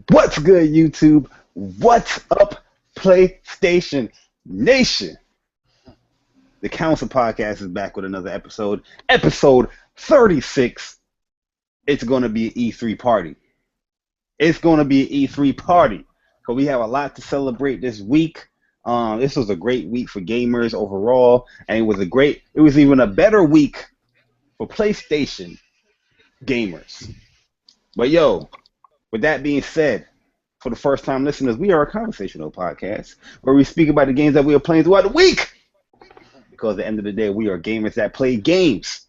What's good, YouTube? What's up, PlayStation Nation? The Council Podcast is back with another episode. Episode 36. It's going to be an E3 party. It's going to be an E3 party. Because we have a lot to celebrate this week. This was a great week for gamers overall. And it was even a better week for PlayStation gamers. But yo, with that being said, for the first time listeners, we are a conversational podcast where we speak about the games that we are playing throughout the week. Because at the end of the day, we are gamers that play games.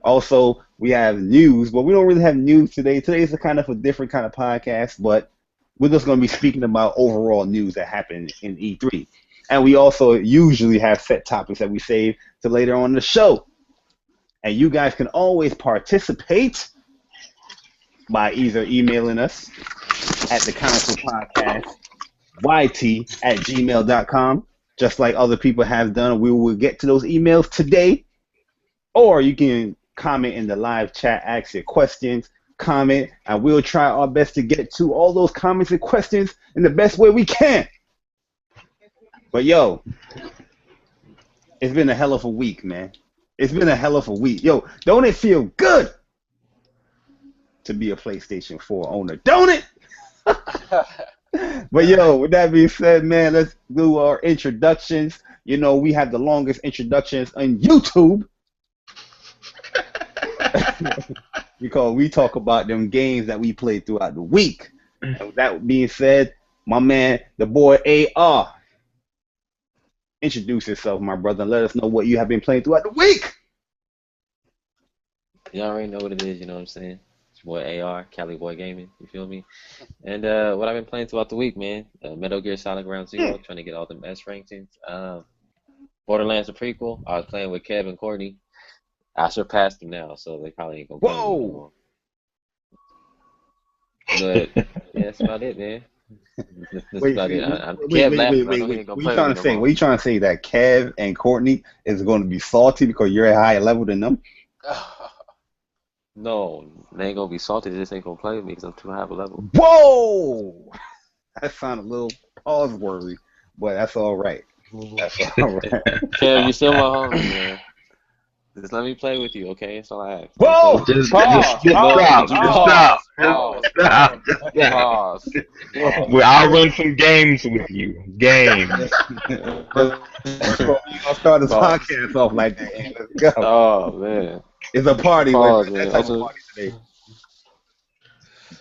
Also, we have news, but we don't really have news today. Today is a kind of a different kind of podcast, but we're just going to be speaking about overall news that happened in E3. And we also usually have set topics that we save to later on in the show. And you guys can always participate by either emailing us at THECOUNCILPODCASTYT@gmail.com, just like other people have done. We will get to those emails today. Or you can comment in the live chat, ask your questions, comment, and we'll try our best to get to all those comments and questions in the best way we can. But yo, it's been a hell of a week, man. It's been a hell of a week. Yo, don't it feel good to be a PlayStation 4 owner? Don't it? But yo, with that being said, man, let's do our introductions. You know, we have the longest introductions on YouTube. Because we talk about them games that we played throughout the week. And with that being said, my man, the boy AR, introduce yourself, my brother, and let us know what you have been playing throughout the week. You already know what it is, you know what I'm saying? It's your boy AR, Cali Boy Gaming, you feel me? And what I've been playing throughout the week, man, Metal Gear Solid Ground Zero, trying to get all them S rankings. Borderlands the prequel, I was playing with Kev and Courtney. I surpassed them now, so they probably ain't gonna play with me anymore. But yeah, that's about it, man. That's about it. Kev laughing. What are you trying to say? That Kev and Courtney is going to be salty because you're at a higher level than them? No, they ain't gonna be salty. They just ain't gonna play with me because I'm too high of a level. Whoa! That sounded a little pause-worthy, but that's all right. That's all right. Kev, you still my homie, man. Just let me play with you, okay? That's all I ask. Whoa! Just stop. I'll run some games with you. Games. I'll start this podcast off like that. Man. Let's go. Oh, man. It's a party. Pause, man. That's a party today.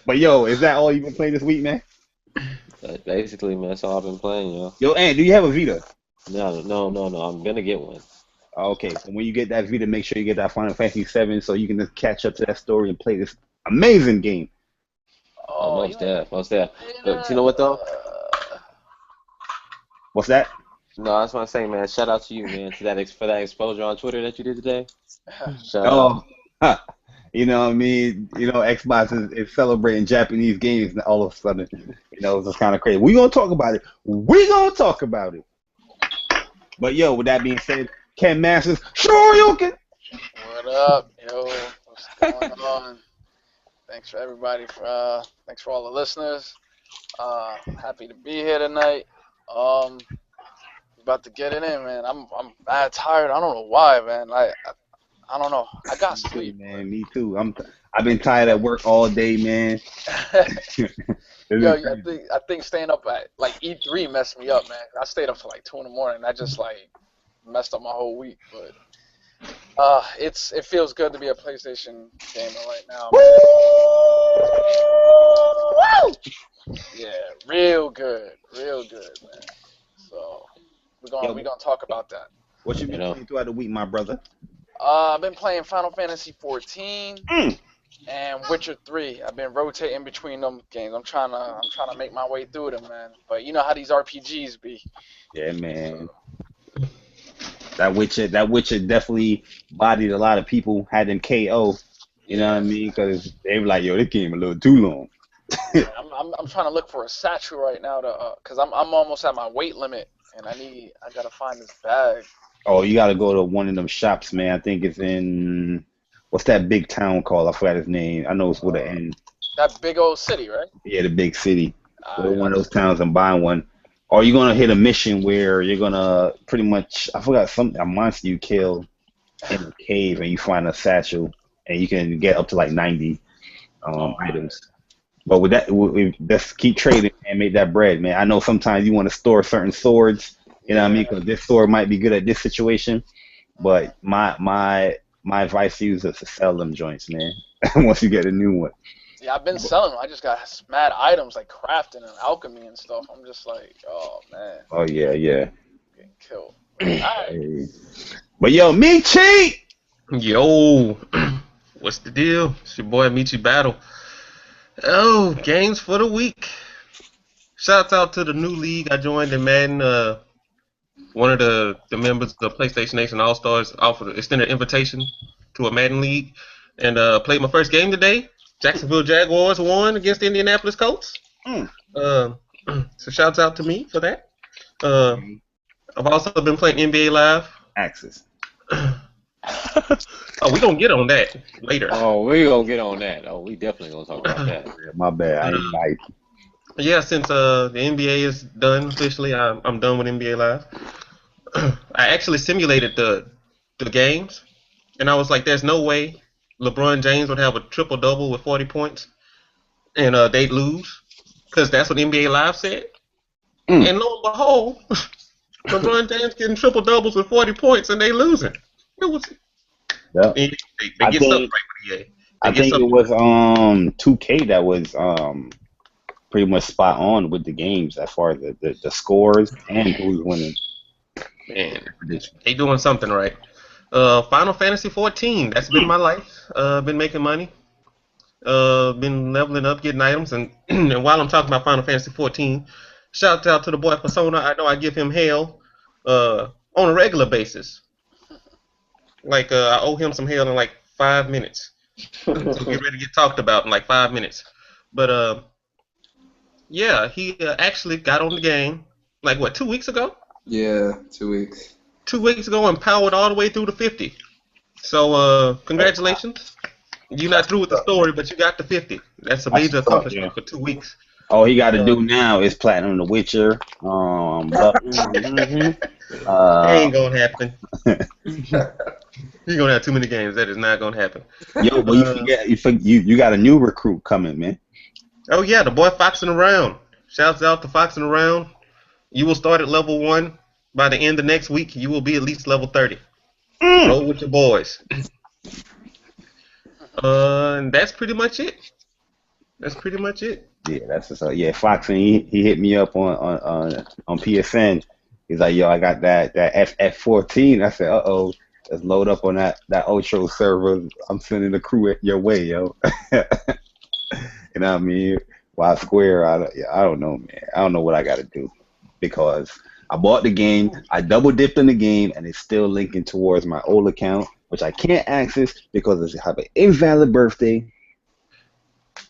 But yo, is that all you've been playing this week, man? Basically, man, that's all I've been playing, yo. Yo, Ant, do you have a Vita? No. I'm gonna get one. Okay, so when you get that Vita, make sure you get that Final Fantasy VII so you can just catch up to that story and play this amazing game. Oh, most deaf. But you know what though? What's that? No, I just want to say, man, shout out to you, man, for that exposure on Twitter that you did today. Shout out. You know what I mean? You know, Xbox is celebrating Japanese games, and all of a sudden, you know, it's just kind of crazy. We're going to talk about it. But yo, with that being said, Ken Masters, sure you can. What up, yo? What's going on? Thanks for everybody thanks for all the listeners. Happy to be here tonight. About to get it in, man. I'm bad tired. I don't know why, man. I don't know. I got sleep, man. Me too. I've been tired at work all day, man. Yo, I think staying up at like E3 messed me up, man. I stayed up till like 2 in the morning. I just like messed up my whole week, but it feels good to be a PlayStation gamer right now. Woo! Yeah, real good, man. So we're gonna talk about that. What you been playing throughout the week, my brother? I've been playing Final Fantasy 14 and Witcher 3. I've been rotating between them games. I'm trying to make my way through them, man. But you know how these RPGs be. Yeah, man. That Witcher definitely bodied a lot of people, had them KO. You know what I mean? Because they were like, yo, this game a little too long. I'm trying to look for a satchel right now because I'm almost at my weight limit, and I gotta find this bag. Oh, you gotta go to one of them shops, man. I think it's in what's that big town called? I forgot his name. I know it's with an N. That big old city, right? Yeah, the big city. Go to Yeah, one of those towns and buy one. Or you're gonna hit a mission where you're gonna pretty much I forgot a monster you kill in a cave and you find a satchel and you can get up to like 90 items. But with that, let's keep trading and make that bread, man. I know sometimes you want to store certain swords, you know what I mean? Because this sword might be good at this situation. But my advice to you is to sell them joints, man. Once you get a new one. Yeah, I've been selling them. I just got mad items like crafting and alchemy and stuff. I'm just like, oh man. Oh yeah. Getting killed. Right. But yo, Michy! Yo, what's the deal? It's your boy Michy Battle. Oh, games for the week. Shouts out to the new league I joined in Madden. One of the members of PlayStation Nation All Stars offered an extended invitation to a Madden league, and played my first game today. Jacksonville Jaguars won against the Indianapolis Colts. So shouts out to me for that. I've also been playing NBA Live. Axis. Oh, we gonna get on that later. Oh, we gonna get on that. Oh, we definitely gonna talk about that. My bad. Yeah, since the NBA is done officially, I'm done with NBA Live. I actually simulated the games, and I was like, "There's no way LeBron James would have a triple double with 40 points, and they'd lose, because that's what NBA Live said." And lo and behold, LeBron James getting triple doubles with 40 points, and they losing. It was. Yep. They get something right with EA. I think it was 2K that was pretty much spot on with the games as far as the scores and who's winning. Man, they doing something right. Final Fantasy 14. That's been my life. Been making money. Been leveling up, getting items, and and while I'm talking about Final Fantasy 14, shout out to the boy Persona. I know I give him hell on a regular basis. Like I owe him some hell in like 5 minutes. So get ready to get talked about in like 5 minutes. But yeah, he actually got on the game like what, 2 weeks ago? Yeah, 2 weeks. 2 weeks ago and powered all the way through to 50. So congratulations. You're not through with the story, but you got to 50. That's a major accomplishment for 2 weeks. All he got to do now is platinum The Witcher. Ain't gonna happen. You're gonna have too many games. That is not gonna happen. Yo, but you got a new recruit coming, man. Oh yeah, the boy foxing around. Shouts out to foxing around. You will start at level 1. By the end of next week, you will be at least level 30. Roll with your boys. And that's pretty much it. Yeah, that's just yeah. Foxing, he hit me up on PSN. He's like, yo, I got that FF14. I said, let's load up on that Ultra server. I'm sending the crew your way, yo. You know what I mean? Why Square? I don't know, man. I don't know what I got to do, because I bought the game, I double dipped in the game, and it's still linking towards my old account, which I can't access because I have an invalid birthday.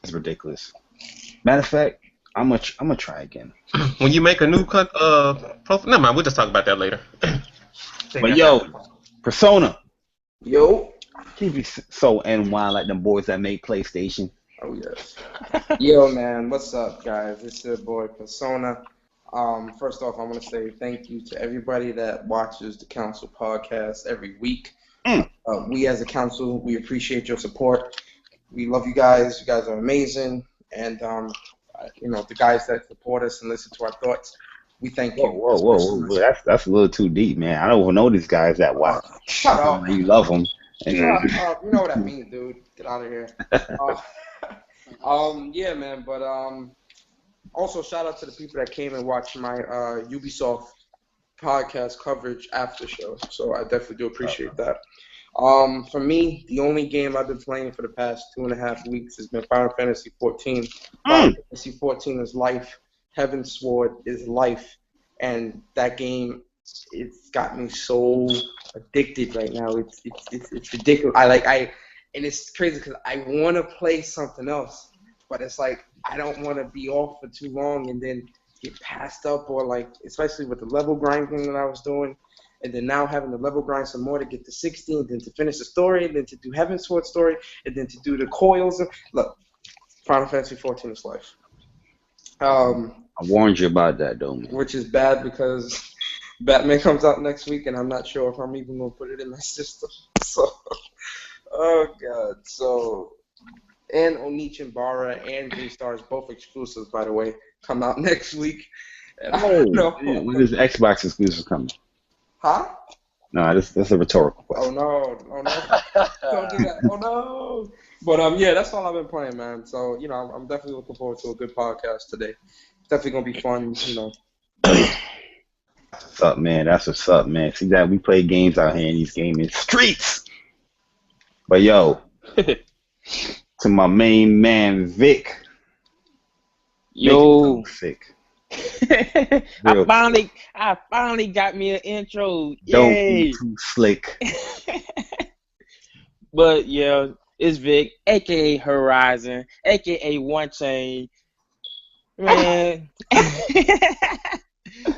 It's ridiculous. Matter of fact, I'm gonna try again. When you make a new profile, never mind. We'll just talk about that later. But yo, Persona. Yo. Keep you so NY like them boys that make PlayStation. Oh yes. Yo man, what's up guys? It's your boy Persona. First off, I want to say thank you to everybody that watches the Council podcast every week. We as a council, we appreciate your support. We love you guys. You guys are amazing. And, the guys that support us and listen to our thoughts, we thank you. Whoa. That's a little too deep, man. I don't even know these guys that watch. Shut up. You love them. Shut up. You know what I mean, dude. Get out of here. Yeah, man. But also shout out to the people that came and watched my Ubisoft podcast coverage after show. So I definitely do appreciate that. For me, the only game I've been playing for the past 2.5 weeks has been Final Fantasy 14. Final Fantasy 14 is life. Heaven's Sword is life. And that game, it's got me so addicted right now. It's ridiculous. And it's crazy because I want to play something else, but it's like I don't want to be off for too long and then get passed up, or like, especially with the level grinding that I was doing, and then now having to level grind some more to get to 60, and then to finish the story, and then to do Heaven's Sword story, and then to do the coils. Look, Final Fantasy 14 is life. I warned you about that, though, man. Which is bad because Batman comes out next week, and I'm not sure if I'm even gonna put it in my system. So, oh god. So, and Onichibara and G-Stars, both exclusives, by the way, come out next week. And I don't know. When is Xbox exclusive coming? Huh? No, that's a rhetorical question. Oh no, don't do that. Oh no. But yeah, that's all I've been playing, man. So I'm definitely looking forward to a good podcast today. Definitely gonna be fun, What's up, man? That's what's up, man. See that we play games out here in these gaming streets. But yo, to my main man Vic. Yo, sick. I finally got me an intro. Don't Yay. be too slick. But yeah, it's Vic, aka Horizon, aka One Chain. Man,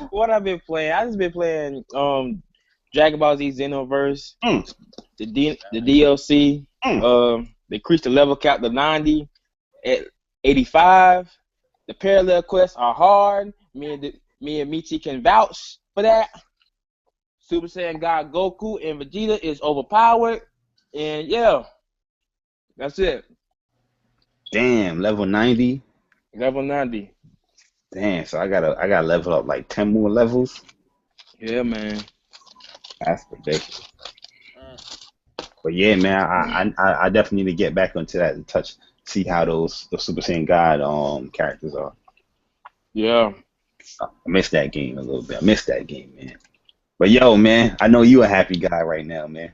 what I've been playing? I just been playing Dragon Ball Z Xenoverse, the DLC. They increased the level cap to 90 at 85. The parallel quests are hard. Me and Michy can vouch for that. Super Saiyan God Goku and Vegeta is overpowered, and yeah, that's it. Damn, level 90. Level 90. Damn, so I gotta level up like 10 more levels. Yeah, man. That's ridiculous. But yeah, man, I definitely need to get back into that and see how those Super Saiyan God characters are. Yeah. I missed that game a little bit. I missed that game, man. But yo, man, I know you a happy guy right now, man.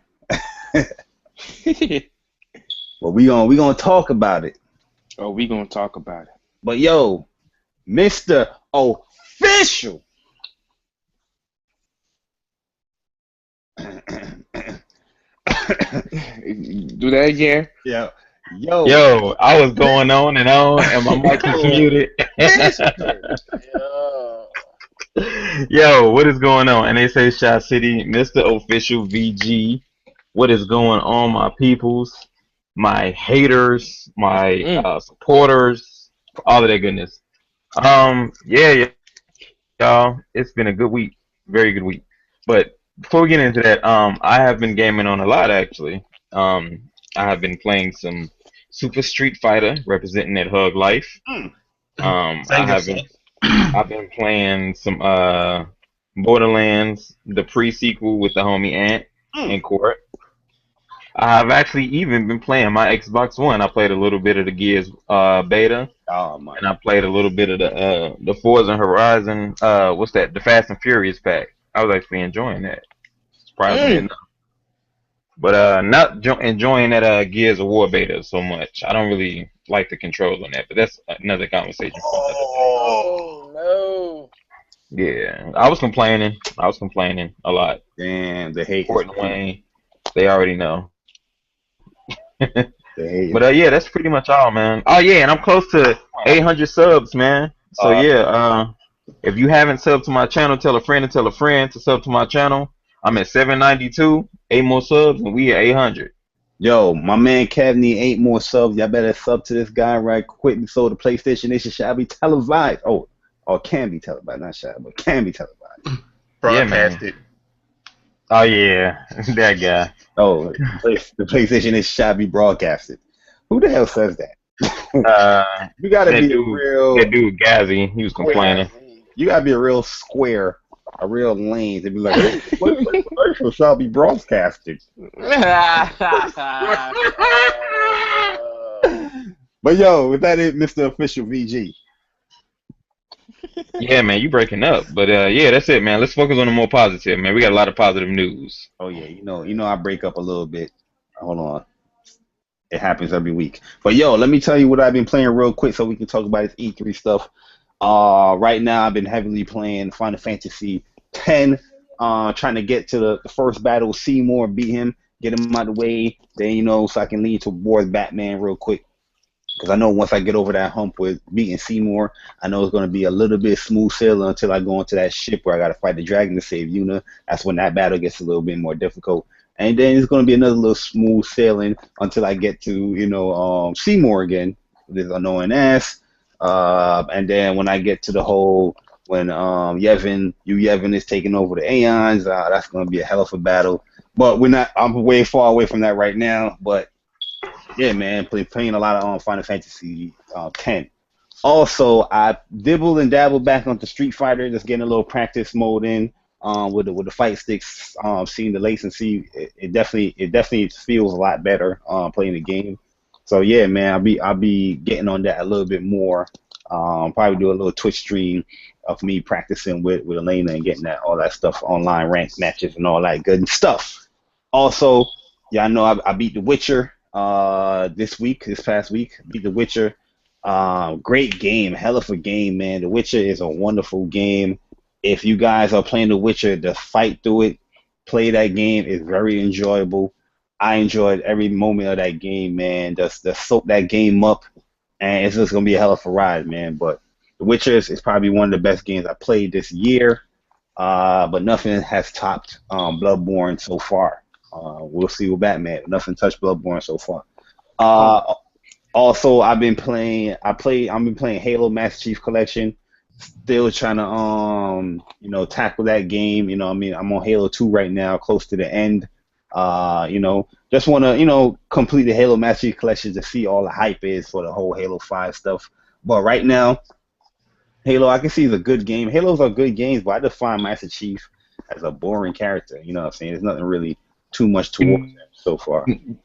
Well, we gonna talk about it. Oh, we gonna talk about it. But yo, Mr. Official. Do that again. Yeah. Yo, I was going on and my mic was muted. Yo, what is going on? And they say Shot City, MistaOfficialVG. What is going on, my peoples, my haters, my supporters, all of that goodness. Yeah, y'all, it's been a good week, very good week. But before we get into that, I have been gaming on a lot actually. I have been playing some Super Street Fighter, representing that Hug Life. I've been playing some Borderlands, the pre-sequel with the homie Ant in court. I've actually even been playing my Xbox One. I played a little bit of the Gears beta, and I played a little bit of the Forza Horizon. What's that? The Fast and Furious pack. I was actually enjoying that, surprisingly enough. But not enjoying that Gears of War beta so much. I don't really like the controls on that, but that's another conversation. Oh no! Yeah, I was complaining a lot. Damn, the hate. Fort and Wayne, they already know. They hate. But yeah, that's pretty much all, man. Oh yeah, and I'm close to 800 subs, man. So yeah, if you haven't subbed to my channel, tell a friend to sub to my channel. I'm at 792, 8 more subs, and we at 800. Yo, my man Kev need 8 more subs. Y'all better sub to this guy right quick so the PlayStation Nation shall be televised. Oh, can be televised, not shall, but can be televised. Broadcasted. Oh yeah, that guy. Oh, the PlayStation Nation shall be broadcasted. Who the hell says that? You gotta be real. That dude Gazzy, he was complaining. You gotta be a real square. A real lane to be like, PlayStation shall be broadcasted. But yo, with that, Mr. Official VG. Yeah, man, you breaking up, but yeah, that's it, man. Let's focus on the more positive, man. We got a lot of positive news. Oh yeah, you know, I break up a little bit. Hold on, it happens every week. But yo, let me tell you what I've been playing real quick, so we can talk about this E3 stuff. Right now I've been heavily playing Final Fantasy X, trying to get to the first battle, Seymour, beat him, get him out of the way, then so I can lead towards Batman real quick. Because I know once I get over that hump with beating Seymour, I know it's going to be a little bit smooth sailing until I go into that ship where I got to fight the dragon to save Yuna. That's when that battle gets a little bit more difficult. And then it's going to be another little smooth sailing until I get to, Seymour again. this annoying ass. And then when I get to the whole when Yevon is taking over the Aeons, that's gonna be a hell of a battle. But I'm way far away from that right now. But yeah, man, playing a lot of Final Fantasy 10. Also, I dibble and dabble back onto Street Fighter, just getting a little practice mode in with the fight sticks. Seeing the latency, it definitely feels a lot better playing the game. So yeah, man, I'll be getting on that a little bit more. Probably do a little Twitch stream of me practicing with Elena and getting all that stuff online, ranked matches and all that good stuff. Also, yeah, I know I beat The Witcher this past week. Beat The Witcher. Great game, hell of a game, man. The Witcher is a wonderful game. If you guys are playing The Witcher, just fight through it. Play that game. It's very enjoyable. I enjoyed every moment of that game, man. Just soak that game up, and it's just gonna be a hell of a ride, man. But The Witcher is probably one of the best games I played this year. But nothing has topped Bloodborne so far. We'll see with Batman. Nothing touched Bloodborne so far. Also, I've been playing Halo Master Chief Collection. Still trying to tackle that game. I'm on Halo 2 right now, close to the end. Just want to complete the Halo Master Chief Collection to see all the hype is for the whole Halo 5 stuff. But right now, Halo, I can see is a good game. Halos are good games, but I define Master Chief as a boring character. You know what I'm saying? There's nothing really too much towards him so far. You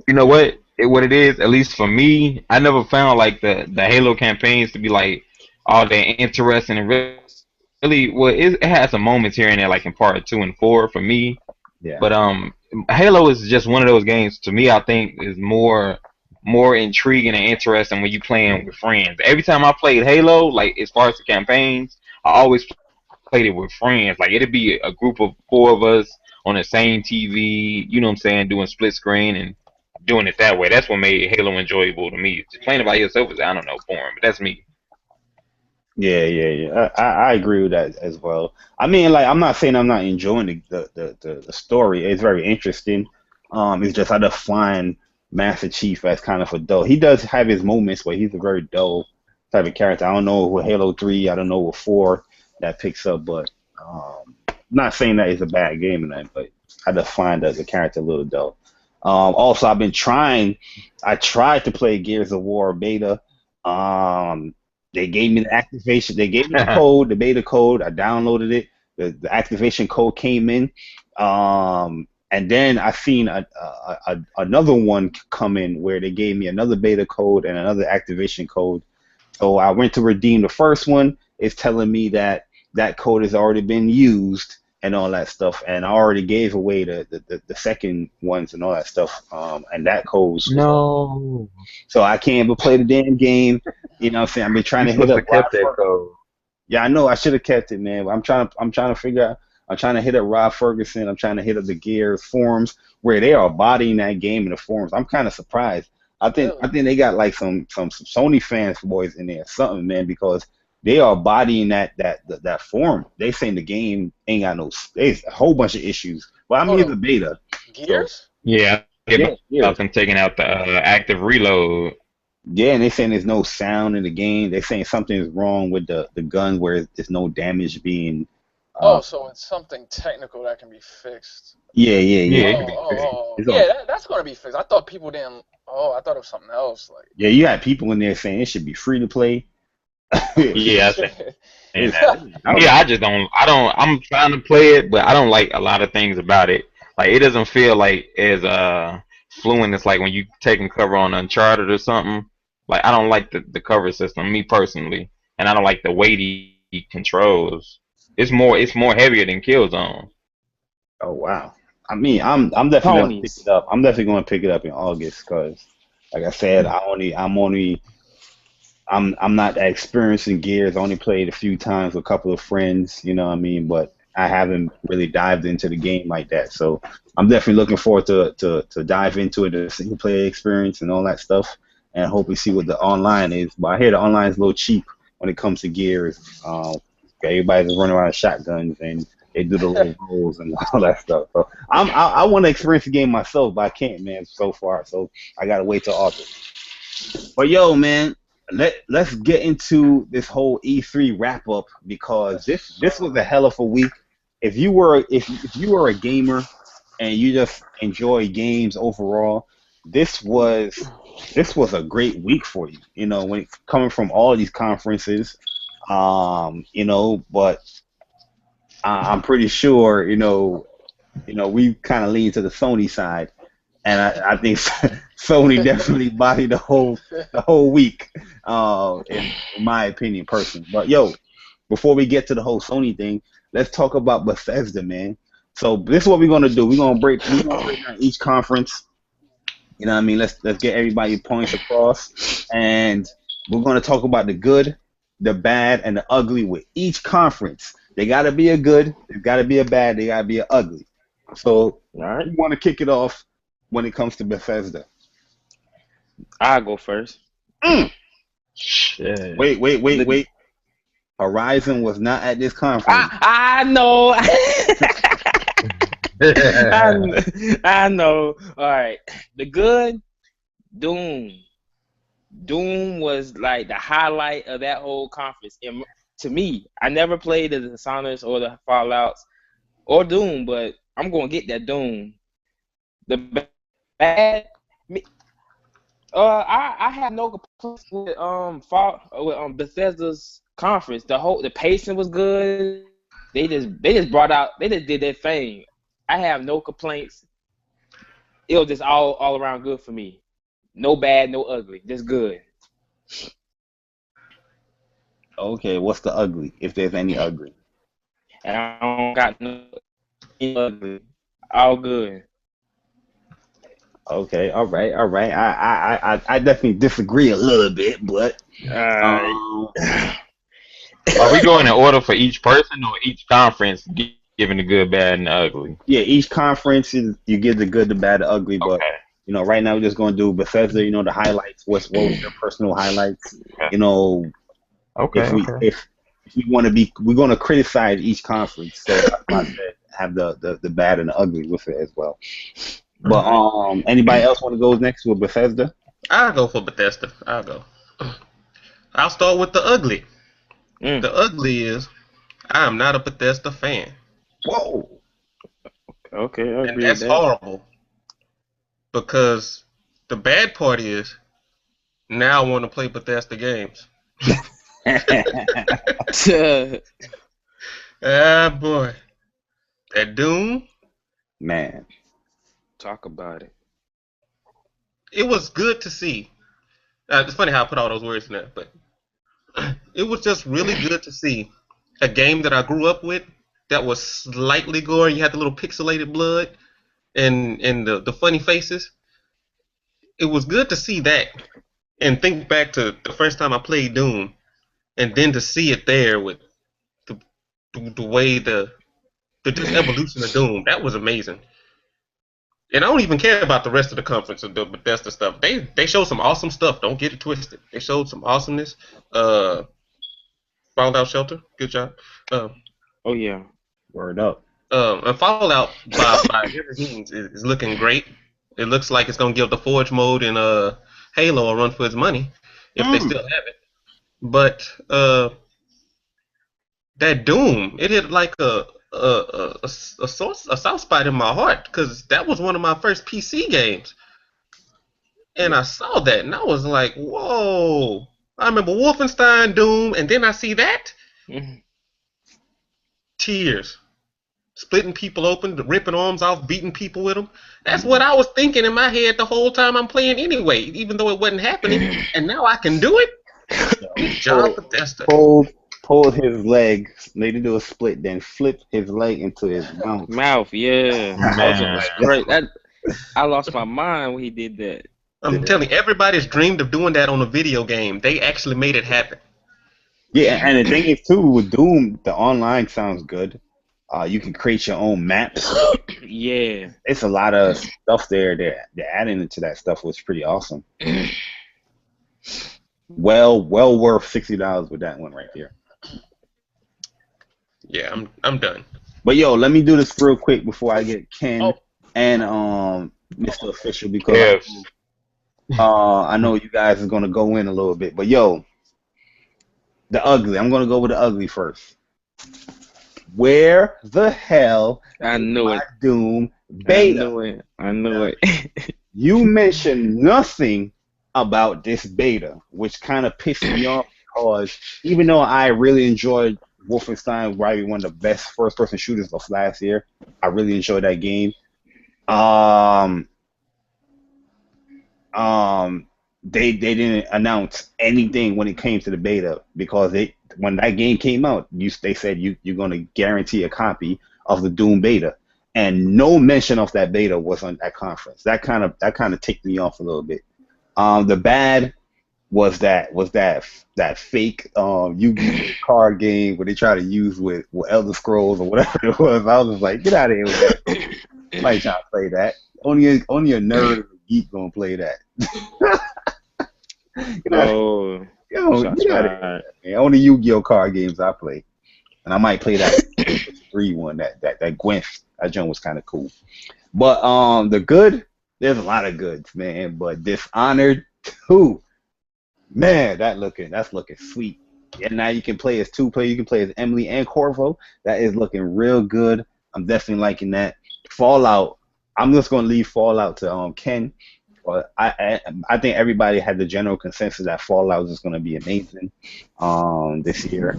know what? What it is, at least for me, I never found like the Halo campaigns to be like all that interesting and really well. It has some moments here and there, like in part 2 and 4 for me. Yeah. But Halo is just one of those games to me. I think is more intriguing and interesting when you playing with friends. Every time I played Halo, like as far as the campaigns, I always played it with friends. Like it'd be a group of 4 of us on the same TV. You know what I'm saying? Doing split screen and doing it that way. That's what made Halo enjoyable to me. Just playing it by yourself is, I don't know, boring, but that's me. Yeah. I agree with that as well. I mean, like, I'm not saying I'm not enjoying the story. It's very interesting. It's just I define Master Chief as kind of a dull. He does have his moments, but he's a very dull type of character. I don't know with Halo 3. I don't know with 4 that picks up, but not saying that it's a bad game and that, but I define the character a little dull. Also, I tried to play Gears of War beta. They gave me the activation. They gave me the code, the beta code. I downloaded it. The activation code came in. And then I seen another one come in where they gave me another beta code and another activation code. So I went to redeem the first one. It's telling me that code has already been used and all that stuff, and I already gave away the second ones and all that stuff, and that code's no. So I can't even play the damn game. You know what I'm saying? I've been trying to hit up kept that code. Yeah, I know I should have kept it, man. But I'm trying to figure out. I'm trying to hit up Rob Ferguson. I'm trying to hit up the Gears forums where they are bodying that game in the forums. I'm kind of surprised. I think they got like some Sony fans boys in there, something, man, because they are bodying that forum. They saying the game ain't got there's a whole bunch of issues. Well, I'm in the beta. Gears? So, yeah. I'm taking out the active reload. Yeah, and they saying there's no sound in the game. They're saying something is wrong with the gun where there's no damage being. So it's something technical that can be fixed. Yeah. That's gonna be fixed. I thought people didn't. I thought it was something else. Like. Yeah, you had people in there saying it should be free to play. Yeah, I just don't. I'm trying to play it, but I don't like a lot of things about it. Like it doesn't feel like as fluent as like when you taking cover on Uncharted or something. Like I don't like the cover system, me personally, and I don't like the weighty controls. It's more heavier than Killzone. Oh wow! I mean, I'm definitely gonna pick it up. I'm definitely gonna pick it up in August because, like I said, I'm not that experienced in Gears. I only played a few times with a couple of friends, you know what I mean? But I haven't really dived into the game like that. So I'm definitely looking forward to dive into it, the single player experience and all that stuff, and hopefully see what the online is. But I hear the online is a little cheap when it comes to Gears. Everybody's running around with shotguns and they do the little rolls and all that stuff. So I want to experience the game myself, but I can't, man, so far. So I gotta wait till August. But yo, man, let's get into this whole E3 wrap up because this was a hell of a week. If you were a gamer and you just enjoy games overall, this was a great week for you. You know, when coming from all these conferences, you know, but I'm pretty sure, you know, we kind of lean to the Sony side, and I think Sony definitely bodied the whole week, in my opinion, personally. But yo, before we get to the whole Sony thing, let's talk about Bethesda, man. So this is what we're gonna do. We're gonna break down each conference. You know what I mean? Let's get everybody points across, and we're gonna talk about the good, the bad, and the ugly with each conference. They gotta be a good, they gotta be a bad, they gotta be an ugly. So we want to kick it off when it comes to Bethesda. I'll go first. Shit. Wait. Horizon was not at this conference. I know. I know. All right. The good, Doom. Doom was like the highlight of that whole conference. And to me, I never played the Dishonored or the Fallouts or Doom, but I'm going to get that Doom. The bad, I have no complaints with Bethesda's conference. The pacing was good. They just did their thing. I have no complaints. It was just all around good for me. No bad, no ugly, just good. Okay, what's the ugly, if there's any ugly? And I don't got no ugly. All good. Okay, all right. I definitely disagree a little bit, but Are we going in order for each person or each conference giving the good, bad, and the ugly? Yeah, each conference you give the good, the bad, the ugly. But you know, right now we're just going to do Bethesda. You know, the highlights. What was your personal highlights? You know, if we want to be, we're going to criticize each conference. So that's why I said have the bad and the ugly with it as well. But anybody else want to go next with Bethesda? I'll go for Bethesda. I'll start with the ugly. The ugly is I am not a Bethesda fan. Whoa. Okay, I agree and that's with that. horrible. Because the bad part is now I want to play Bethesda games. Ah, boy. That Doom. Man. Talk about it. It was good to see. It's funny how I put all those words in there, but it was just really good to see a game that I grew up with that was slightly gory. You had the little pixelated blood and the funny faces. It was good to see that and think back to the first time I played Doom, and then to see it there with the way the just evolution of Doom. That was amazing. And I don't even care about the rest of the conference of the Bethesda stuff. They showed some awesome stuff. Don't get it twisted. They showed some awesomeness. Fallout Shelter, good job. Oh yeah, word up. And Fallout by every means is looking great. It looks like it's gonna give the Forge mode and Halo a run for its money if they still have it. But that Doom, it hit like a soft spot in my heart because that was one of my first PC games, and I saw that and I was like, whoa! I remember Wolfenstein, Doom, and then I see that. Tears. Splitting people open, ripping arms off, beating people with them. That's what I was thinking in my head the whole time I'm playing anyway, even though it wasn't happening. And now I can do it. Good job, Bethesda. Pulled his leg, made him do a split, then flipped his leg into his mouth. Yeah. That was great. I lost my mind when he did that. I'm telling you, everybody's dreamed of doing that on a video game. They actually made it happen. Yeah, and the thing is too, with Doom, the online sounds good. You can create your own maps. Yeah. It's a lot of stuff there. They're adding into that stuff, was pretty awesome. Well worth $60 with that one right there. Yeah, I'm done. But yo, let me do this real quick before I get Ken and Mr. Official because I know you guys is gonna go in a little bit, but yo, the ugly. I'm gonna go with the ugly first. Where the hell I is knew my it. Doom I beta? knew it. I knew it. You mentioned nothing about this beta, which kind of pissed me off because even though I really enjoyed Wolfenstein, probably one of the best first-person shooters of last year, I really enjoyed that game. Um, they didn't announce anything when it came to the beta because when that game came out, they said you're gonna guarantee a copy of the Doom beta, and no mention of that beta was on that conference. That kind of ticked me off a little bit. The bad was that fake Yu-Gi-Oh card game where they try to use with Elder Scrolls or whatever it was. I was just like, get out of here with that. Nobody trying to play that. Only a nerd or a geek gonna play that. Get out Oh, get out of here, man. Only Yu-Gi-Oh card games I play, and I might play that 3 one. That Gwent. That joint was kind of cool. But the good, there's a lot of goods, man. But Dishonored 2, man, that's looking sweet. And now you can play as 2 players. You can play as Emily and Corvo. That is looking real good. I'm definitely liking that. Fallout. I'm just gonna leave Fallout to Ken. But I think everybody had the general consensus that Fallout is gonna be amazing this year.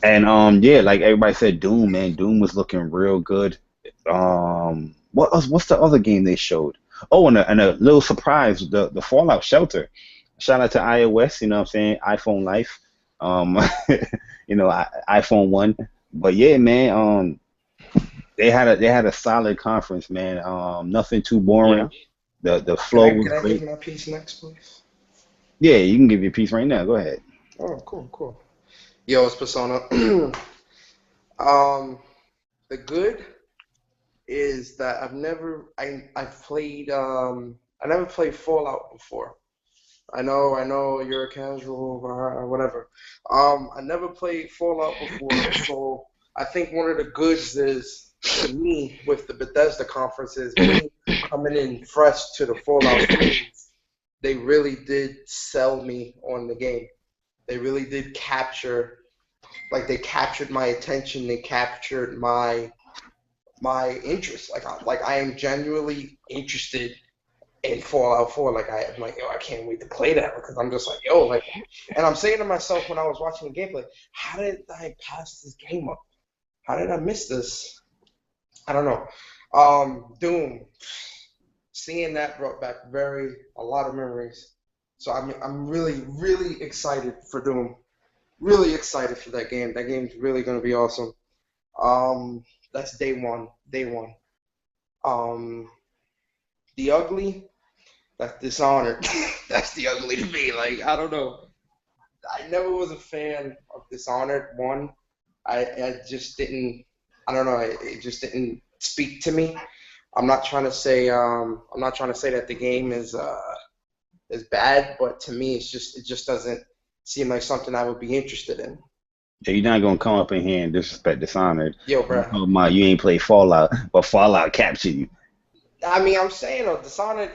And yeah, like everybody said, Doom, man, Doom was looking real good. What's the other game they showed? Oh, and a little surprise, the Fallout Shelter. Shout out to iOS, you know what I'm saying? iPhone Life. iPhone 1. But yeah, man, they had a solid conference, man. Nothing too boring. The flow was Can I great. give my piece next, please? Yeah, you can give your piece right now. Go ahead. Oh, cool. Yo, it's Persona. The good is that I never played Fallout before. I know you're a casual or whatever. I never played Fallout before, so I think one of the goods is to me with the Bethesda conferences, me coming in fresh to the Fallout series, they really did sell me on the game. They really did captured my attention. They captured my interest. I am genuinely interested in Fallout 4. I'm like, yo, I can't wait to play that because I'm just like, yo, like, and I'm saying to myself when I was watching the gameplay, how did I pass this game up? How did I miss this? I don't know. Doom, seeing that brought back a lot of memories. So I'm really, really excited for Doom. Really excited for that game. That game's really gonna be awesome. That's day one. The ugly, that's Dishonored. That's the ugly to me. Like, I don't know. I never was a fan of Dishonored 1. I just didn't. I don't know. It just didn't speak to me. I'm not trying to say that the game is bad, but to me, it just doesn't seem like something I would be interested in. Yeah, you're not gonna come up in here and disrespect Dishonored. Yo, bro. You ain't played Fallout, but Fallout captured you. I mean, I'm saying though, Dishonored,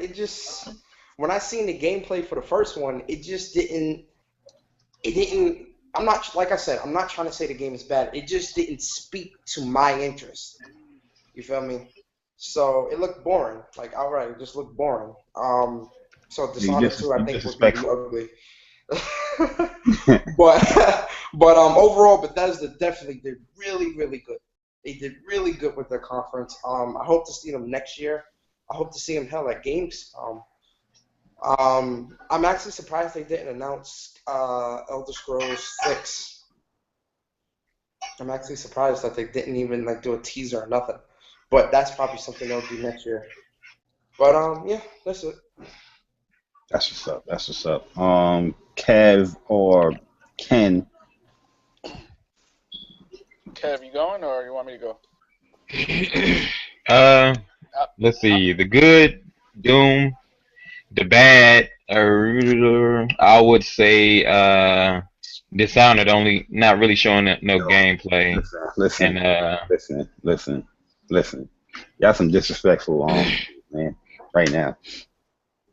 when I seen the gameplay for the first one, it didn't. I'm not, like I said, I'm not trying to say the game is bad. It just didn't speak to my interest. You feel me? So it looked boring. Like, outright, it just looked boring. So Dishonored 2, I think, would be ugly. but overall, Bethesda definitely did really, really good. They did really good with their conference. I hope to see them next year. I hope to see them held at Games. I'm actually surprised they didn't announce Elder Scrolls 6. I'm actually surprised that they didn't even do a teaser or nothing. But that's probably something they'll do next year. But yeah, that's it. That's what's up. Kev or Ken? Kev, you going or you want me to go? Let's see. The good, Doom. The bad, I would say Dishonored only not really showing no gameplay. Listen. Y'all some disrespectful man right now.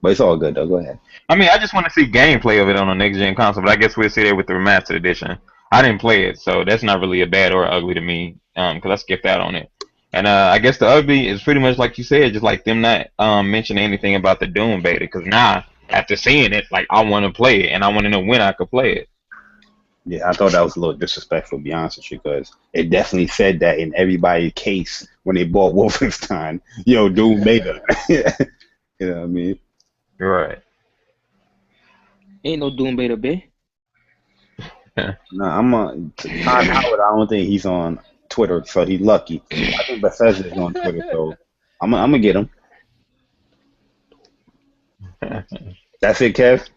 But it's all good though. Go ahead. I mean, I just want to see gameplay of it on a next gen console, but I guess we'll see that with the remastered edition. I didn't play it, so that's not really a bad or ugly to me, because I skipped out on it. And I guess the ugly is pretty much like you said, just like them not mentioning anything about the Doom beta, because now after seeing it, like I want to play it, and I want to know when I could play it. Yeah, I thought that was a little disrespectful, to be honest with you, because it definitely said that in everybody's case when they bought Wolfenstein. Yo, Doom beta. You know what I mean? You're right. Ain't no Doom beta, bae. No, I'm on Todd Howard. I don't think he's on Twitter, so he's lucky. I think Bethesda is on Twitter, so I'm gonna get him. That's it, Kev.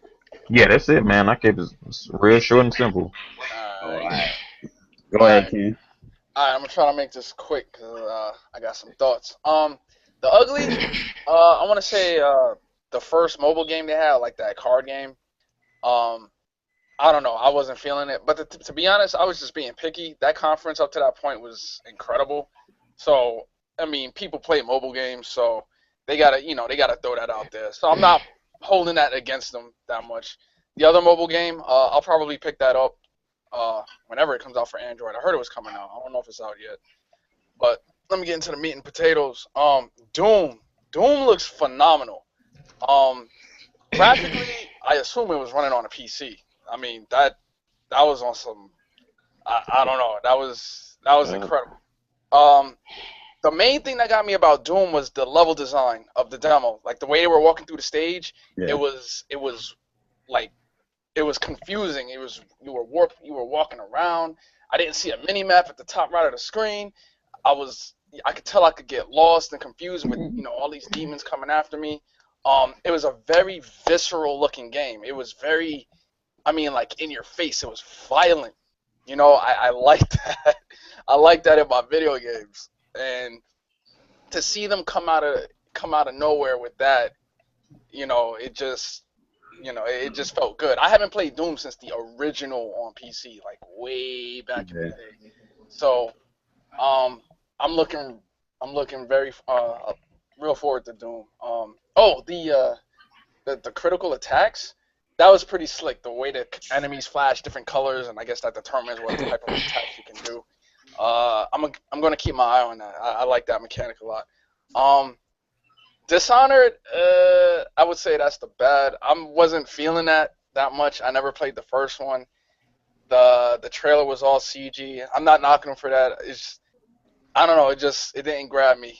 Yeah, that's it, man. I kept it real short and simple. Alright. Go ahead, Ken. Alright, I'm gonna try to make this quick because I got some thoughts. The ugly, I want to say the first mobile game they had, like that card game. I don't know, I wasn't feeling it. But to be honest, I was just being picky. That conference up to that point was incredible. So I mean, people play mobile games, so they gotta throw that out there. So I'm not holding that against them that much. The other mobile game, I'll probably pick that up whenever it comes out for Android. I heard it was coming out. I don't know if it's out yet. But let me get into the meat and potatoes. Doom looks phenomenal. Graphically, I assume it was running on a PC. I mean, that was on some, I don't know. That was incredible. The main thing that got me about Doom was the level design of the demo. Like the way they were walking through the stage, Yeah. it was confusing. You were walking around. I didn't see a mini map at the top right of the screen. I could tell I could get lost and confused with all these demons coming after me. It was a very visceral looking game. It was very, like in your face. It was violent. I like that. I like that in my video games. And to see them come out of nowhere with that, it just felt good. I haven't played Doom since the original on PC, like way back in the day. So, I'm looking very real forward to Doom. The critical attacks, that was pretty slick. The way the enemies flash different colors, and I guess that determines what type of attacks you can do. I'm gonna keep my eye on that. I like that mechanic a lot. Dishonored, I would say that's the bad. I wasn't feeling that much. I never played the first one. The trailer was all CG. I'm not knocking them for that. I don't know. It didn't grab me.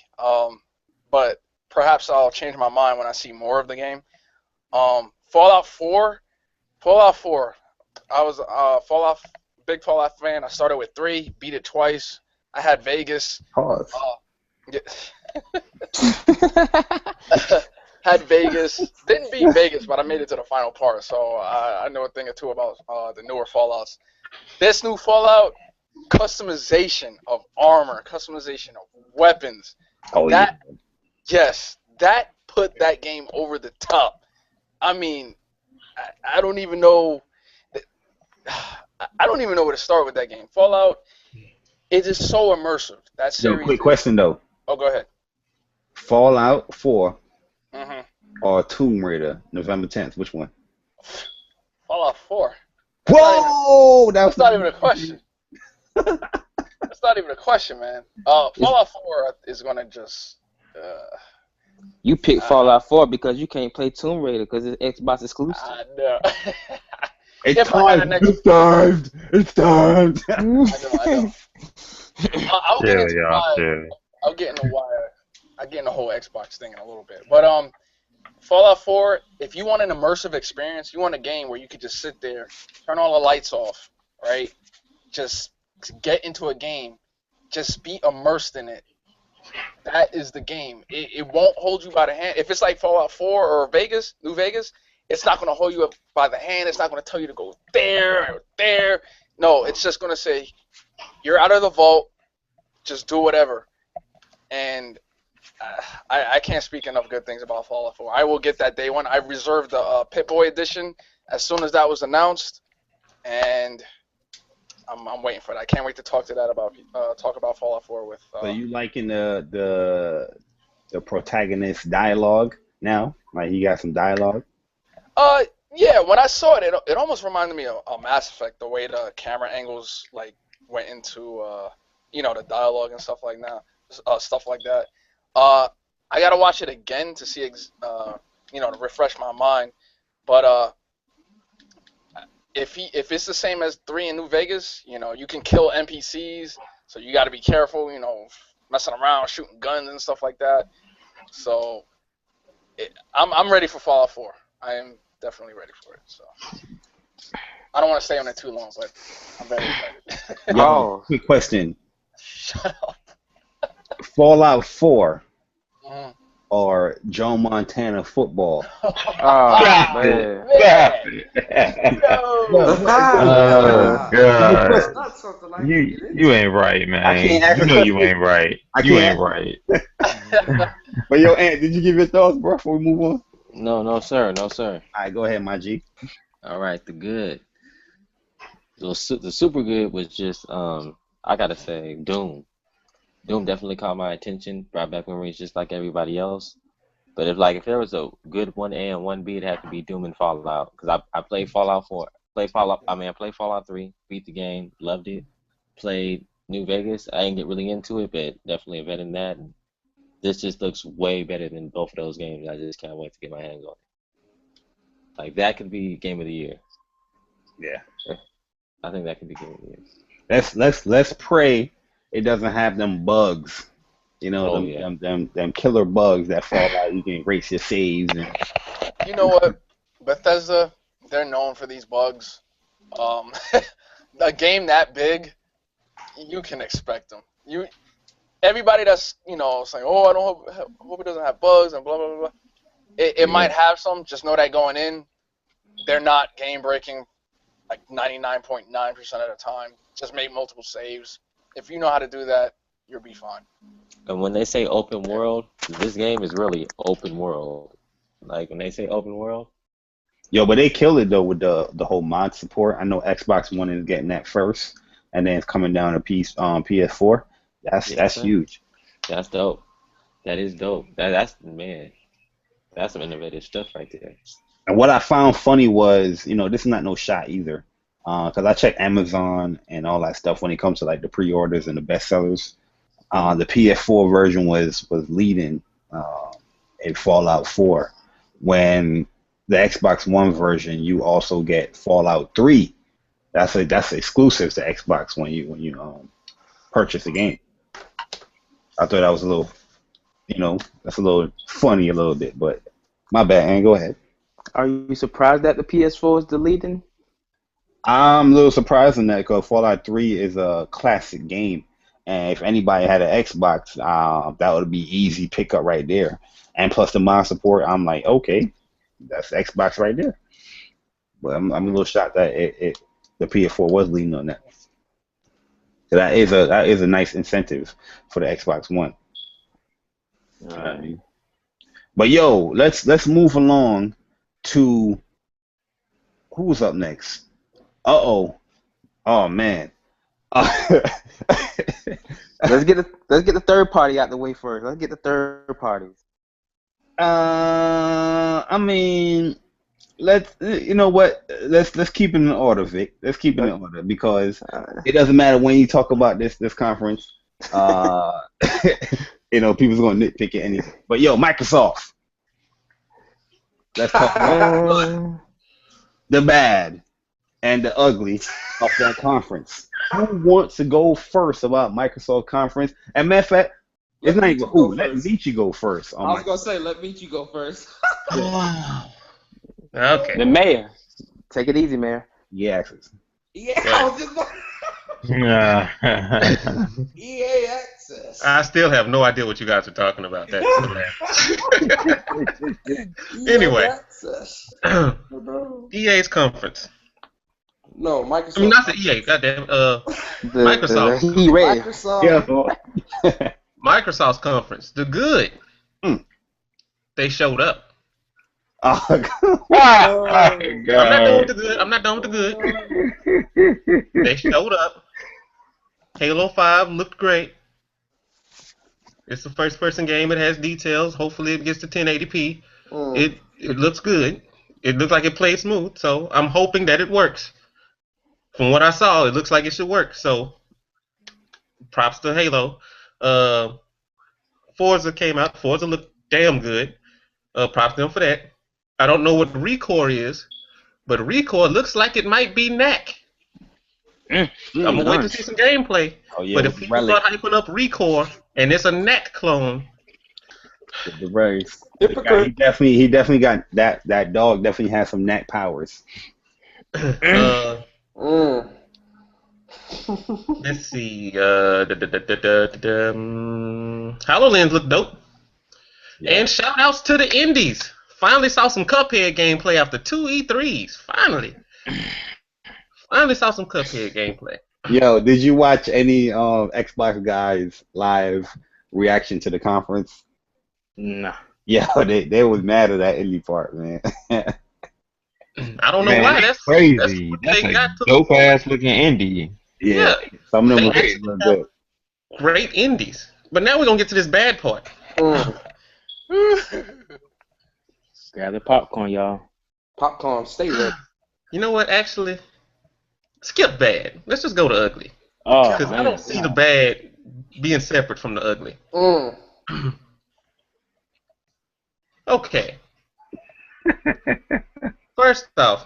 But perhaps I'll change my mind when I see more of the game. Fallout 4. I was big Fallout fan. I started with 3, beat it twice. I had Vegas. Pause. Had Vegas. Didn't beat Vegas, but I made it to the final part, so I know a thing or two about the newer Fallouts. This new Fallout, customization of armor, customization of weapons. Yes, that put that game over the top. I mean, I don't even know. I don't even know where to start with that game. Fallout, it is so immersive. That series. Quick question though. Oh, go ahead. Fallout 4 Mm-hmm. or Tomb Raider, November 10th. Which one? Fallout 4. Whoa! That's not even a question. That's not even a question, man. Fallout 4 is gonna just. You picked Fallout 4 because you can't play Tomb Raider because it's Xbox exclusive. I know. It's time. It's time. It's time. I know. I'll get into why. I'll get into the whole Xbox thing in a little bit. But Fallout 4, if you want an immersive experience, you want a game where you could just sit there, turn all the lights off, right? Just get into a game. Just be immersed in it. That is the game. It won't hold you by the hand. If it's like Fallout 4 or Vegas, New Vegas, it's not going to hold you up by the hand. It's not going to tell you to go there or there. No, it's just going to say, you're out of the vault. Just do whatever. And I can't speak enough good things about Fallout 4. I will get that day one. I reserved the Pip-Boy edition as soon as that was announced, and I'm waiting for that. I can't wait to talk about Fallout 4 with. So you liking the protagonist dialogue? now? Like he got some dialogue? Yeah. When I saw it, it almost reminded me of Mass Effect, the way the camera angles like went into the dialogue and stuff like that. I gotta watch it again to see to refresh my mind. But if it's the same as 3 in New Vegas, you can kill NPCs, so you got to be careful, messing around, shooting guns and stuff like that. So I'm ready for Fallout 4. I am definitely ready for it. So I don't want to stay on it too long, but I'm very excited. Yo, quick question. Shut up. Fallout 4 or Joe Montana football? Oh, man. Oh, God. That's not something I can get into. You ain't right, man. I can't ask You know you ain't right. You ain't right. But yo, Ant, did you give your thoughts, bro, before we move on? No, sir. All right, go ahead, my G. All right, the good. The super good was just I gotta say Doom. Doom definitely caught my attention. Brought back memories just like everybody else. But if there was a good 1A and 1B, it'd have to be Doom and Fallout. Because I played Fallout 4. I played Fallout 3. Beat the game. Loved it. Played New Vegas. I didn't get really into it, but definitely better than that. And this just looks way better than both of those games. I just can't wait to get my hands on it. Like that could be Game of the Year. Yeah. I think that could be Game of the Year. Let's pray it doesn't have them bugs. Them killer bugs that fall out. You can erase your saves. And... You know what? Bethesda, they're known for these bugs. A game that big, you can expect them. Everybody that's saying, oh, I don't hope it doesn't have bugs and blah blah blah blah. It might have some. Just know that going in, they're not game breaking, like 99.9% of the time. Just make multiple saves. If you know how to do that, you'll be fine. And when they say open world, this game is really open world. Like when they say open world. Yo, but they killed it though with the whole mod support. I know Xbox One is getting that first, and then it's coming down to PS4. That's huge. That's dope. That is dope. That's some innovative stuff right there. And what I found funny was, this is not no shot either, because I checked Amazon and all that stuff when it comes to like the pre-orders and the bestsellers. The PS4 version was leading in Fallout 4. When the Xbox One version, you also get Fallout 3. That's exclusive to Xbox when you purchase the game. I thought that was a little, that's a little funny a little bit, but my bad, Ann, go ahead. Are you surprised that the PS4 is deleting? I'm a little surprised in that because Fallout 3 is a classic game. And if anybody had an Xbox, that would be easy pickup right there. And plus the mod support, I'm like, okay, that's Xbox right there. But I'm a little shocked that the PS4 was leading on that. So that is a nice incentive for the Xbox One. All right. But yo, let's move along to who's up next. Oh man. Let's get the third party out the way first. Let's get the third parties. I mean, let's keep it in order, Vic. Let's keep it in order because it doesn't matter when you talk about this conference. People's gonna nitpick it anything. But yo, Microsoft. Let's talk about the bad and the ugly of that conference. Who wants to go first about Microsoft conference? And matter of fact, it's not even who. Let Michy go first. I was gonna say let Michy go first. Okay. The mayor. Take it easy, mayor. Yeah. Yeah, I was just EA Access. I still have no idea what you guys are talking about. Anyway, EA's conference. No, Microsoft. I mean, not the EA. Goddamn. Microsoft. Microsoft's conference. The good. They showed up. Oh, I'm not done with the good. They showed up. Halo 5 looked great. It's a first-person game. It has details. Hopefully, it gets to 1080p. It looks good. It looks like it plays smooth. So I'm hoping that it works. From what I saw, it looks like it should work. So props to Halo. Forza came out. Forza looked damn good. Props to them for that. I don't know what Recore is, but Recore looks like it might be knack. I'm gonna wait to see some gameplay. Oh, yeah, but if people start hyping up Recore and it's a knack clone, the race. He definitely got that dog. Definitely has some knack powers. Let's see. HoloLens look dope. Yeah. And shout outs to the indies. Finally saw some Cuphead gameplay after 2 E3s. Finally saw some Cuphead gameplay. Yo, did you watch any Xbox guys live reaction to the conference? Nah. Yeah, they was mad at that indie part, man. I don't know why. That's crazy. That's a dope ass looking indie. Yeah. Some of them look good. Great indies. But now we're gonna get to this bad part. Grab the popcorn, y'all. Popcorn, stay ready. You know what? Actually, skip bad. Let's just go to ugly. Oh, because I don't see the bad being separate from the ugly. Okay. First off,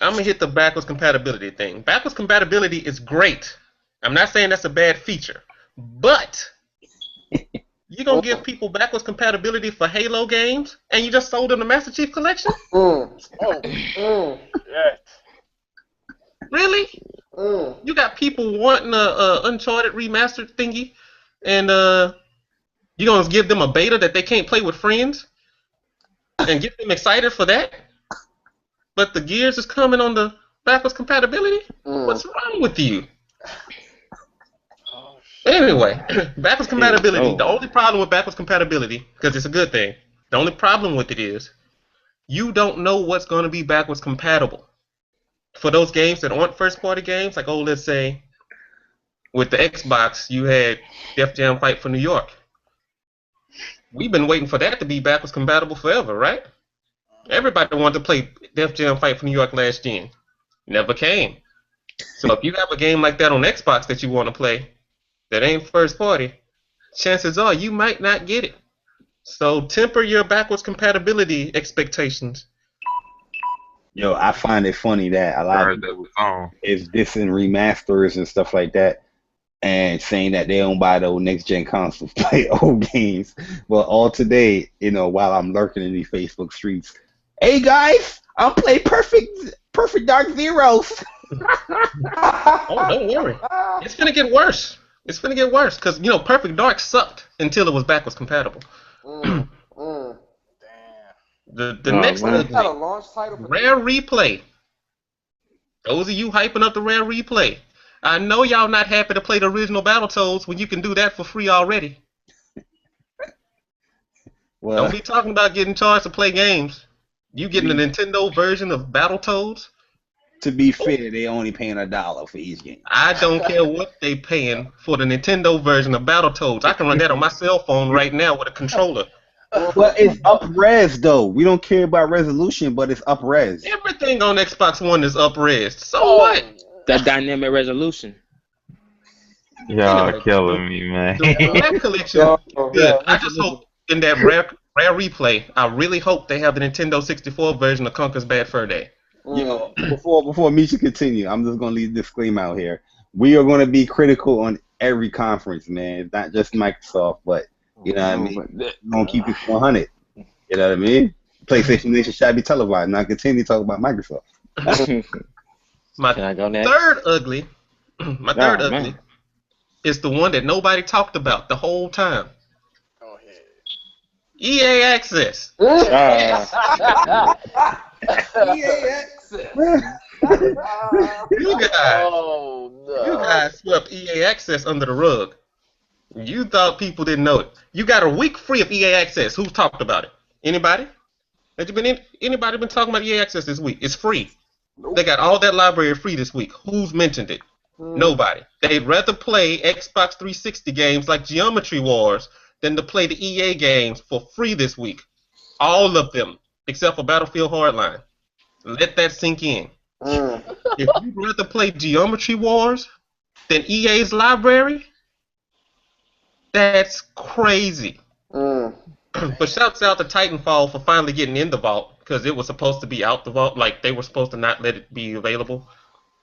I'm gonna hit the backwards compatibility thing. Backwards compatibility is great. I'm not saying that's a bad feature, but you gonna give people backwards compatibility for Halo games, and you just sold them the Master Chief Collection? Yeah. Really? You got people wanting a Uncharted remastered thingy, and you gonna give them a beta that they can't play with friends, and get them excited for that? But the Gears is coming on the backwards compatibility? What's wrong with you? Anyway, backwards compatibility. The only problem with backwards compatibility, because it's a good thing, the only problem with it is you don't know what's going to be backwards compatible. For those games that aren't first-party games, like, let's say, with the Xbox, you had Def Jam Fight for New York. We've been waiting for that to be backwards compatible forever, right? Everybody wanted to play Def Jam Fight for New York last gen. Never came. So if you have a game like that on Xbox that you want to play that ain't first party, chances are you might not get it. So temper your backwards compatibility expectations. Yo, I find it funny that a lot of people is dissing remasters and stuff like that and saying that they don't buy those next gen consoles, play old games. Well, all today, while I'm lurking in these Facebook streets, hey guys, I'm playing Perfect Dark Zeros. Oh, don't worry. It's gonna get worse. It's gonna get worse because Perfect Dark sucked until it was backwards compatible. Damn. The next one, got a launch title for Rare Replay. Those of you hyping up the Rare Replay, I know y'all not happy to play the original Battletoads when you can do that for free already. Well, don't be talking about getting charged to play games. You getting the Nintendo version of Battletoads? To be fair, they only paying $1 for each game. I don't care what they paying for the Nintendo version of Battletoads. I can run that on my cell phone right now with a controller. But it's up-res, though. We don't care about resolution, but it's up-res. Everything on Xbox One is up-res. So what? That dynamic resolution. Y'all killing me, man. The Rare collection, good. I just hope in that rare replay, I really hope they have the Nintendo 64 version of Conker's Bad Fur Day. Before Misha continue, I'm just gonna leave a disclaimer out here. We are gonna be critical on every conference, man. It's not just Microsoft, but you know what I mean. We're gonna keep it 100. You know what I mean? PlayStation Nation should be televised. Now continue to talk about Microsoft. My Can I go next? third ugly is the one that nobody talked about the whole time. Go ahead. EA Access. EA Access. You guys swept EA Access under the rug. You thought people didn't know it. You got a week free of EA Access. Who's talked about it? Anybody? Anybody been talking about EA Access this week? It's free. Nope. They got all that library free this week. Who's mentioned it? Nobody. They'd rather play Xbox 360 games like Geometry Wars than to play the EA games for free this week. All of them, except for Battlefield Hardline. Let that sink in. If you'd rather play Geometry Wars than EA's library, that's crazy. But shouts out to Titanfall for finally getting in the vault, because it was supposed to be out the vault. Like, they were supposed to not let it be available.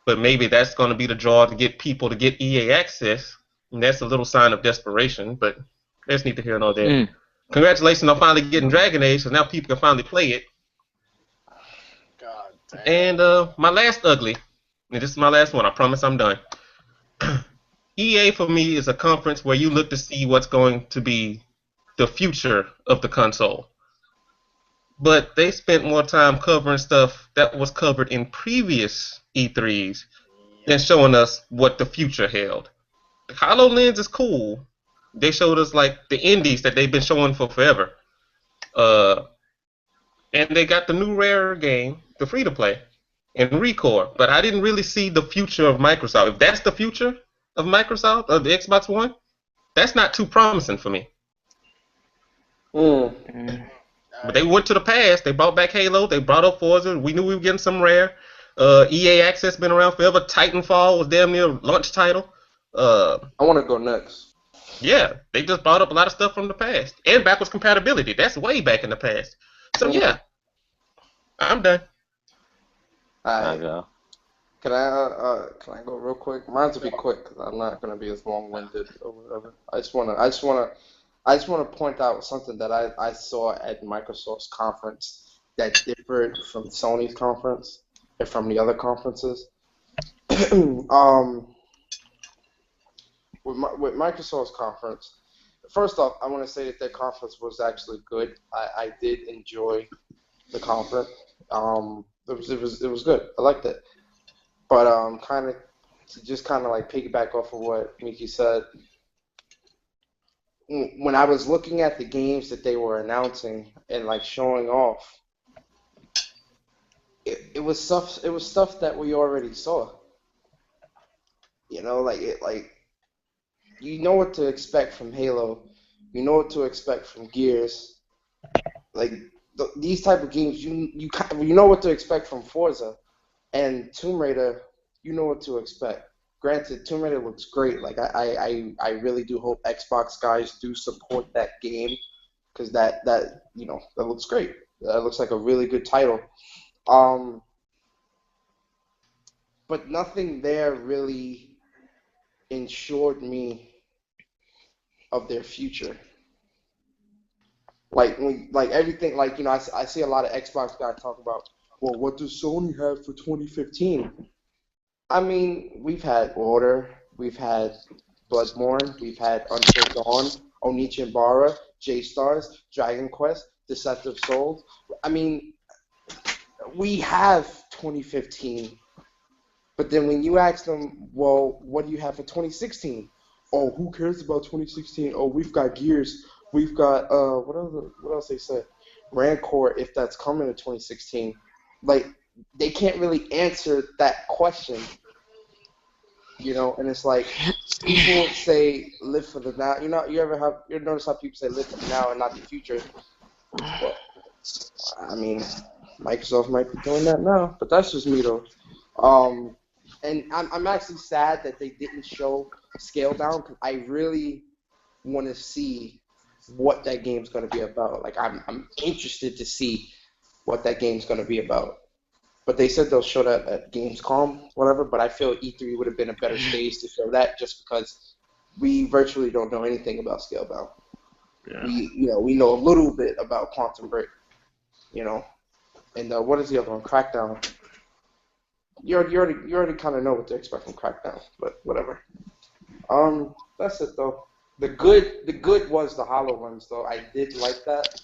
But maybe that's going to be the draw to get people to get EA access. And that's a little sign of desperation, but that's neither here nor there. Congratulations on finally getting Dragon Age, so now people can finally play it. God damn. And my last ugly, and this is my last one, I promise I'm done. EA for me is a conference where you look to see what's going to be the future of the console. But they spent more time covering stuff that was covered in previous E3s than showing us what the future held. HoloLens is cool. They showed us like the indies that they've been showing for forever. And they got the new Rare game, the free-to-play, and Recore. But I didn't really see the future of Microsoft. If that's the future of Microsoft, of the Xbox One, that's not too promising for me. But they went to the past. They brought back Halo. They brought up Forza. We knew we were getting some Rare. EA Access been around forever. Titanfall was damn near a launch title. I want to go next. Yeah, they just brought up a lot of stuff from the past. And backwards compatibility. That's way back in the past. So yeah, I'm done. Alright. Can I go real quick? Mine's will be quick because I'm not gonna be as long-winded or whatever. I just wanna point out something that I saw at Microsoft's conference that differed from Sony's conference and from the other conferences. With Microsoft's conference, first off, I want to say that their conference was actually good. I did enjoy the conference. It was good. I liked it. But kind of like piggyback off of what Michy said. When I was looking at the games that they were announcing and like showing off, it was stuff that we already saw. You know, you know what to expect from Halo. You know what to expect from Gears. Like these type of games, you know what to expect from Forza, and Tomb Raider. You know what to expect. Granted, Tomb Raider looks great. Like I really do hope Xbox guys do support that game, because that looks great. That looks like a really good title. But nothing there really ensured me of their future. Like everything, I see a lot of Xbox guys talk about, well, what does Sony have for 2015? I mean, we've had Order, we've had Bloodborne, we've had Until Dawn, Onichibara, J-Stars, Dragon Quest, Deceptive Souls. I mean, we have 2015. But then when you ask them, well, what do you have for 2016? Oh, who cares about 2016? Oh, we've got Gears. We've got, what else they said? Rancor, if that's coming in 2016. Like, they can't really answer that question. You know, and it's like, people say live for the now. You notice how people say live for the now and not the future? Well, I mean, Microsoft might be doing that now, but that's just me though. And I'm actually sad that they didn't show Scale Down, because I really want to see what that game's going to be about. Like, I'm interested to see what that game's going to be about. But they said they'll show that at Gamescom, whatever. But I feel E3 would have been a better stage to show that, just because we virtually don't know anything about Scale Down. Yeah. We know a little bit about Quantum Break, And what is the other one? Crackdown. You already kind of know what to expect from Crackdown, but whatever. That's it though. The good was the HoloLens though. I did like that.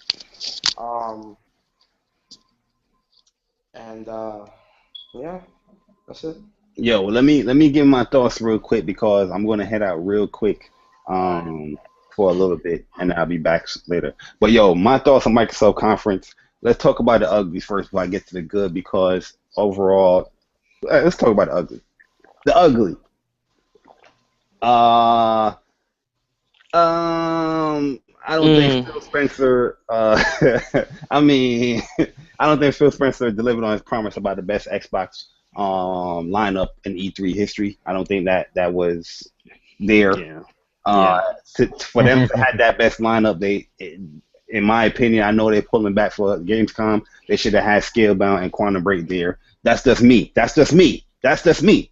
Yeah, that's it. Yo, let me give my thoughts real quick, because I'm gonna head out real quick for a little bit, and I'll be back later. But yo, my thoughts on Microsoft conference. Let's talk about the uglies first before I get to the good, because overall, let's talk about the ugly. The ugly. I don't think Phil Spencer. I mean, I don't think Phil Spencer delivered on his promise about the best Xbox lineup in E3 history. I don't think that was there. Yeah. For them to have that best lineup, in my opinion, I know they're pulling back for Gamescom. They should have had Scalebound and Quantum Break there. That's just me.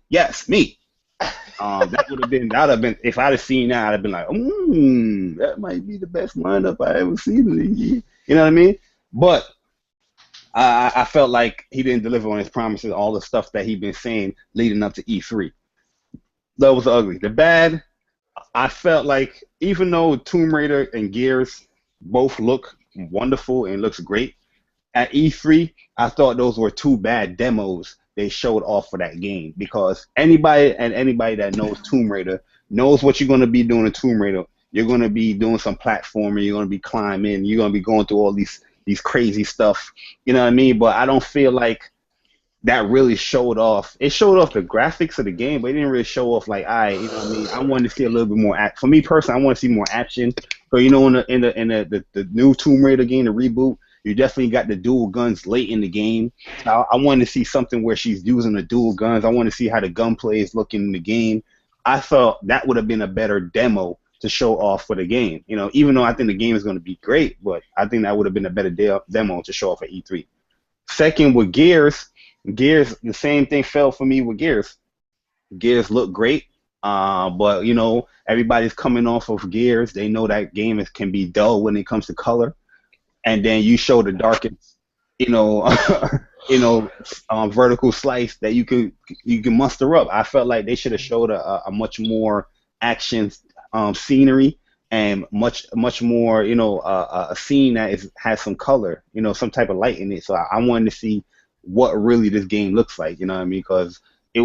Yes, me. That would have been, if I'd have seen that, I'd have been like, that might be the best lineup I ever seen in the year. You know what I mean? But I felt like he didn't deliver on his promises, all the stuff that he'd been saying leading up to E3. That was ugly. The bad, I felt like even though Tomb Raider and Gears both look wonderful and looks great, at E3, I thought those were two bad demos they showed off for that game, because anybody that knows Tomb Raider knows what you're going to be doing in Tomb Raider. You're going to be doing some platforming, you're going to be climbing, you're going to be going through all these crazy stuff, you know what I mean? But I don't feel like that really showed off. It showed off the graphics of the game, but it didn't really show off like, you know what I mean? I wanted to see a little bit more for me personally, I want to see more action. So you know, in the new Tomb Raider game, the reboot, you definitely got the dual guns late in the game. I wanted to see something where she's using the dual guns. I want to see how the gunplay is looking in the game. I thought that would have been a better demo to show off for the game. You know, even though I think the game is going to be great, but I think that would have been a better demo to show off at E3. Second, with Gears, the same thing fell for me with Gears. Gears looked great, but you know, everybody's coming off of Gears. They know that game can be dull when it comes to color. And then you show the darkest, vertical slice that you can muster up. I felt like they should have showed a much more action scenery and much more, a scene that has some color, some type of light in it. So I wanted to see what really this game looks like, you know what I mean? Because it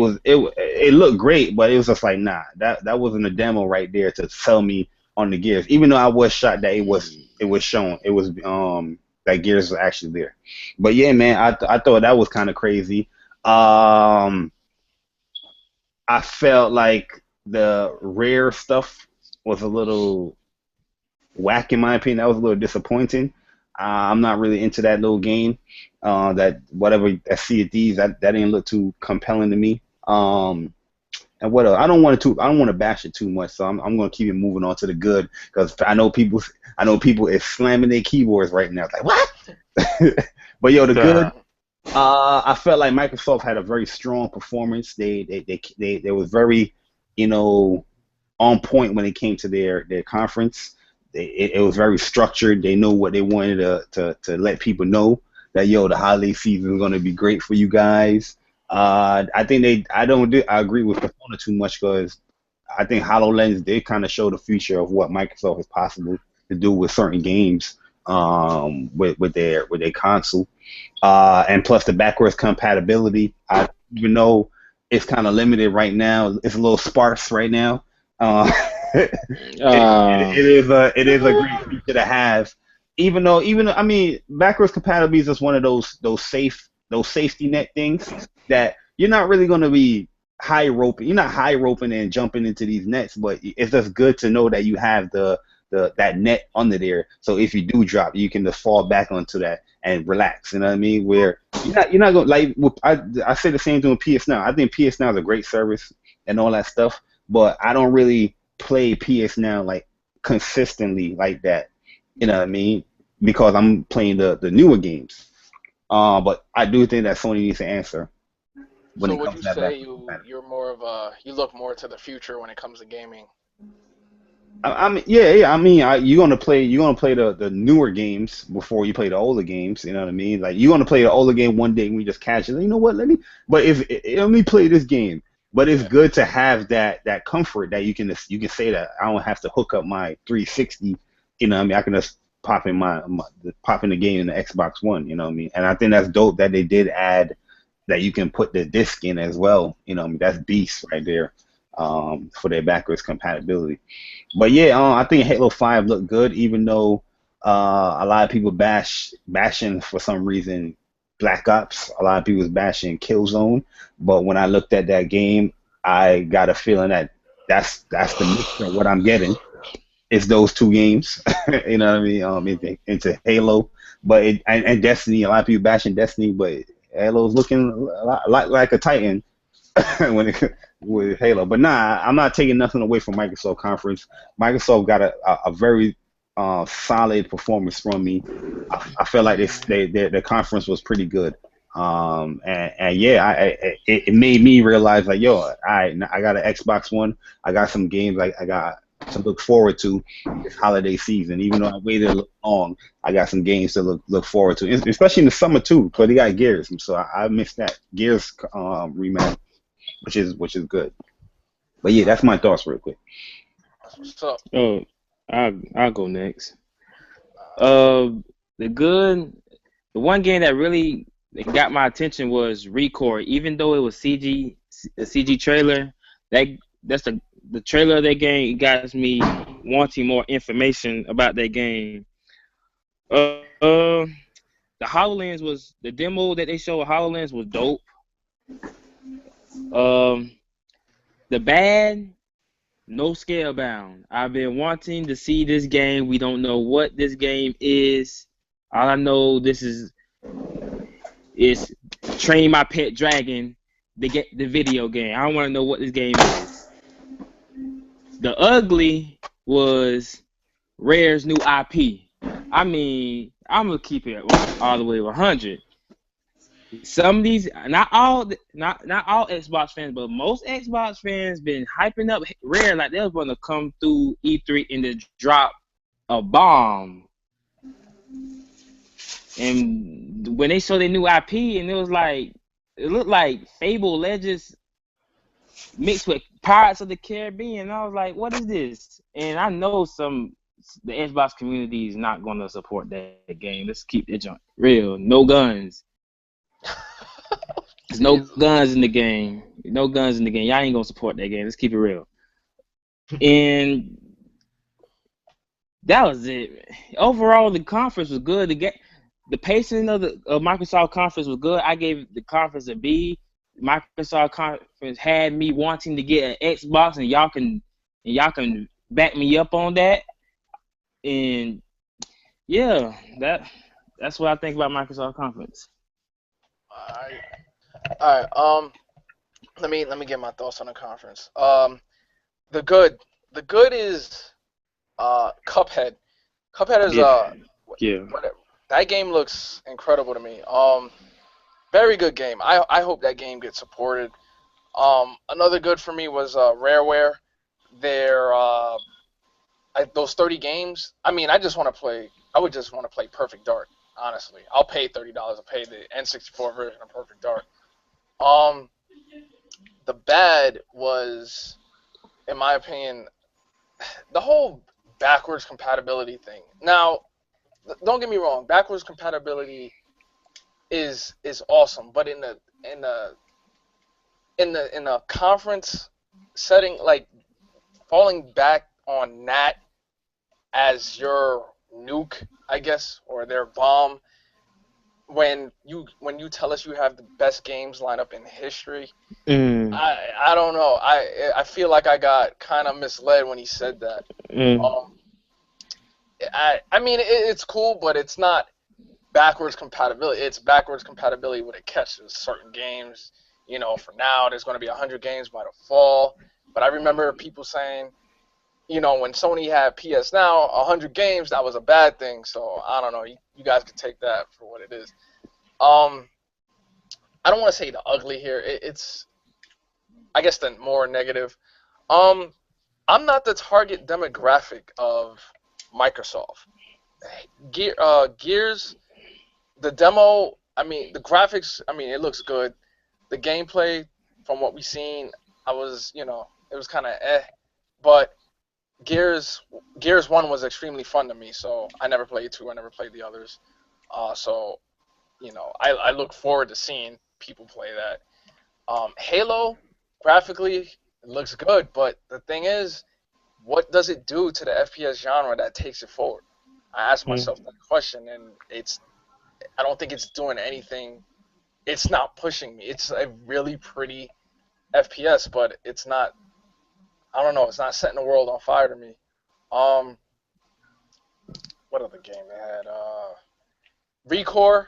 looked great, but it was just like, nah, that wasn't a demo right there to sell me on the Gears. Even though I was shocked that it was shown, it was that Gears was actually there. But yeah, man, I thought that was kind of crazy. I felt like the Rare stuff was a little whack in my opinion. That was a little disappointing. I'm not really into that little game. That Sea of Thieves, that didn't look too compelling to me. And what else? I don't want to bash it too much, so I'm going to keep it moving on to the good, because I know people is slamming their keyboards right now. It's like, what? But yo, the good. I felt like Microsoft had a very strong performance. They was very, on point when it came to their conference. It was very structured. They know what they wanted to let people know, that the holiday season is going to be great for you guys. I think I agree with Persona too much, because I think HoloLens did kind of show the future of what Microsoft is possible to do with certain games with their console, and plus the backwards compatibility. Even though it's kind of limited right now, it's a little sparse right now. It is a great feature to have. Even though I mean, backwards compatibility is just one of those safety net things that you're not really going to be high roping. You're not high roping and jumping into these nets, but it's just good to know that you have that net under there. So if you do drop, you can just fall back onto that and relax. You know what I mean? Where you're not going, like, I say the same thing with PS Now. I think PS Now is a great service and all that stuff, but I don't really play PS Now like consistently like that. You know what I mean? Because I'm playing the newer games. But I do think that Sony needs to answer. So would you say you're more of you look more to the future when it comes to gaming? I mean, yeah. I mean, you're gonna play the newer games before you play the older games. You know what I mean? Like, you're gonna play the older game one day and we just casually, you know what? Let me play this game. But it's good to have that comfort that you can say that I don't have to hook up my 360. You know what I mean? I can just pop in the game in the Xbox One. You know what I mean? And I think that's dope that they did add that you can put the disc in as well. You know what I mean? That's beast right there, for their backwards compatibility. But yeah, I think Halo 5 looked good, even though a lot of people bashing for some reason Black Ops. A lot of people was bashing Killzone. But when I looked at that game, I got a feeling that that's the mixture of what I'm getting. it's those two games. You know what I mean? Into Halo, but and Destiny. A lot of people bashing Destiny, but Halo's looking a lot like a Titan when it with Halo. But nah, I'm not taking nothing away from Microsoft conference. Microsoft got a very solid performance from me. I feel like their conference was pretty good. And yeah, it made me realize like, yo, I got an Xbox One. I got some games I got to look forward to this holiday season. Even though I waited a little long, I got some games to look forward to, especially in the summer too, because they got Gears. So I missed that Gears remake, which is good. But yeah, that's my thoughts real quick. That's what's up. Oh, I'll go next. The one game that really got my attention was Record. Even though it was a CG trailer, that's the trailer of that game got me wanting more information about that game. The HoloLens was the demo that they showed. HoloLens was dope. The bad, no Scalebound. I've been wanting to see this game. We don't know what this game is. All I know is Train My Pet Dragon, the video game. I don't want to know what this game is. The ugly was Rare's new IP. I mean, I'm gonna keep it all the way 100. Some of these, not all Xbox fans, but most Xbox fans been hyping up Rare like they was gonna come through E3 and to drop a bomb. And when they showed their new IP, and it looked like Fable Legends mixed with Pirates of the Caribbean. And I was like, what is this? And I know the Xbox community is not gonna support that game. Let's keep it real. No guns. There's no guns in the game. No guns in the game. Y'all ain't gonna support that game. Let's keep it real. And that was it. Overall, the conference was good. The pacing of Microsoft conference was good. I gave the conference a B. Microsoft conference had me wanting to get an Xbox, and y'all can back me up on that. And yeah, that's what I think about Microsoft conference. All right. Let me get my thoughts on the conference. The good is Cuphead. Cuphead is whatever. That game looks incredible to me. Very good game. I hope that game gets supported. Another good for me was Rareware. Their those 30 games. I mean, I would just want to play Perfect Dark. Honestly, I'll pay $30 to pay the N64 version of Perfect Dark. The bad was, in my opinion, the whole backwards compatibility thing. Now, don't get me wrong, backwards compatibility is awesome, but in a conference setting, like falling back on NAT as your nuke, I guess, or their bomb, when you tell us you have the best games lineup in history, I don't know. I feel like I got kind of misled when he said that. I mean, it's cool, but it's not backwards compatibility. It's backwards compatibility with a catch. There's certain games, for now, there's going to be 100 games by the fall. But I remember people saying, when Sony had PS Now, 100 games, that was a bad thing. So, I don't know. You guys can take that for what it is. I don't want to say the ugly here. It's, I guess, the more negative. I'm not the target demographic of Microsoft. Gears, the demo, I mean, the graphics, I mean, it looks good. The gameplay, from what we've seen, it was kind of But Gears 1 was extremely fun to me, so I never played 2. I never played the others. So, I look forward to seeing people play that. Halo, graphically, it looks good, but the thing is, what does it do to the FPS genre that takes it forward? I asked myself that question, and I don't think it's doing anything. It's not pushing me. It's a really pretty FPS, but it's not, I don't know, it's not setting the world on fire to me. what other game they had? Recore.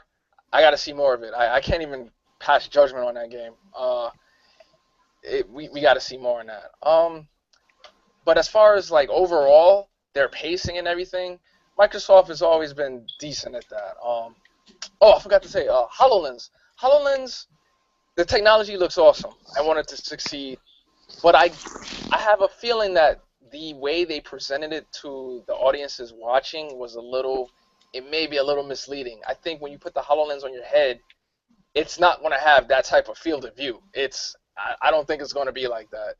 I got to see more of it. I can't even pass judgment on that game. We got to see more on that. But as far as like overall, their pacing and everything, Microsoft has always been decent at that. Oh, I forgot to say, HoloLens. HoloLens, the technology looks awesome. I want it to succeed, but I have a feeling that the way they presented it to the audiences watching was it may be a little misleading. I think when you put the HoloLens on your head, it's not going to have that type of field of view. I don't think it's going to be like that,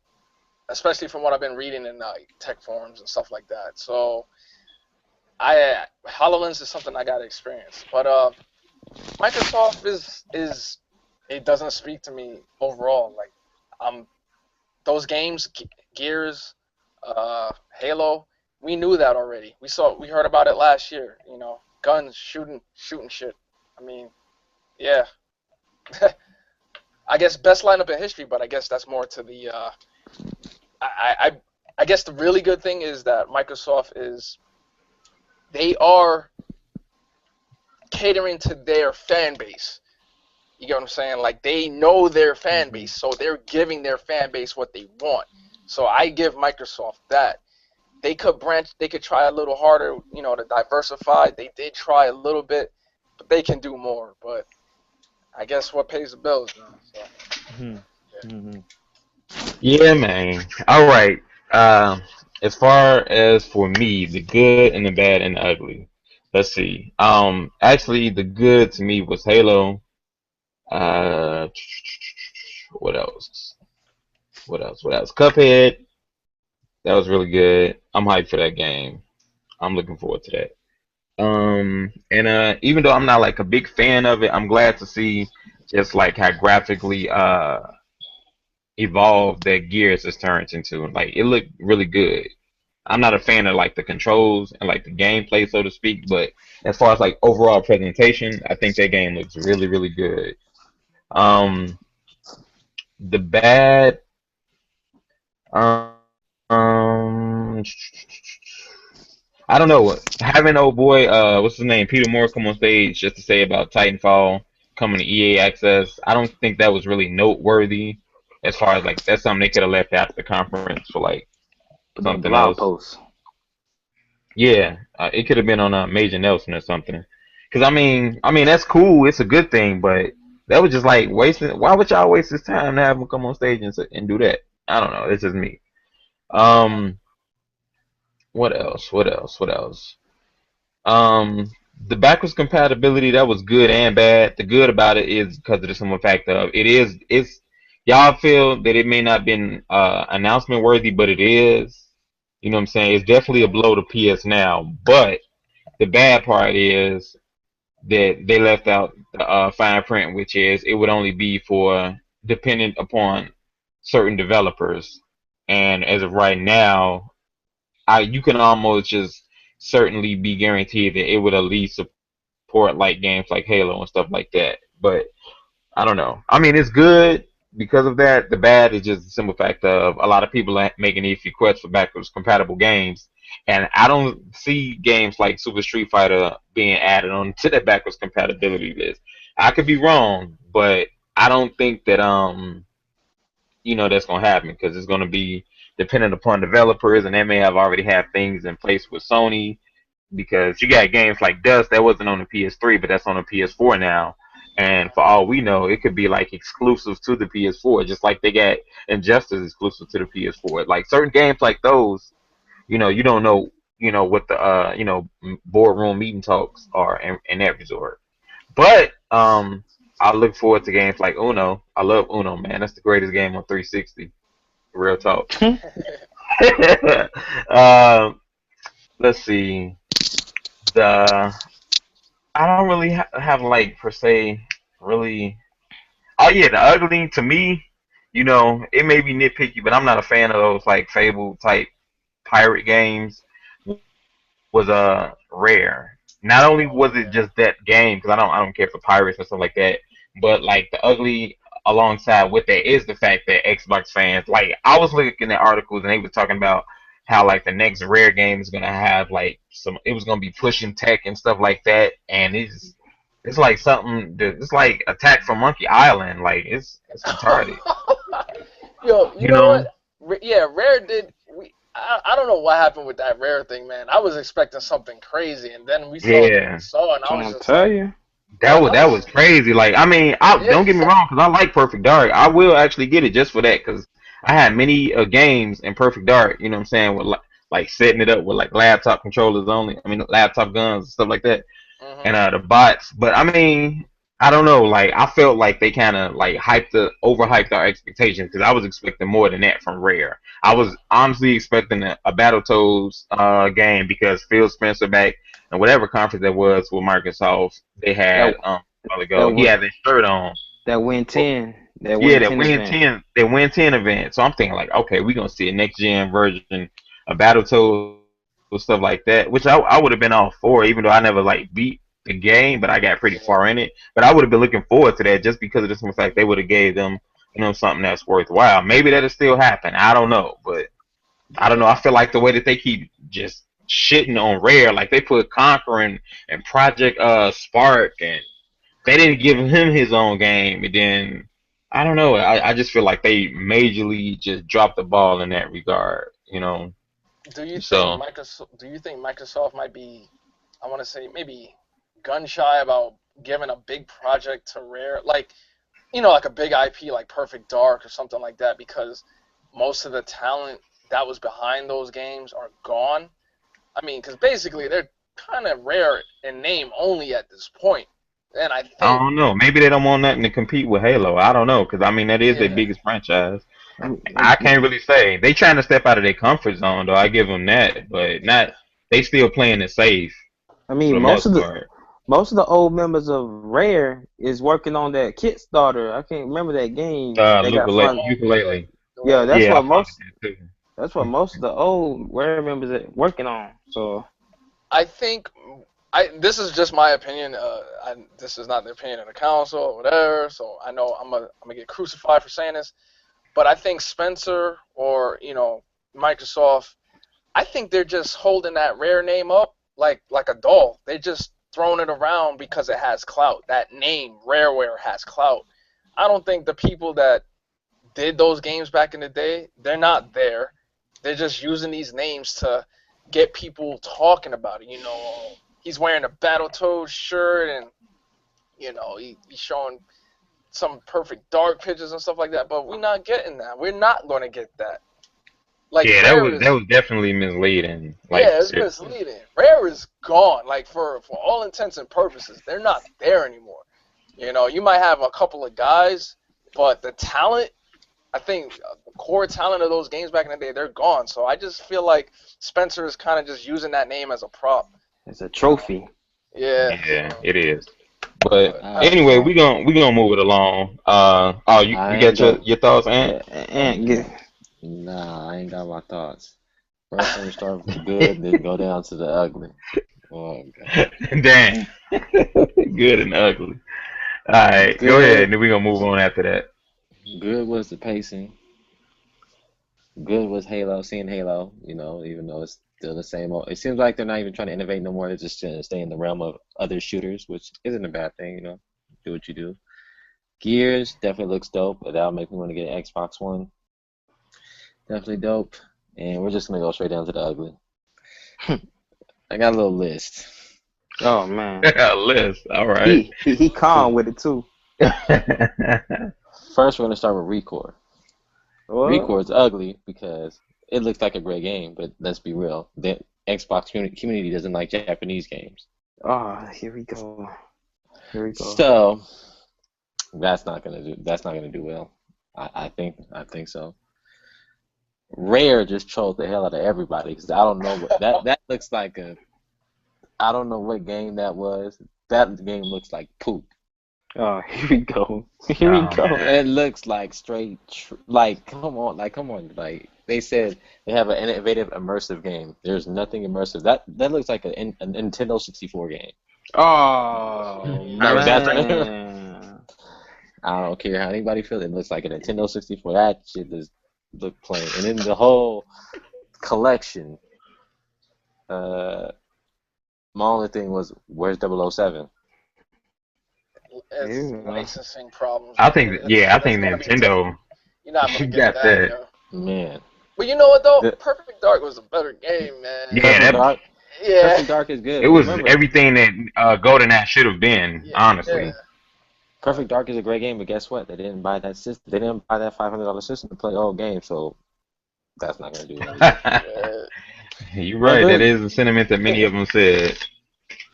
especially from what I've been reading in tech forums and stuff like that. So, HoloLens is something I got to experience. But Microsoft is it doesn't speak to me overall. Like, those games, Gears, Halo, we knew that already. We heard about it last year. You know, guns, shooting shit. I mean, yeah. I guess best lineup in history, but I guess that's more to the. I guess the really good thing is that Microsoft they are catering to their fan base. You get what I'm saying? Like, they know their fan base, so they're giving their fan base what they want. So I give Microsoft that. They could try a little harder, you know, to diversify. They did try a little bit, but they can do more. But I guess what pays the bills now. So. Yeah, man. All right. As far as for me, the good and the bad and the ugly. Let's see. Actually, the good to me was Halo. What else? What else? Cuphead. That was really good. I'm hyped for that game. I'm looking forward to that. And even though I'm not like a big fan of it, I'm glad to see just like how graphically evolved that Gears has turned into. Like, it looked really good. I'm not a fan of like the controls and like the gameplay, so to speak, but as far as like overall presentation, I think that game looks really, really good. The bad, um, I don't know. Having old boy, what's his name, Peter Moore come on stage just to say about Titanfall coming to EA Access, I don't think that was really noteworthy. As far as like that's something they could have left after the conference for like something blog else. post. Yeah, it could have been on Major Nelson or something. Because I mean that's cool. It's a good thing, but that was just like wasting. Why would y'all waste this time to have him come on stage and do that? I don't know. It's just me. What else? The backwards compatibility, that was good and bad. The good about it is because of the simple fact of it's y'all feel that it may not been announcement worthy, but it is. You know what I'm saying? It's definitely a blow to PS Now, but the bad part is that they left out the fine print, which is it would only be for dependent upon certain developers. And as of right now, you can almost just certainly be guaranteed that it would at least support like games like Halo and stuff like that. But I don't know. I mean, it's good because of that. The bad is just the simple fact of a lot of people are making these requests for backwards compatible games, and I don't see games like Super Street Fighter being added on to that backwards compatibility list. I could be wrong, but I don't think that that's gonna happen because it's gonna be dependent upon developers, and they may have already have things in place with Sony because you got games like Dust that wasn't on the PS3, but that's on the PS4 now. And for all we know, it could be like exclusive to the PS4, just like they got Injustice exclusive to the PS4. Like certain games like those, you don't know, what the boardroom meeting talks are in that resort. But I look forward to games like Uno. I love Uno, man. That's the greatest game on 360. Real talk. Let's see. I don't really have like per se really. Oh yeah, the ugly to me, it may be nitpicky, but I'm not a fan of those like Fable type pirate games. Was rare. Not only was it just that game, because I don't care for pirates and stuff like that, but like the ugly alongside with that is the fact that Xbox fans, like I was looking at articles and they were talking about how like the next Rare game is gonna have like it was gonna be pushing tech and stuff like that, and it's like something it's like Attack from Monkey Island, like it's retarded. Yo, you You know know? what? Yeah, Rare did. I don't know what happened with that Rare thing, man. I was expecting something crazy, and then we saw what Yeah. we saw, and I was Trying to just tell like, you. That was crazy. Like, I mean, yeah. don't get me wrong, because I like Perfect Dark. I will actually get it just for that, because I had many games in Perfect Dark. You know what I'm saying? With like setting it up with like laptop controllers only. I mean, laptop guns and stuff like that, and the bots. But I mean, I don't know. Like, I felt like they kind of like overhyped our expectations, because I was expecting more than that from Rare. I was honestly expecting a Battletoads game, because Phil Spencer back and whatever conference that was with Microsoft, they had a while ago. He had that shirt on. That Win 10. That Yeah, Win that 10 Win event. 10, that Win 10 event. So I'm thinking like, okay, we're gonna see a next gen version of Battletoads stuff like that, which I would have been all for, even though I never like beat the game, but I got pretty far in it. But I would have been looking forward to that, just because of the simple fact they would have gave them, something that's worthwhile. Maybe that'll still happen. I don't know, but I don't know. I feel like the way that they keep just shitting on Rare, like they put Conquer and Project Spark, and they didn't give him his own game, and then I don't know. I just feel like they majorly just dropped the ball in that regard, Do you So think Microsoft might be, I want to say, maybe gun shy about giving a big project to Rare, like like a big IP like Perfect Dark or something like that, because most of the talent that was behind those games are gone. I mean, because basically they're kind of Rare in name only at this point, and I I think don't know. Maybe they don't want nothing to compete with Halo. I don't know, because I mean that is their yeah, biggest franchise. I can't really say. They trying to step out of their comfort zone, though. I give them that, but not. They still playing it safe I for mean, the most part. most of the old members of Rare is working on that Kickstarter. I can't remember that game. They got funded. Ukulele. Yeah, Yeah, I found it too. that's what most of the old Rare members are working on. So I think this is just my opinion. This is not the opinion of the council or whatever. So I know I'm gonna get crucified for saying this, but I think Spencer or Microsoft, I think they're just holding that Rare name up like a doll. They just throwing it around because it has clout. That name Rareware has clout. I don't think the people that did those games back in the day, they're not there. They're just using these names to get people talking about it. He's wearing a Battletoads shirt, and he's showing some Perfect Dark pictures and stuff like that. But we're not getting that. We're not going to get that. Like, Yeah, Rare that was definitely misleading. Like, yeah, it's seriously. misleading. Rare is gone. Like, for all intents and purposes, they're not there anymore. You might have a couple of guys, but the talent, I think the core talent of those games back in the day, they're gone. So I just feel like Spencer is kind of just using that name as a prop. it's a trophy. Yeah. Yeah, it is. But Alright, anyway, so we gonna move it along. You I got ain't got. your thoughts, Ant? Nah, I ain't got my thoughts. First, let me start with the good, then go down to the ugly. Oh God. Dang, good and ugly. All right, go ahead, and then we gonna move on after that. Good was the pacing. Good was Halo, seeing Halo. Even though it's still the same old. It seems like they're not even trying to innovate no more. They're just trying to stay in the realm of other shooters, which isn't a bad thing. Do what you do. Gears definitely looks dope, but that'll make me want to get an Xbox One. Definitely dope. And we're just gonna go straight down to the ugly. I got a little list. Oh man, List. All right. he calm with it too. First, we're gonna start with Record. What? Record's ugly because it looks like a great game, but let's be real, the Xbox community doesn't like Japanese games. Oh, here we go. So that's not gonna do well. I think so. Rare just trolled the hell out of everybody because I don't know what that looks like I don't know what game that was. That game looks like poop. Oh, here we go. Here we go. It looks like straight come on. Like they said they have an innovative immersive game. There's nothing immersive. That looks like a Nintendo 64 game. Oh man. I don't care how anybody feels. It looks like a Nintendo 64. That shit just look plain. And then the whole collection. My only thing was, where's 007? It's licensing problems. I think Nintendo You're not gonna get got that, that. yo. Man. But you know what though? Perfect Dark was a better game, man. Yeah, Perfect Dark is good. It was Remember, everything that Golden Axe should have been, honestly. Yeah. Perfect Dark is a great game, but guess what? They didn't buy that system. They didn't buy that $500 system to play old games, so that's not gonna do anything. You're right. That is the sentiment that many of them said.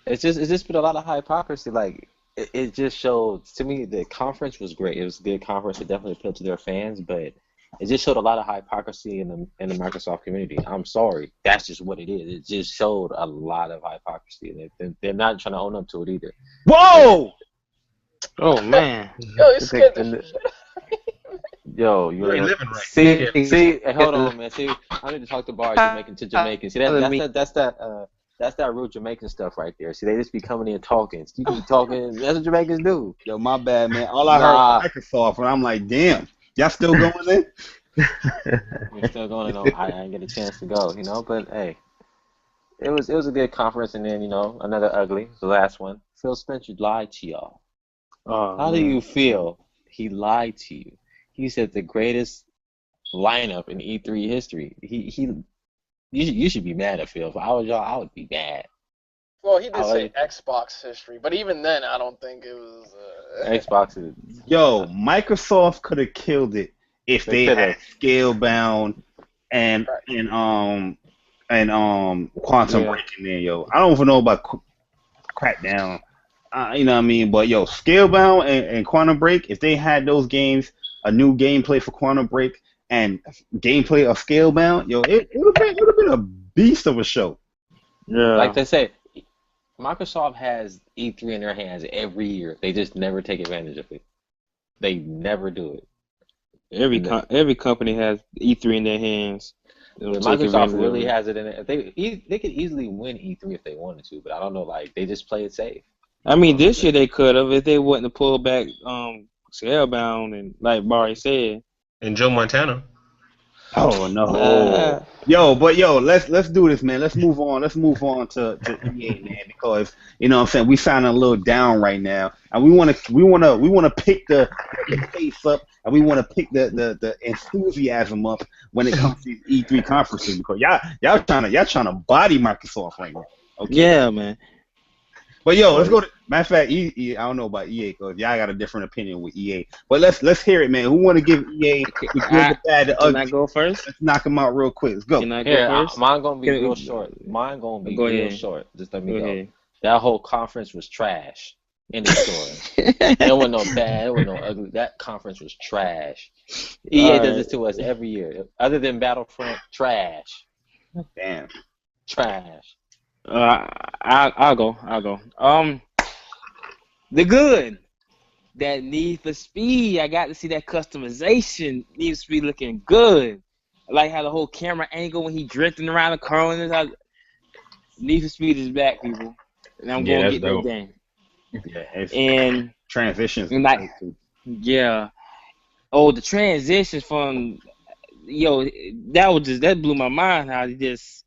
It's just been a lot of hypocrisy. Like it just showed to me the conference was great. It was a good conference. It definitely appealed to their fans, but it just showed a lot of hypocrisy in the Microsoft community. I'm sorry, that's just what it is. It just showed a lot of hypocrisy. They're not trying to own up to it either. Whoa! Oh man! Yo, you scared the shit. Yo, you ain't living right. See, hey, hold on, man. See, I need to talk to Bar Jamaican to Jamaican. See, that's that rude Jamaican stuff right there. See, they just be coming in and talking. You be talking. That's what Jamaicans do. Yo, my bad, man. All I heard was Microsoft, and I'm like, damn, y'all still going in? We're still going on. I didn't get a chance to go, you know. But hey, it was a good conference, and then another ugly, the last one. Phil Spencer lied to y'all. How do you feel? He lied to you. He said the greatest lineup in E3 history. You should be mad at Phil. If I was y'all, I would be mad. Well, he did say Xbox history, but even then, I don't think it was. Xbox is. Yo, Microsoft could have killed it if they had Scalebound and Quantum Break in there, yo. I don't even know about Crackdown. You know what I mean? But yo, Scalebound and Quantum Break, if they had those games, a new gameplay for Quantum Break and gameplay of Scalebound, yo, it would have been a beast of a show. Yeah. Like they say, Microsoft has E3 in their hands every year. They just never take advantage of it. They never do it. Every company has E3 in their hands. Microsoft really has it in it. They could easily win E3 if they wanted to, but I don't know. Like they just play it safe. I mean, this year they could have if they wouldn't have pulled back Scalebound and like Barry said. And Joe Montana. Oh no. Let's do this, man. Let's move on. Let's move on to EA, man, because you know what I'm saying, we sounding a little down right now. And we wanna pick the pace up, and we wanna pick the enthusiasm up when it comes to these E3 conferences, because y'all trying to body Microsoft right now. Okay? Yeah, man. But yo, let's go to matter of fact, I don't know about EA because y'all got a different opinion with EA. But let's hear it, man. Who want to give EA the good, the bad, the ugly? Can I go first? Let's knock them out real quick. Let's go. Can I go first? Mine gonna be real short. Short. Just let me go. That whole conference was trash. In the story. It wasn't no bad. It wasn't no ugly. That conference was trash. EA does this to us every year. Other than Battlefront, trash. Damn. Trash. I'll go. The good. That Need for Speed. I got to see that customization. Need for Speed looking good. I like how the whole camera angle when he drifting around the corner. Need for Speed is back, people. And I'm going to get that game. Yeah, and transitions. And like, yeah. Oh, the transitions from that blew my mind how he just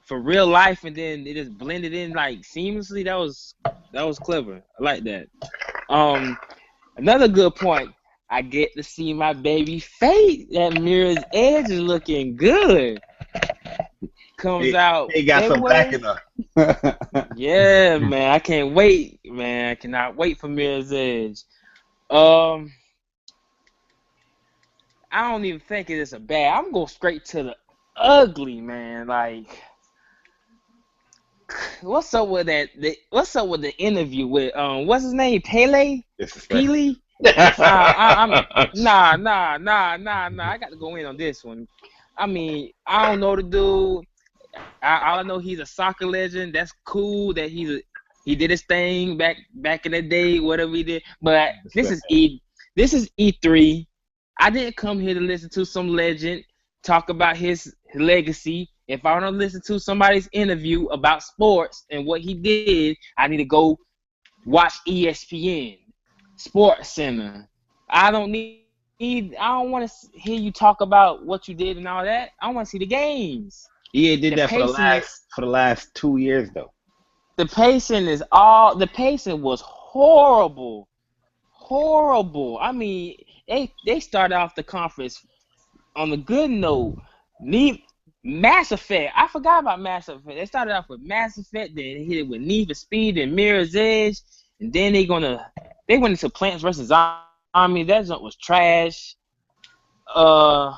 for real life and then it just blended in like seamlessly. That was clever. I like that. Another good point. I get to see my baby Fate. That Mirror's Edge is looking good. Comes out. They got some backing up. Yeah, man. I can't wait, man. I cannot wait for Mirror's Edge. I don't even think it is a bad. I'm going straight to the ugly, man. Like, what's up with that? What's up with the interview with what's his name? Pele? Pele? Nah. I got to go in on this one. I mean, I don't know the dude. I know he's a soccer legend. That's cool that he did his thing back in the day, whatever he did. But this is E3. I didn't come here to listen to some legend talk about his legacy. If I want to listen to somebody's interview about sports and what he did, I need to go watch ESPN, Sports Center. I don't need don't want to hear you talk about what you did and all that. I want to see the games. EA did The that pacing for the last 2 years though. The pacing was horrible. Horrible. I mean, they started off the conference on a good note. Mass Effect. I forgot about Mass Effect. They started off with Mass Effect, then hit it with Need for Speed and Mirror's Edge, and then they went into Plants vs. Zombies. That junk was trash. Then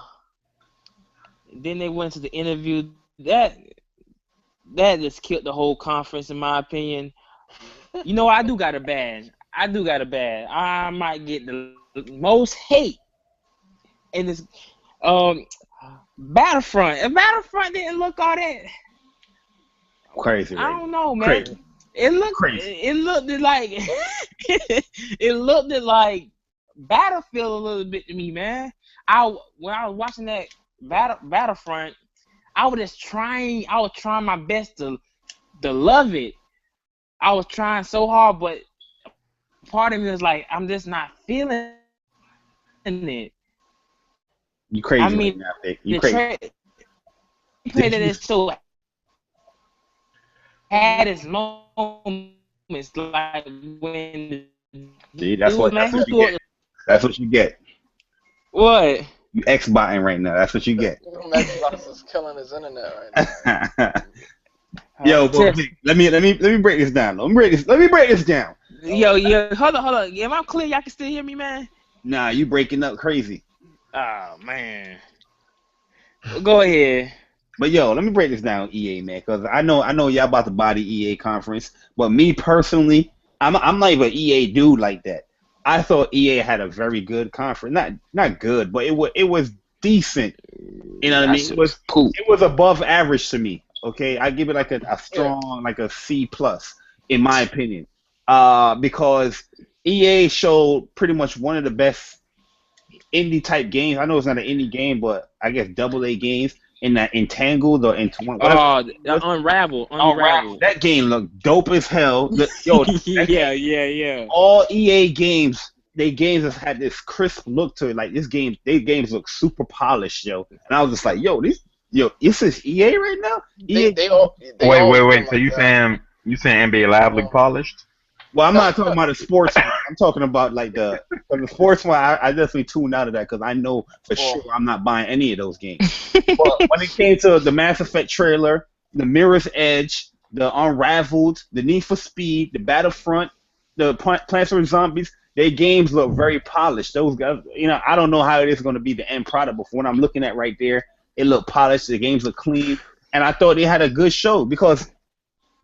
they went to the interview. That just killed the whole conference, in my opinion. You know, I do got a bad. I might get the most hate in this Battlefront. If Battlefront didn't look all that crazy, right? I don't know, man. Crazy. It looked like it looked like Battlefield a little bit to me, man. When I was watching that Battlefront, I was trying my best to love it. I was trying so hard, but part of me was like, I'm just not feeling it. You crazy I mean, right now, Vic. You crazy. That is so had its moments, like when. See, that's what you get. That's what you get. What? You X-botting right now. That's what you get. Xbox is killing his internet right now. Yo, Vic, let me break this down. Let me break this down. Yo, hold on. Am I clear? Y'all can still hear me, man? Nah, you breaking up crazy. Oh man. Go ahead. But yo, let me break this down, EA man, because I know y'all about to buy the EA conference, but me personally, I'm not even an EA dude like that. I thought EA had a very good conference, not good, but it was decent. You know what I mean? It was cool. It was above average to me. Okay, I give it like a strong, like a C plus in my opinion, because EA showed pretty much one of the best indie type games. I know it's not an indie game, but I guess AA games in that Entangled or Unravel. That game looked dope as hell. Yeah. All EA games, they games have had this crisp look to it. Like they games look super polished, yo. And I was just like, this is EA right now. Wait. So you saying NBA Live look polished? Well, I'm not talking about the sports one. I'm talking about like the sports one. I definitely tuned out of that because I know for sure I'm not buying any of those games. But when it came to the Mass Effect trailer, the Mirror's Edge, the Unraveled, the Need for Speed, the Battlefront, the Plants vs. Zombies, their games look very polished. Those guys, I don't know how it is going to be the end product, but from what I'm looking at right there, it looked polished. The games look clean, and I thought they had a good show because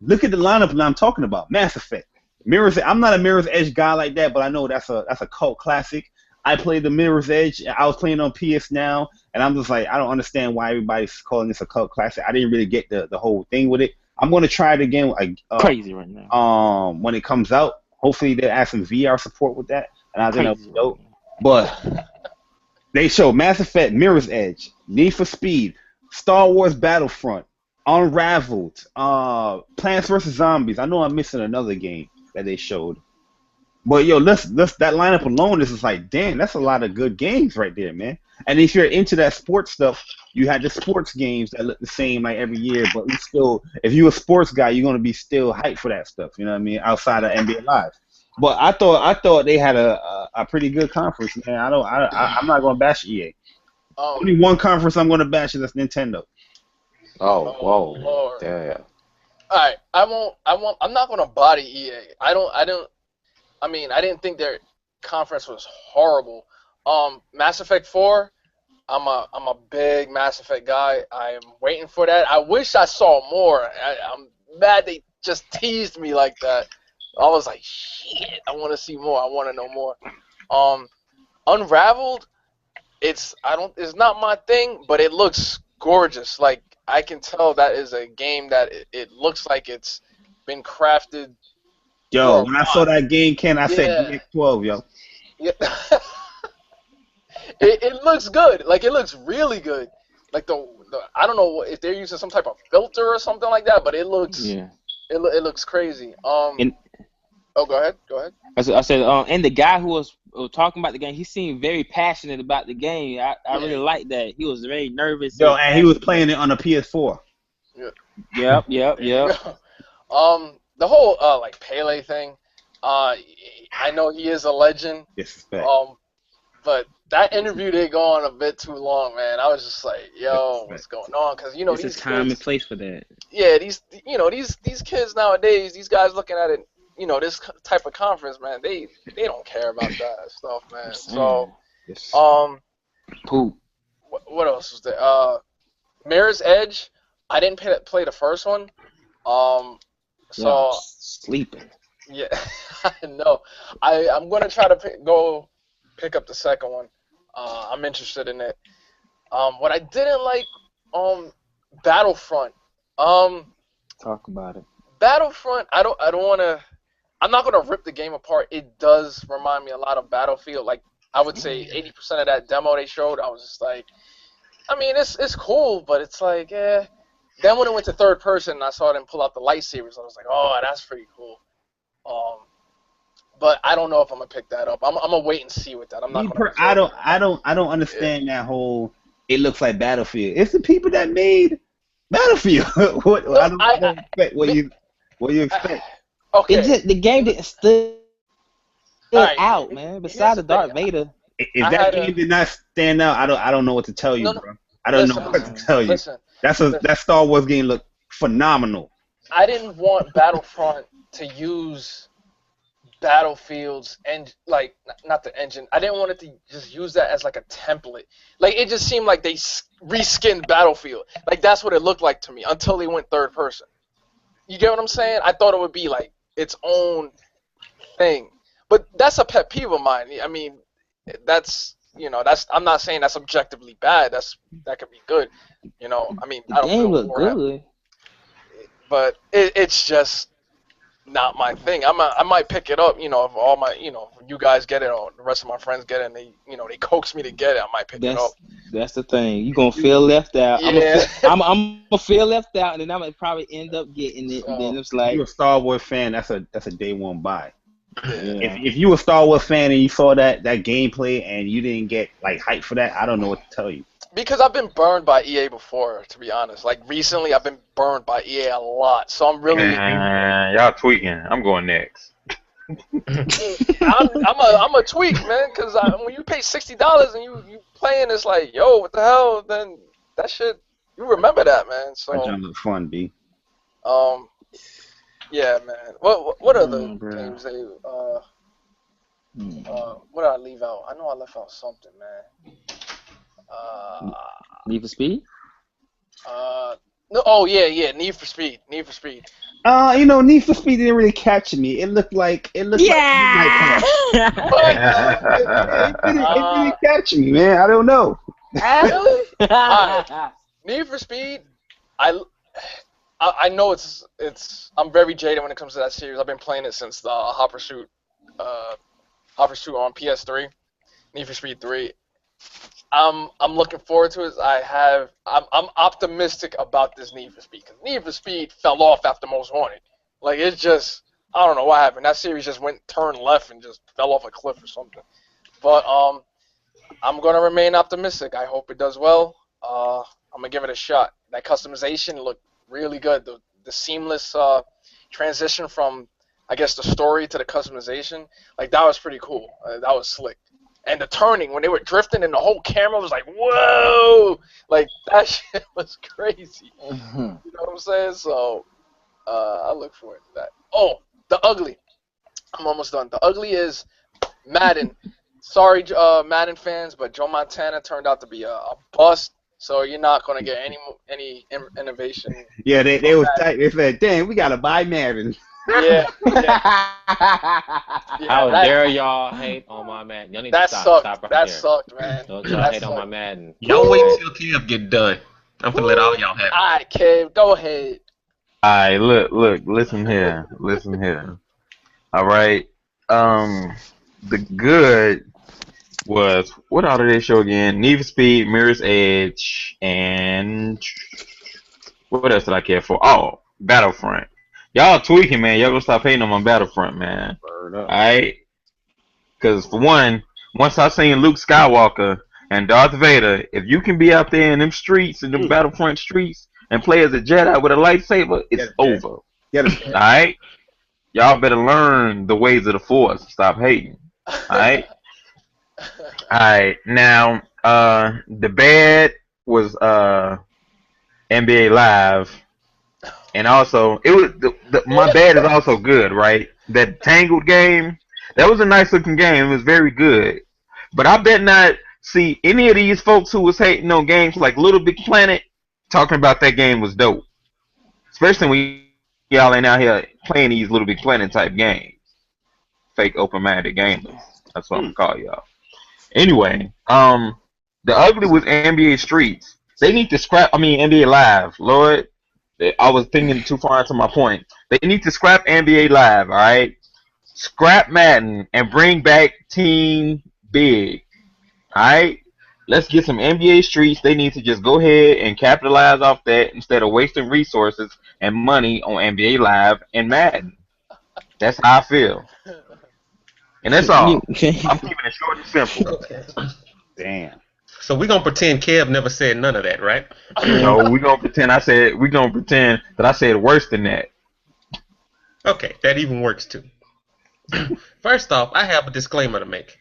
look at the lineup that I'm talking about. Mass Effect. I'm not a Mirror's Edge guy like that, but I know that's a cult classic. I played the Mirror's Edge. I was playing on PS Now, and I'm just like, I don't understand why everybody's calling this a cult classic. I didn't really get the whole thing with it. I'm gonna try it again. Crazy right now. When it comes out, hopefully they add some VR support with that, and I think that'll be dope. But they show Mass Effect, Mirror's Edge, Need for Speed, Star Wars Battlefront, Unraveled, Plants vs. Zombies. I know I'm missing another game that they showed. But yo, that lineup alone is just like, damn, that's a lot of good games right there, man. And if you're into that sports stuff, you had the sports games that look the same like every year, but if you're a sports guy, you're gonna be still hyped for that stuff. You know what I mean? Outside of NBA Live. But I thought they had a pretty good conference, man. I'm not gonna bash EA. Only one conference I'm gonna bash is that's Nintendo. Oh, whoa, Lord. damn. Alright, I'm not gonna body EA. I didn't think their conference was horrible. Mass Effect 4, I'm a big Mass Effect guy. I am waiting for that. I wish I saw more. I'm mad they just teased me like that. I was like, shit, I want to see more. I want to know more. Unraveled, it's not my thing, but it looks gorgeous. Like, I can tell that is a game that it looks like it's been crafted. Yo, when I saw that game, Ken, I said DX12, yo. Yeah. it looks good. Like, it looks really good. Like, I don't know if they're using some type of filter or something like that, but it looks it looks crazy. Oh, go ahead. I said, and the guy who was talking about the game, he seemed very passionate about the game. I really liked that. He was very nervous. Yo, and he was playing it on a PS4. Yep. The whole like Pele thing. I know he is a legend. Disrespect. But that interview did go on a bit too long, man. I was just like, yo, what's going on? Because you know this these is time kids, and place for that. Yeah, these kids nowadays, these guys looking at it, this type of conference, man, they don't care about that stuff, man. So, Poop. What else was there? Mirror's Edge. I didn't play the first one. So sleeping. Yeah, I know. I'm gonna try to pick up the second one. I'm interested in it. What I didn't like, Battlefront. Talk about it. Battlefront. I don't want to. I'm not gonna rip the game apart. It does remind me a lot of Battlefield. Like I would say 80% of that demo they showed, I was just like, I mean, it's cool, but it's like, eh. Then when it went to third person, and I saw them pull out the lightsabers. I was like, oh, that's pretty cool. But I don't know if I'm gonna pick that up. I'm gonna wait and see with that. I'm not. I don't understand that whole. It looks like Battlefield. It's the people that made Battlefield. I don't expect what you expect. Okay. The game didn't stand out, man. Besides the Darth Vader. If that game did not stand out, I don't know what to tell you, bro. I don't know what to tell you. Listen, that Star Wars game looked phenomenal. I didn't want Battlefront to use Battlefield's and like not the engine. I didn't want it to just use that as like a template. Like it just seemed like they reskinned Battlefield. Like that's what it looked like to me until they went third person. You get what I'm saying? I thought it would be like its own thing. But that's a pet peeve of mine. I mean, that's I'm not saying that's objectively bad. That could be good. I mean, the game looked good. But it's just not my thing. I might pick it up, if all my, you guys get it or the rest of my friends get it and they, they coax me to get it, I might pick it up. That's the thing. You're going to feel left out. Yeah. I'm going to feel left out and then I'm going to probably end up getting it. And then it's like. If you're a Star Wars fan, that's a day one buy. Yeah. If you a Star Wars fan and you saw that gameplay and you didn't get like hype for that, I don't know what to tell you. Because I've been burned by EA before, to be honest. Like recently, I've been burned by EA a lot, so I'm really. Y'all tweaking. I'm going next. I'm a tweak, man. Because when you pay $60 and you playing, it's like, yo, what the hell? Then that shit, you remember that, man. So. That look fun, B. Yeah, man. What other games they what did I leave out? I know I left out something, man. Need for Speed? No. Oh yeah. Need for Speed. Need for Speed didn't really capture me. It looked like yeah. It didn't capture me, man. I don't know. Really? Need for Speed. I know it's. I'm very jaded when it comes to that series. I've been playing it since the Hot Pursuit on PS3, Need for Speed 3. I'm looking forward to it. I'm optimistic about this Need for Speed because Need for Speed fell off after Most Wanted. Like it just, I don't know what happened. That series just turned left and just fell off a cliff or something. But I'm gonna remain optimistic. I hope it does well. I'm gonna give it a shot. That customization looked really good. The seamless transition from, I guess, the story to the customization, like that was pretty cool. That was slick. And the turning when they were drifting and the whole camera was like, whoa, like that shit was crazy. Mm-hmm. You know what I'm saying? So I look forward to that. Oh, The Ugly. I'm almost done. The Ugly is Madden. Sorry, Madden fans, but Joe Montana turned out to be a bust. So you're not gonna get any innovation. Yeah, they was tight. They said, "Damn, we gotta buy Madden." Yeah. How dare y'all hate on my Madden? Y'all need to stop right that here. sucked, man. Don't y'all hate on my Madden. Y'all wait till Kev get done. I'm gonna let all y'all have it. Alright, Kev, go ahead. Alright, look, listen here. All right. The good was, what all did they show again? Need for Speed, Mirror's Edge, and what else did I care for? Oh, Battlefront. y'all tweaking, man. Y'all gonna stop hating on my Battlefront, man. Word up. Alright? Because, for one, once I seen Luke Skywalker and Darth Vader, if you can be out there in them streets, in them Battlefront streets, and play as a Jedi with a lightsaber, it's over. Get it. Alright? Y'all better learn the ways of the Force. Stop hating. Alright? Alright. Now, the bad was NBA Live. And also, it was my bad is also good, right? That Tangled game, that was a nice looking game. It was very good. But I bet not see any of these folks who was hating on games like Little Big Planet talking about that game was dope. Especially when y'all ain't out here playing these Little Big Planet type games. Fake open-minded gamers. That's what I'm gonna call y'all. Anyway, the ugly was NBA Streets. They need to scrap. I mean NBA Live. Lord, I was thinking too far into my point. They need to scrap NBA Live. All right, scrap Madden and bring back Team Big. All right, let's get some NBA Streets. They need to just go ahead and capitalize off that instead of wasting resources and money on NBA Live and Madden. That's how I feel. And that's all. I'm keeping it short and simple. Damn. So we're gonna pretend Kev never said none of that, right? No, we're gonna pretend that I said worse than that. Okay, that even works too. First off, I have a disclaimer to make.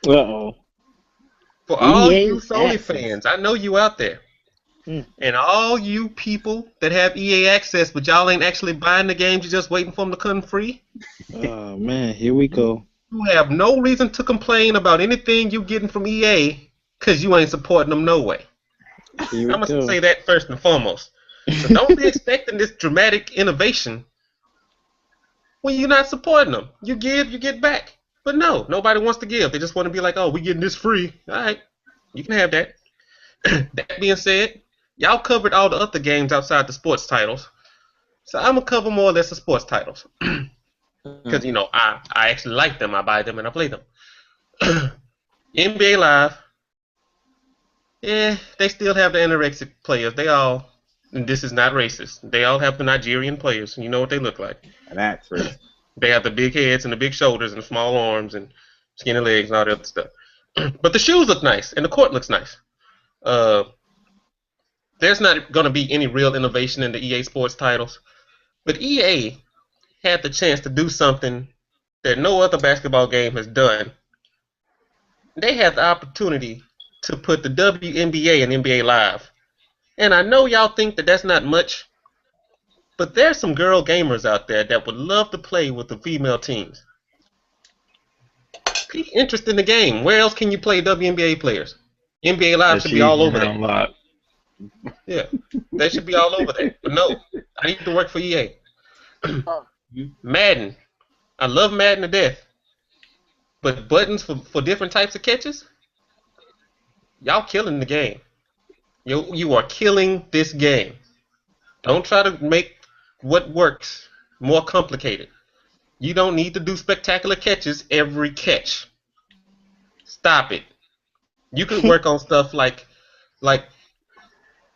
Uh-oh. For all you EA's Sony access. fans, I know you out there. And all you people that have EA access, but y'all ain't actually buying the games, you're just waiting for them to come free. Oh, man, here we go. You have no reason to complain about anything you getting from EA because you ain't supporting them no way. Here we I'm going go. to say that first and foremost. So don't be expecting this dramatic innovation when you're not supporting them. You give, you get back. But no, nobody wants to give. They just want to be like, oh, we getting this free. All right, you can have that. That being said, y'all covered all the other games outside the sports titles. So I'm going to cover more or less the sports titles. Because, you know, I actually like them. I buy them and I play them. NBA Live, they still have the anorexic players. They all, and this is not racist, they all have the Nigerian players. You know what they look like. That's right. They have the big heads and the big shoulders and the small arms and skinny legs and all that other stuff. But the shoes look nice and the court looks nice. There's not going to be any real innovation in the EA Sports titles. But EA had the chance to do something that no other basketball game has done. They had the opportunity to put the WNBA and NBA Live. And I know y'all think that that's not much, but there's some girl gamers out there that would love to play with the female teams. Keep interest in the game. Where else can you play WNBA players? NBA Live should be all over that. Yeah, they should be all over there. But no, I need to work for EA. Madden. I love Madden to death. But buttons for different types of catches? Y'all killing the game. You are killing this game. Don't try to make what works more complicated. You don't need to do spectacular catches every catch. Stop it. You can work on stuff like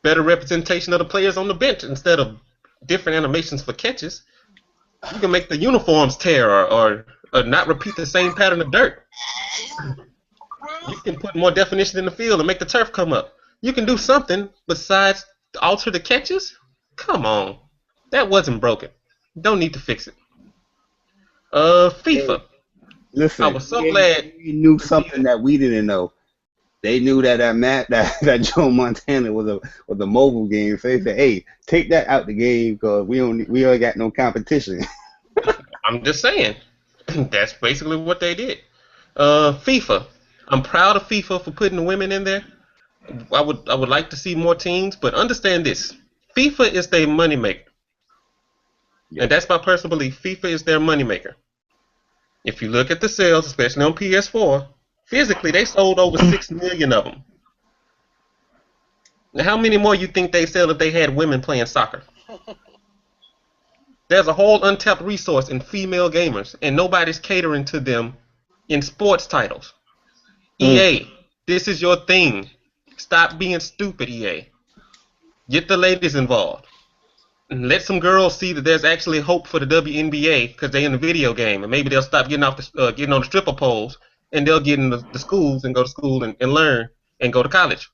better representation of the players on the bench instead of different animations for catches. You can make the uniforms tear or not repeat the same pattern of dirt. You can put more definition in the field and make the turf come up. You can do something besides alter the catches? Come on. That wasn't broken. Don't need to fix it. FIFA. Listen, I was so glad you knew something that we didn't know. They knew that Joe Montana was a mobile game. So they said, "Hey, take that out the game because we ain't got no competition." I'm just saying. That's basically what they did. FIFA. I'm proud of FIFA for putting the women in there. I would like to see more teams, but understand this: FIFA is their moneymaker, and that's my personal belief. FIFA is their moneymaker. If you look at the sales, especially on PS4, physically they sold over 6 million of them. Now, how many more you think they sell if they had women playing soccer? There's a whole untapped resource in female gamers, and nobody's catering to them in sports titles. EA, this is your thing. Stop being stupid, EA. Get the ladies involved. let some girls see that there's actually hope for the WNBA because they're in the video game, and maybe they'll stop getting off getting on the stripper poles, and they'll get in the schools and go to school and learn and go to college.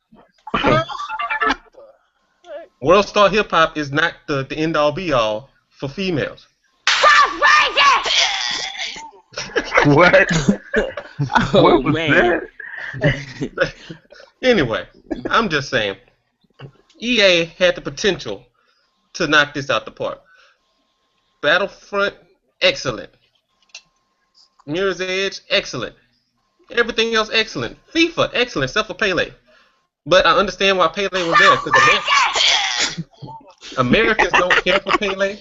World Star Hip Hop is not the end all be all for females. What? Oh, What was man. that? Anyway, I'm just saying, EA had the potential to knock this out the park. Battlefront, excellent. Mirror's Edge, excellent. Everything else, excellent. FIFA, excellent, except for Pele. But I understand why Pele was there, because Americans don't care for Pele,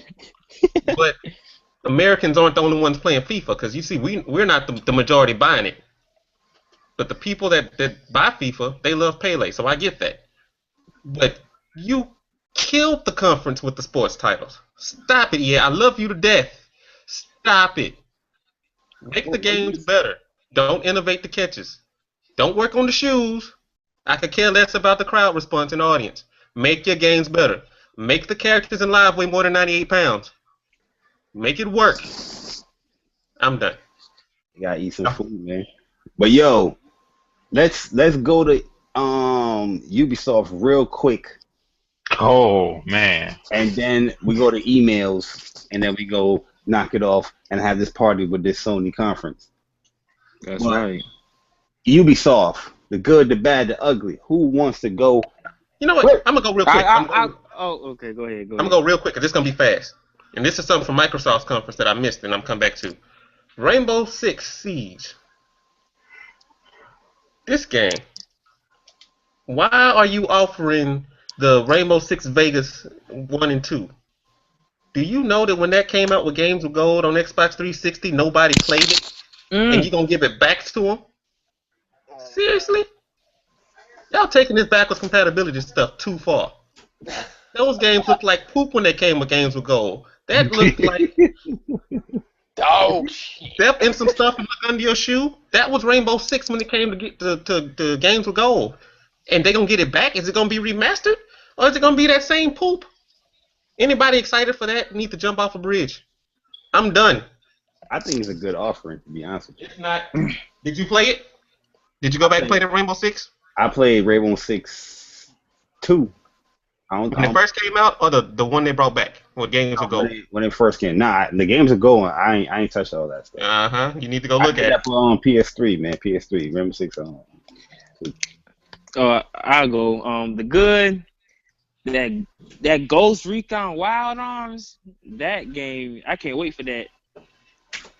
but Americans aren't the only ones playing FIFA, because you see, we're not the majority buying it. But the people that buy FIFA, they love Pele, so I get that. But you killed the conference with the sports titles. Stop it, EA. I love you to death. Stop it. Make the games better. Don't innovate the catches. Don't work on the shoes. I could care less about the crowd response and audience. Make your games better. Make the characters in live weigh more than 98 pounds. Make it work. I'm done. You gotta eat some food, man. But yo, let's go to Ubisoft real quick. Oh man. And then we go to emails, and then we go knock it off and have this party with this Sony conference. That's right. Ubisoft, the good, the bad, the ugly. Who wants to go? You know what? I'm gonna go real quick. Okay, go ahead. I'm gonna go real quick because this is gonna be fast. And this is something from Microsoft's conference that I missed, and I'm coming back to. Rainbow Six Siege. This game. Why are you offering the Rainbow Six Vegas 1 and 2? Do you know that when that came out with Games with Gold on Xbox 360, nobody played it? And you gonna give it back to them? Seriously? Y'all taking this backwards compatibility stuff too far. Those games looked like poop when they came with Games with Gold. That looked like dog shit. Step in some stuff and look under your shoe. That was Rainbow Six when it came to get to Games with Gold. And they gonna get it back? Is it gonna be remastered? Or is it gonna be that same poop? Anybody excited for that? Need to jump off a bridge. I'm done. I think it's a good offering, to be honest with you. If not, did you play it? Did you go back and play the Rainbow Six? I played Rainbow Six 2. When it first came out, or the one they brought back with Games of Gold? When it first came. Nah, the Games of Gold, I ain't touched all that stuff. You need to go look at it. On PS3, man. PS3. Rainbow Six on. I'll go. The good, that Ghost Recon Wild Arms, that game, I can't wait for that.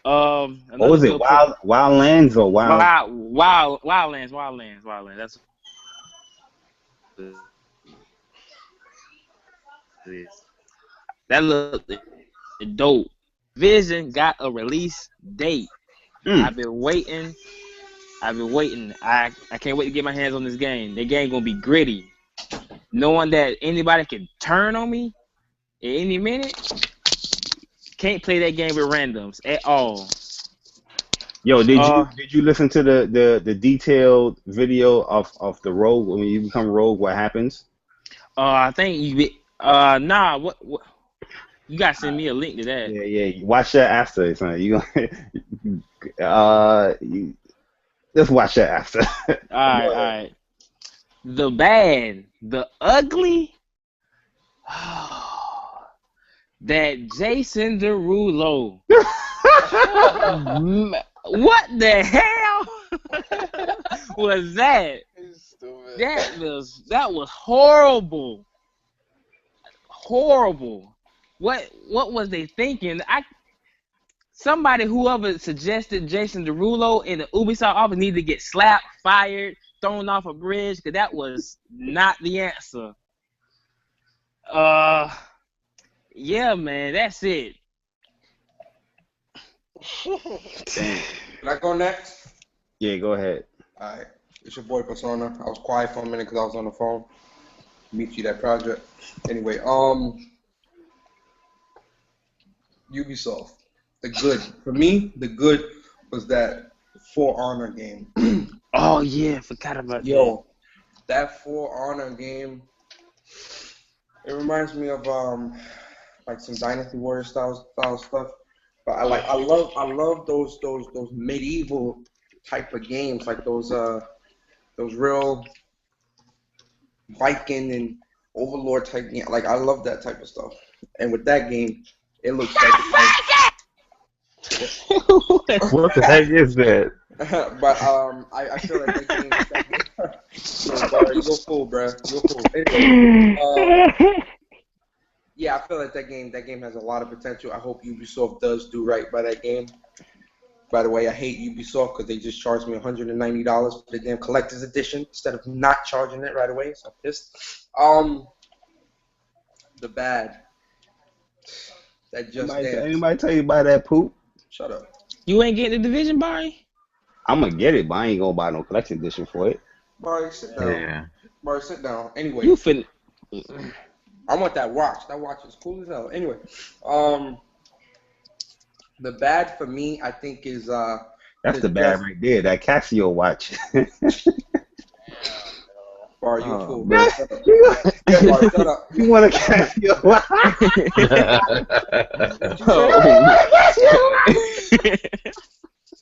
What was it? Wildlands or Wild? Wildlands. That's that looked dope. Vision got a release date. I've been waiting. I can't wait to get my hands on this game. The game gonna be gritty. Knowing that anybody can turn on me at any minute. Can't play that game with randoms at all. Yo, did you listen to the detailed video of the rogue when you become rogue? What happens? I think you nah. What you gotta send me a link to that. Yeah. Watch that after, son. You let's watch that after. All right. The bad, the ugly. That Jason Derulo. What the hell was that? That was horrible. Horrible. What was they thinking? Whoever suggested Jason Derulo in the Ubisoft office needed to get slapped, fired, thrown off a bridge, because that was not the answer. Yeah, man, that's it. Can I go next? Yeah, go ahead. Alright, it's your boy Persona. I was quiet for a minute because I was on the phone. Michy that project. Anyway, Ubisoft. The good. For me, the good was that For Honor game. Oh yeah, forgot about that. Yo, that For Honor game. It reminds me of like some Dynasty Warrior style stuff. But I love those medieval type of games, like those real Viking and Overlord type game. Like I love that type of stuff. And with that game, it looks like What the heck is that? but I feel like that game. You're a fool, bro. You're a fool. Anyway, yeah, I feel like that game has a lot of potential. I hope Ubisoft does do right by that game. By the way, I hate Ubisoft because they just charged me $190 for the damn collector's edition instead of not charging it right away. So I'm pissed. The bad. That just anybody tell you about that poop? Shut up. You ain't getting the Division, Barry? I'm gonna get it, but I ain't gonna buy no collection edition for it. Barry, sit down. Yeah. Barry, sit down. Anyway. You finna. I want that watch. That watch is cool as hell. Anyway, the bad for me, I think, is that's the bad right there. That Casio watch. Bar, you a fool. Man. Shut up. Bar, shut up. You want a Casio watch?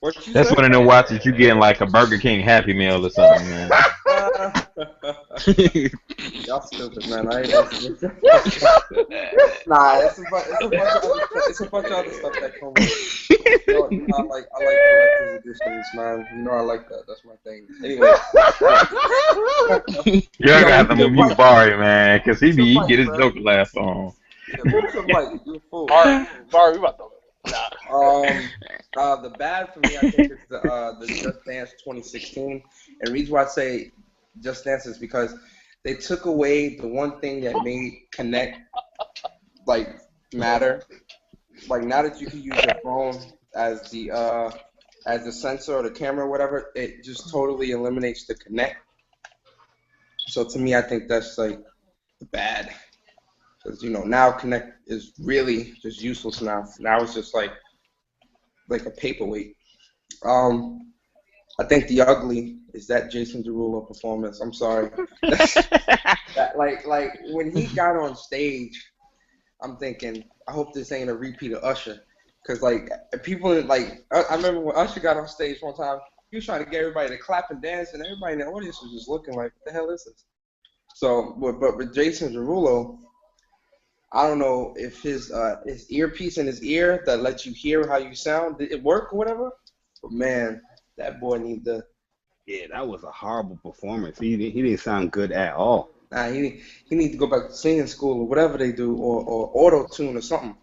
What you That's say? one of them watches you getting like a Burger King Happy Meal or something, man. Y'all stupid, man. I ain't Nah, it's a bunch of other stuff that comes with it. I like collector's editions, man. You know I like that. That's my thing. Anyway. Y'all gotta have to mute Barry, man, because he get his joke laugh on. Yeah, who's your mic? You a fool. Bar, we about to. The bad for me, I think, is the Just Dance 2016. And the reason why I say Just Dance is because they took away the one thing that made Connect matter. Like now that you can use your phone as the sensor or the camera or whatever, it just totally eliminates the Connect. So to me, I think that's like bad. Because now Connect is really just useless now. Now it's just like a paperweight. I think the ugly is that Jason Derulo performance. I'm sorry. Like when he got on stage, I'm thinking, I hope this ain't a repeat of Usher. Because people I remember when Usher got on stage one time, he was trying to get everybody to clap and dance, and everybody in the audience was just looking like, what the hell is this? So, but with Jason Derulo, I don't know if his earpiece in his ear that lets you hear how you sound, did it work or whatever? But man, that boy need to. Yeah, that was a horrible performance. He didn't sound good at all. Nah, he need to go back to singing school or whatever they do, or auto tune or something.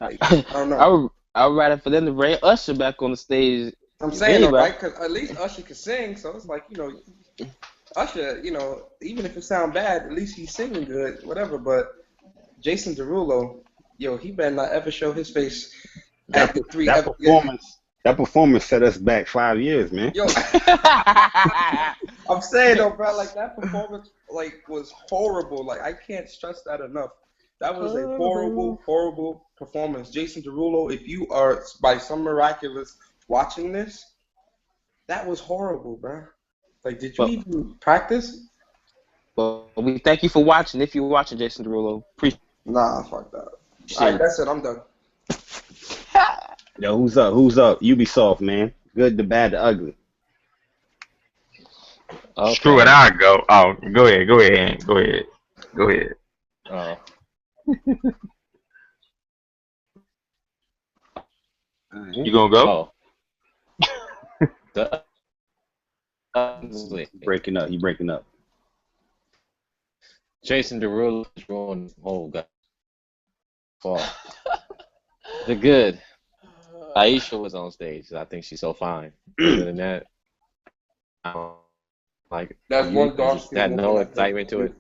I don't know. I would rather for them to bring Usher back on the stage. I'm saying that, right? Because at least Usher can sing, so it's like Usher, even if it sound bad, at least he's singing good, whatever. But Jason Derulo, he better not ever show his face at the three. That performance set us back 5 years, man. Yo, I'm saying though, bro, that performance was horrible. I can't stress that enough. That was a horrible performance. Jason Derulo, if you are by some miraculous watching this, that was horrible, bro. Did you even practice? Well, we thank you for watching. If you're watching, Jason Derulo, Nah, fuck that. All right, that's it. I'm done. Yo, who's up? Who's up? Ubisoft, man. Good, the bad, the ugly. Okay. Screw it, I'll go. Oh, go ahead. Oh. You gonna go? Ugly. Breaking up. You breaking up. Jason Derulo is ruined. Oh God. Fall. The good. Aisha was on stage. I think she's so fine. Other than that, I don't like. That's one dark skin. Had no excitement to it.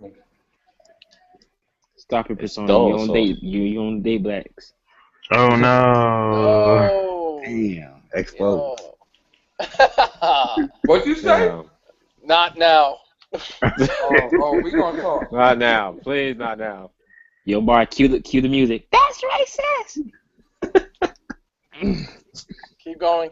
Stop it, Persona. dull, You on so- date. You on date blacks. Oh no. Oh. Damn. Explode. What'd you say? Damn. Not now. Oh, we gonna talk. Not now, please, not now. Yo, Bar, cue the music. That's racist. Keep going.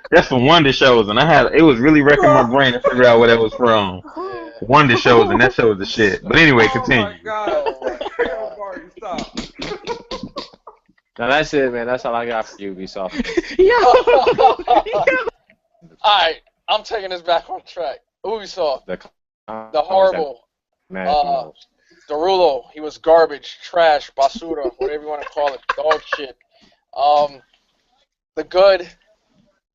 That's from Wonder Shows, and it was really wrecking my brain to figure out where that was from. Yeah. one of the shows, and that show was the shit. But anyway, continue. Oh my god. Barry, stop. Now that's it, man. That's all I got for Ubisoft. Alright, I'm taking this back on track. Ubisoft, the horrible, Derulo, he was garbage, trash, basura, whatever you want to call it, dog shit. The good,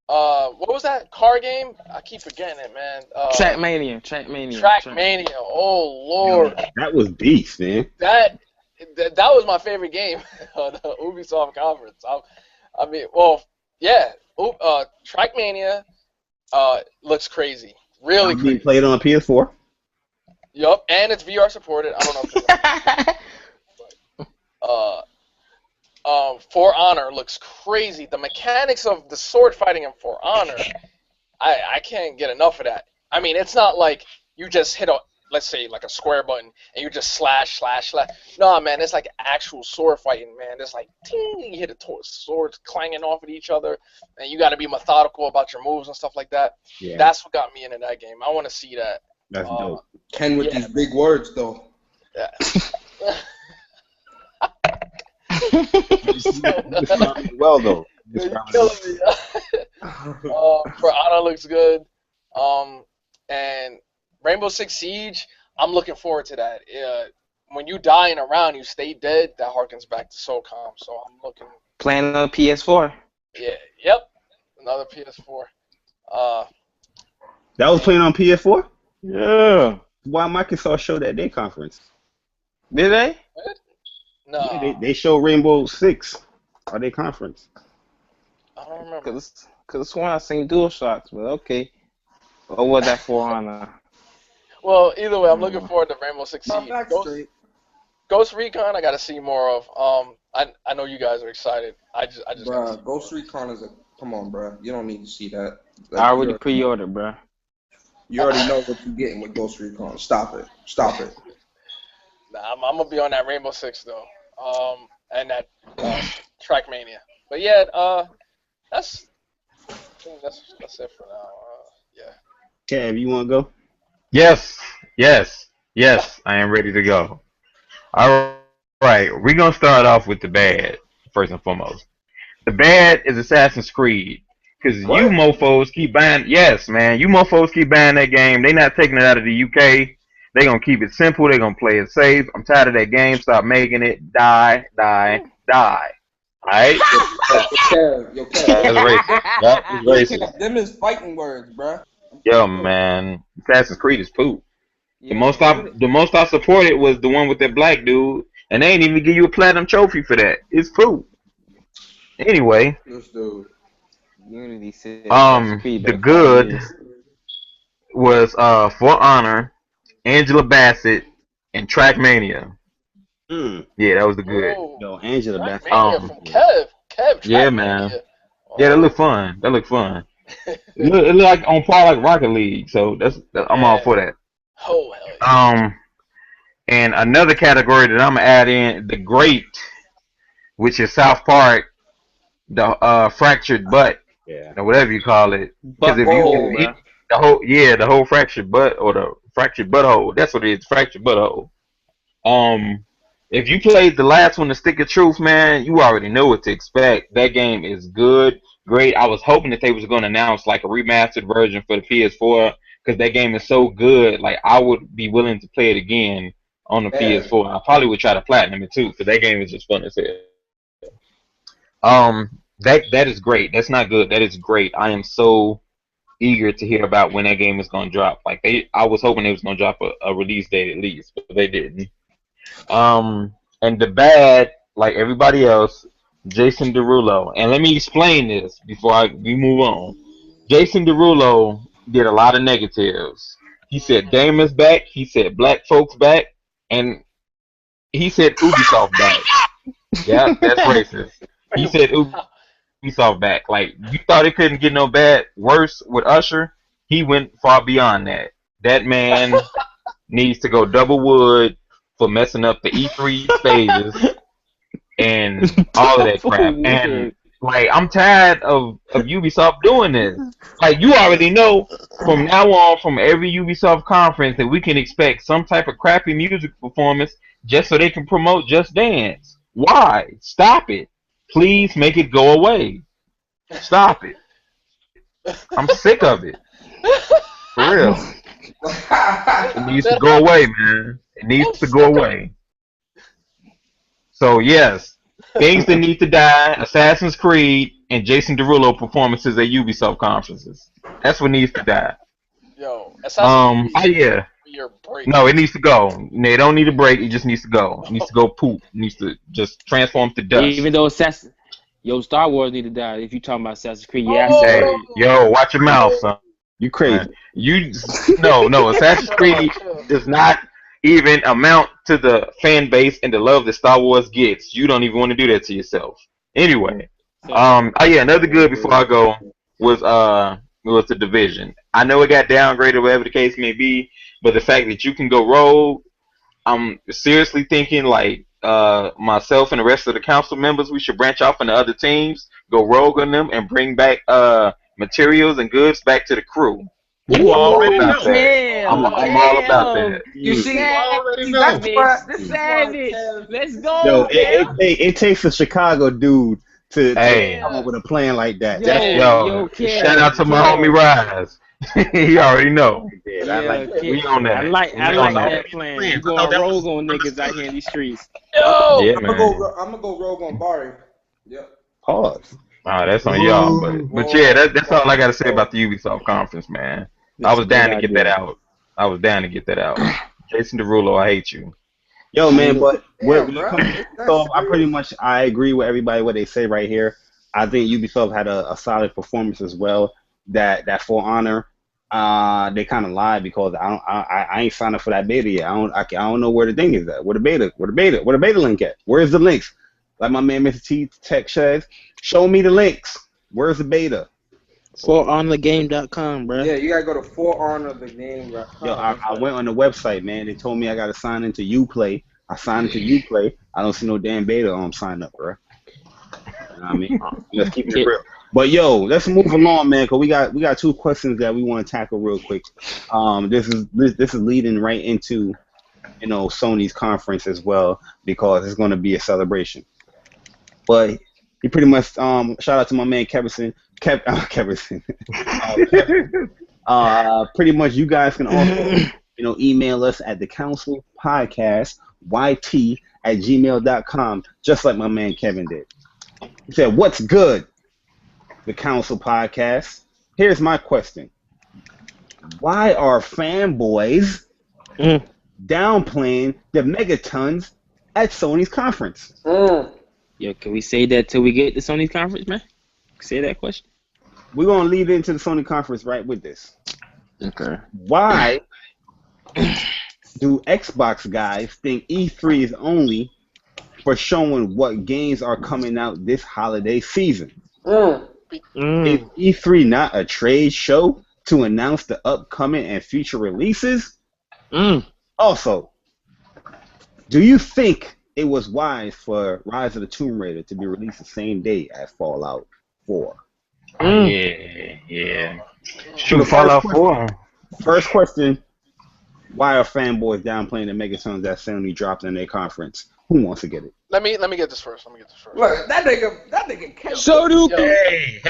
what was that car game? I keep forgetting it, man. Trackmania. Trackmania. Oh Lord. That was beast, man. That was my favorite game of the Ubisoft conference. I mean, well, yeah. Trackmania looks crazy. Really crazy. Being played on PS4. Yup, and it's VR supported. I don't know if it's For Honor looks crazy. The mechanics of the sword fighting in For Honor, I can't get enough of that. I mean, it's not like you just hit let's say like a square button and you just slash. No, man, it's like actual sword fighting, man. It's like ting, you hit swords clanging off at each other, and you got to be methodical about your moves and stuff like that. Yeah. That's what got me into that game. I want to see that. That's dope. Ken with these big words, though. Yeah. Well, though. You're killing me. For Honor looks good. And Rainbow Six Siege, I'm looking forward to that. When you die in a round, you stay dead. That harkens back to SOCOM. So I'm looking. Playing on PS4. Yeah. Yep. Another PS4. That was playing on PS4? Yeah. Why Microsoft showed that day conference? Did they? No. Yeah, they showed Rainbow Six at their conference. I don't remember. Cause it's one I seen DualShocks, but okay. Or was that For Honor? Well, either way, I'm looking forward to Rainbow Six Stop Siege. back straight. Ghost Recon, I gotta see more of. I know you guys are excited. I just. Bruh, Ghost Recon is come on, bruh. You don't need to see that. Like, I already pre-ordered, bro. You already know what you're getting with Ghost Recon. Stop it. Nah, I'm gonna be on that Rainbow Six though. And that Trackmania. But yeah, that's it for now. Yeah. Kev, you want to go? Yes, I am ready to go. All right, we're going to start off with the bad, first and foremost. The bad is Assassin's Creed. Because you mofos keep buying, yes, man, you mofos keep buying that game. They not taking it out of the UK. They going to keep it simple. They going to play it safe. I'm tired of that game. Stop making it. Die. Alright? Yo, Kev. That's racist. That is racist. Them is fighting words, bruh. Yo, man, Assassin's Creed is poop. The most I supported was the one with that black dude, and they ain't even give you a platinum trophy for that. It's poop. Anyway, This dude. Unity said the good was For Honor, Angela Bassett, and Trackmania. Yeah, that was the good. Whoa. Yo, Angela Bassett. Trackmania from Kev. Yeah, man. Yeah, that looked fun. It look like on par like Rocket League, so I'm all for that. Oh hell yeah. And another category that I'm gonna add in, the great, which is South Park, the fractured butt, or whatever you call it. Because if you the whole fractured butt or the fractured butthole, that's what it is, fractured butthole. If you played the last one, The Stick of Truth, man, you already know what to expect. That game is good, great. I was hoping that they was going to announce like a remastered version for the PS4 because that game is so good. Like, I would be willing to play it again on the PS4. I probably would try to platinum it too because that game is just fun as hell. That is great. That's not good. That is great. I am so eager to hear about when that game is going to drop. Like, I was hoping they was going to drop a release date at least, but they didn't. And the bad, like everybody else, Jason Derulo. And let me explain this before we move on. Jason Derulo did a lot of negatives. He said gamers back, he said black folks back, and he said Ubisoft back. Yeah, that's racist. He said Ubisoft back. Like, you thought it couldn't get no worse with Usher? He went far beyond that. That man needs to go double wood for messing up the E3 stages and all of that crap. And Like, I'm tired of Ubisoft doing this. Like, you already know from now on, from every Ubisoft conference, that we can expect some type of crappy music performance just so they can promote Just Dance. Why? Stop it. Please make it go away. Stop it. I'm sick of it. For real. It needs to go away, man. It needs to go away. So, yes, things that need to die, Assassin's Creed, and Jason Derulo performances at Ubisoft conferences. That's what needs to die. Yo, Assassin's Creed. Yeah. Your break. No, it needs to go. They don't need a break. It just needs to go. It needs to go poop. It needs to just transform to dust. Even though Star Wars need to die. If you talking about Assassin's Creed, yeah. Hey, yo, watch your mouth, son. You crazy? No. Assassin's Creed does not even amount to the fan base and the love that Star Wars gets. You don't even want to do that to yourself. Anyway, another good before I go was the Division. I know it got downgraded, whatever the case may be, but the fact that you can go rogue, I'm seriously thinking like myself and the rest of the council members, we should branch off into other teams, go rogue on them, and bring back materials and goods back to the crew. You already know. I'm all about that. You see, The Savage. Let's go. Yo, it takes a Chicago dude to come up with a plan like that. Shout out to my homie Rise. He already know. We on that. I like that plan. You going rogue on niggas out here in these streets. Yo, I'm gonna go rogue on Barry. Yep. Pause. That's on y'all, but yeah, that's all I gotta say about the Ubisoft conference, man. I was down to get that out. Jason Derulo, I hate you. Yo, man, but I agree with everybody what they say right here. I think Ubisoft had a solid performance as well. That For Honor, they kind of lied because I ain't signed up for that beta yet. I don't know where the thing is at. Where the beta link at? Where's the links? Like my man Mr. T Tech says, show me the links. Where's the beta? ForHonorTheGame.com, bro. Yeah, you gotta go to ForHonorTheGame.com. Yo, I went on the website, man. They told me I gotta sign into Uplay. I signed into Uplay. I don't see no damn beta sign up, bro. You know what I mean? Let's keep it real. But yo, let's move along, man, because we got two questions that we want to tackle real quick. This is leading right into Sony's conference as well, because it's going to be a celebration. But he pretty much shout out to my man Keverson. Pretty much you guys can also email us at TheCouncilPodcastYT@gmail.com, just like my man Kevin did. He said, "What's good, the Council Podcast? Here's my question: why are fanboys downplaying the megatons at Sony's conference?" Yo, can we say that till we get to Sony's conference, man? Say that question. We're gonna lead into the Sony conference right with this. Okay. Why do Xbox guys think E3 is only for showing what games are coming out this holiday season? Is E3 not a trade show to announce the upcoming and future releases? Also, do you think it was wise for Rise of the Tomb Raider to be released the same day as Fallout 4? Yeah. Shoot, Fallout 4. First question: why are fanboys downplaying the megatons that Sony dropped in their conference? Who wants to get it? Let me get this first. Look, that nigga. So do. Hey.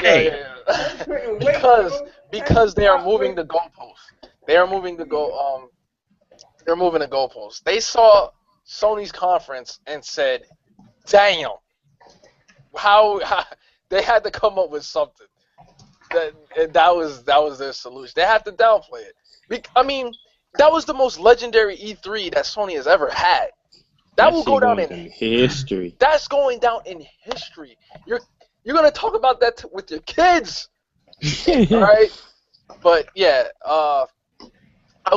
Because they are moving the goalposts. They're moving the goalposts. They saw Sony's conference and said, "Damn, how they had to come up with something." That was their solution. They had to downplay it. I mean, that was the most legendary E3 that Sony has ever had. That will go down in history. That's going down in history. You're gonna talk about that with your kids, all right? But yeah, I'll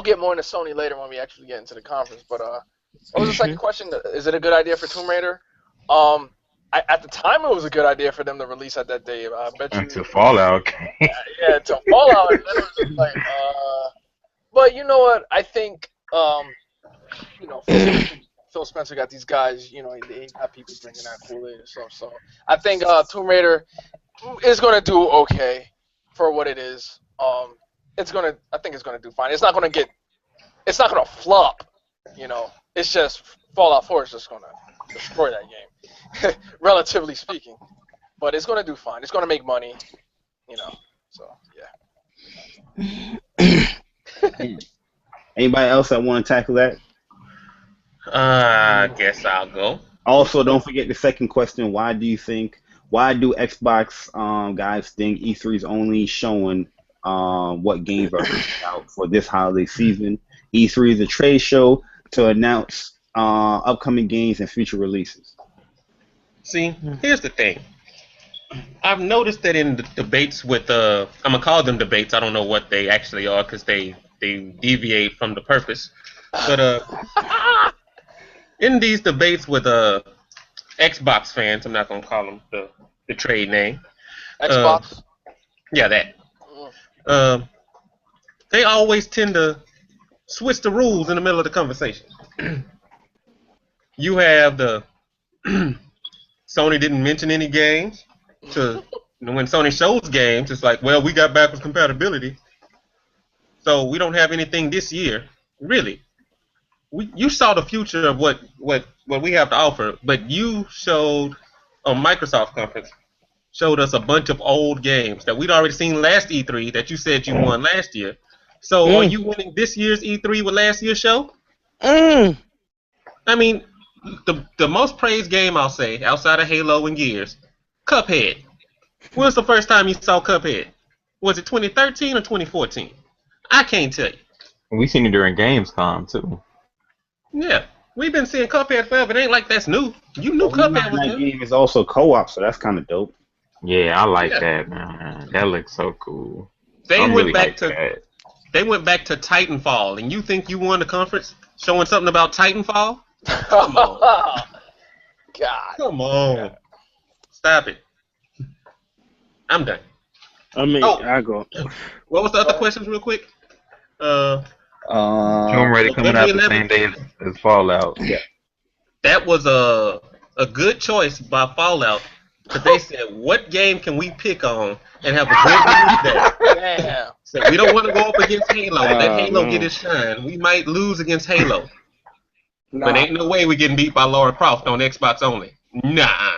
get more into Sony later when we actually get into the conference. But what was the second question? Is it a good idea for Tomb Raider? At the time, it was a good idea for them to release at that day. I bet you. Until Fallout. Yeah, until Fallout. And then it was just like, but you know what? I think, Phil Spencer got these guys, you know, they got people drinking that Kool-Aid and stuff. So I think Tomb Raider is gonna do okay for what it is. I think it's gonna do fine. It's not gonna flop, you know. It's just Fallout 4 is just gonna destroy that game, relatively speaking. But it's gonna do fine. It's gonna make money, you know. So yeah. Anybody else that want to tackle that? I guess I'll go. Also, don't forget the second question. Why do Xbox guys think E3 is only showing what games are coming out for this holiday season? E3 is a trade show to announce upcoming games and future releases. See, here's the thing. I've noticed that in the debates with I'm gonna call them debates. I don't know what they actually are because they deviate from the purpose. But in these debates with Xbox fans, I'm not gonna call them the trade name. Xbox. Yeah, that. They always tend to switch the rules in the middle of the conversation. You have the Sony didn't mention any games. To when Sony shows games, it's like, well, we got backwards compatibility, so we don't have anything this year. Really, you saw the future of what we have to offer, but you showed a Microsoft conference showed us a bunch of old games that we'd already seen last E3 that you said you won last year. So are you winning this year's E3 with last year's show? I mean, the most praised game I'll say outside of Halo and Gears. Cuphead. When was the first time you saw Cuphead? Was it 2013 or 2014? I can't tell you. We seen it during Gamescom too. Yeah, we've been seeing Cuphead forever. It ain't like that's new. You knew Cuphead was that new. game is also co-op, so that's kind of dope. Yeah, I like that, man. That looks so cool. They went back to Titanfall, and you think you won the conference showing something about Titanfall? Come on. God. Come on. God. Stop it. I'm done. I mean, I go. What was the other questions, real quick? Tomb Raider coming out the same day as Fallout. Yeah. That was a good choice by Fallout, because they said, what game can we pick on and have a good release day? Damn. So we don't want to go up against Halo. Let Halo get its shine. We might lose against Halo. But ain't no way we're getting beat by Lara Croft on Xbox only. Nah.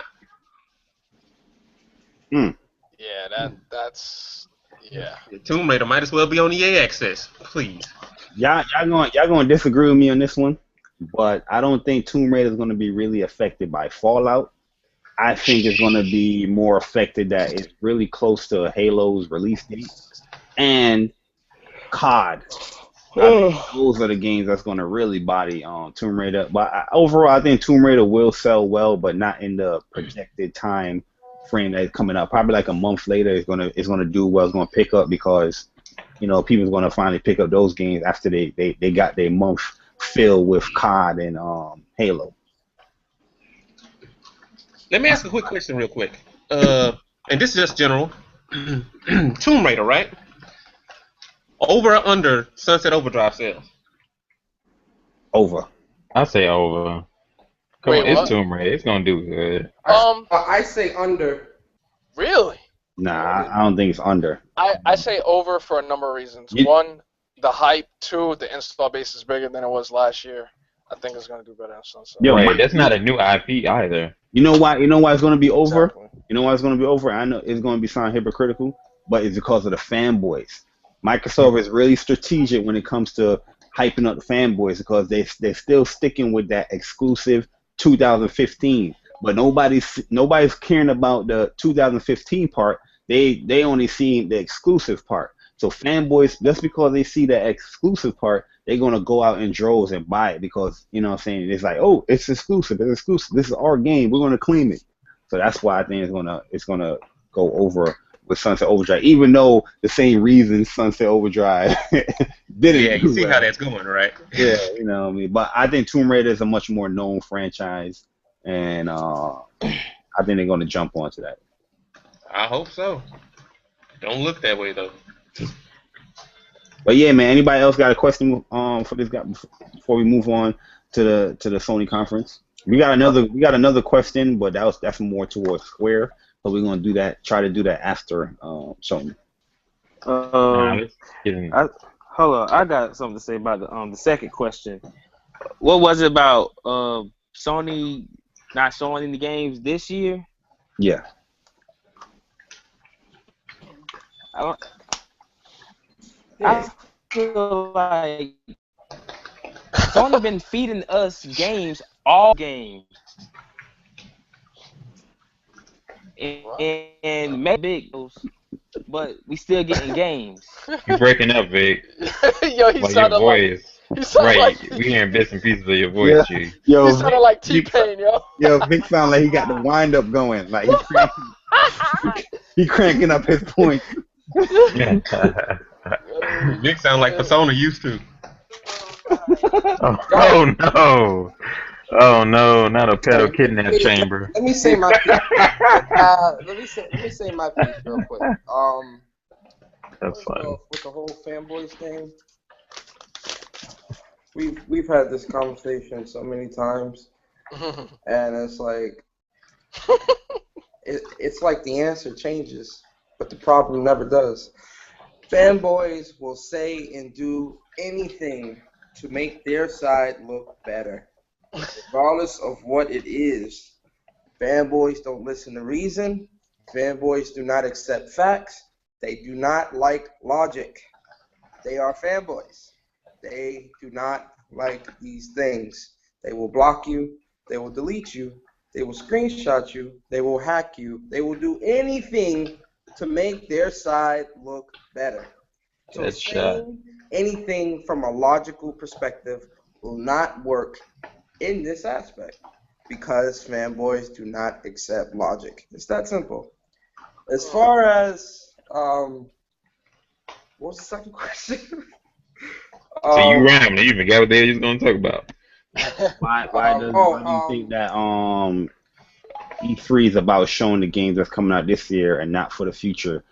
Yeah, that's Tomb Raider might as well be on EA Access, please. Y'all gonna disagree with me on this one, but I don't think Tomb Raider is gonna be really affected by Fallout. I think it's gonna be more affected that it's really close to Halo's release date and COD. Those are the games that's gonna really body on Tomb Raider. But overall, I think Tomb Raider will sell well, but not in the projected time frame that's coming up. Probably like a month later, it's gonna do well. It's gonna pick up because people's gonna finally pick up those games after they got their month filled with COD and Halo. Let me ask a quick question, real quick. And this is just general. Tomb Raider, right? Over or under Sunset Overdrive sales? Over. I say over. Come on, it's Tomb Raider. It's gonna do good. I say under. Really? Nah, I don't think it's under. I say over for a number of reasons. One, the hype. Two, the install base is bigger than it was last year. I think it's gonna do better on Sunset. Wait, that's not a new IP either. You know why? It's gonna be over. Exactly. You know why it's gonna be over? I know it's gonna be sound hypocritical, but it's because of the fanboys. Microsoft is really strategic when it comes to hyping up the fanboys because they're still sticking with that exclusive 2015. But nobody's caring about the 2015 part. They only see the exclusive part. So fanboys, just because they see that exclusive part, they're gonna go out in droves and buy it because it's like, oh, it's exclusive. This is our game. We're gonna claim it. So that's why I think it's gonna go over with Sunset Overdrive, even though the same reason Sunset Overdrive didn't. Yeah, you see how that's going, right? Yeah, you know what I mean. But I think Tomb Raider is a much more known franchise, and I think they're gonna jump onto that. I hope so. Don't look that way though. But yeah, man. Anybody else got a question for this guy before we move on to the Sony conference. We got another question, but that's more towards Square. So we're gonna do that. Try to do that after Sony. Hold on, I got something to say about the second question. What was it about Sony not showing any games this year? Yeah. I feel like Sony been feeding us all games, and maybe big, but we still getting games. You breaking up, Vic. Yo, he sounded your voice. He sounded right, like we hearing bits and pieces of your voice, G. Yo, he sounded like T-Pain, yo. Yo, Vic sound like he got the wind up going. Like he cranking up his point. Vic sound like Persona used to. Oh no! Oh no! Not a pedo kidnap chamber. Let me say my piece. Let me say my piece real quick. That's fine. With the whole fanboys thing, we've had this conversation so many times, and it's like it's like the answer changes, but the problem never does. Fanboys will say and do anything to make their side look better, regardless of what it is. Fanboys don't listen to reason. Fanboys do not accept facts. They do not like logic. They are fanboys. They do not like these things. They will block you. They will delete you. They will screenshot you. They will hack you. They will do anything to make their side look better. So saying anything from a logical perspective will not work in this aspect because fanboys do not accept logic. It's that simple. As far as what was the second question? So you rhymed. You forgot what the hell you was gonna talk about. Why do you think that E3 is about showing the games that's coming out this year and not for the future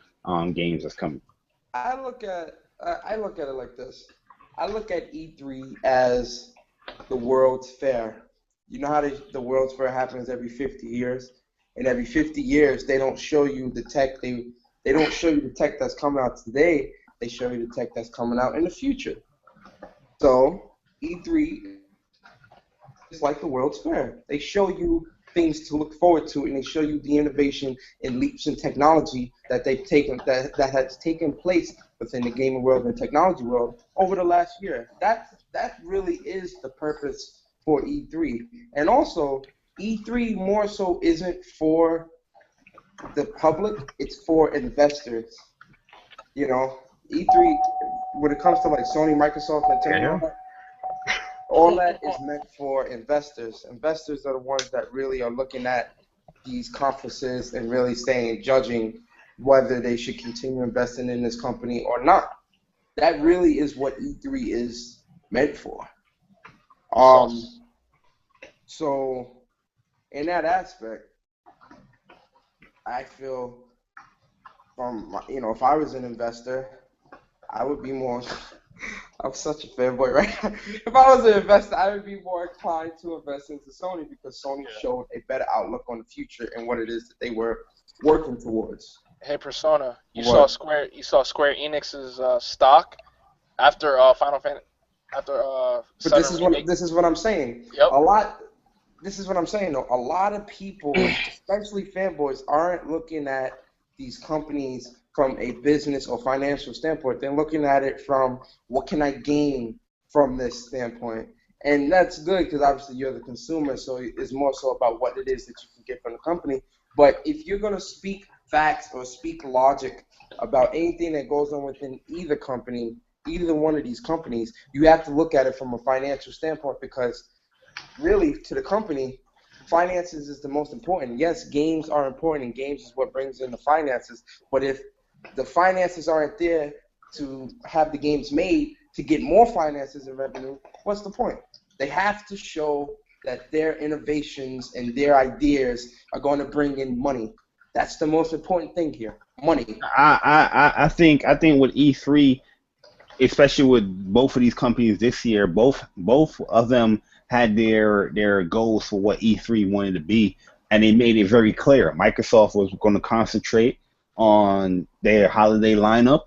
games that's coming? I look at it like this. I look at E3 as the World's Fair. You know how the World's Fair happens every 50 years? And every 50 years, they don't show you the tech. They don't show you the tech that's coming out today. They show you the tech that's coming out in the future. So E3 is like the World's Fair. They show you things to look forward to, and they show you the innovation and leaps in technology that they've taken that has taken place within the gaming world and technology world over the last year. That really is the purpose for E3. And also, E3 more so isn't for the public, it's for investors. You know, E3, when it comes to like Sony, Microsoft, Nintendo, all that is meant for investors. Investors are the ones that really are looking at these conferences and really judging whether they should continue investing in this company or not. That really is what E3 is meant for. So in that aspect, I feel if I was an investor, I would be more. I'm such a fanboy right now. If I was an investor, I would be more inclined to invest into Sony because Sony showed a better outlook on the future and what it is that they were working towards. Hey, Persona, you saw Square Enix's stock after Final Fantasy. But this is what I'm saying. Yep. This is what I'm saying though. A lot of people, especially fanboys, aren't looking at these companies from a business or financial standpoint. They're looking at it from what can I gain from this standpoint. And that's good because obviously you're the consumer, so it's more so about what it is that you can get from the company. But if you're going to speak facts or speak logic about anything that goes on within either company, either one of these companies, you have to look at it from a financial standpoint because really to the company, finances is the most important. Yes, games are important and games is what brings in the finances. But if the finances aren't there to have the games made to get more finances and revenue, what's the point? They have to show that their innovations and their ideas are going to bring in money. That's the most important thing here, money. I think with E3, especially with both of these companies this year, both of them had their goals for what E3 wanted to be, and they made it very clear. Microsoft was going to concentrate on their holiday lineup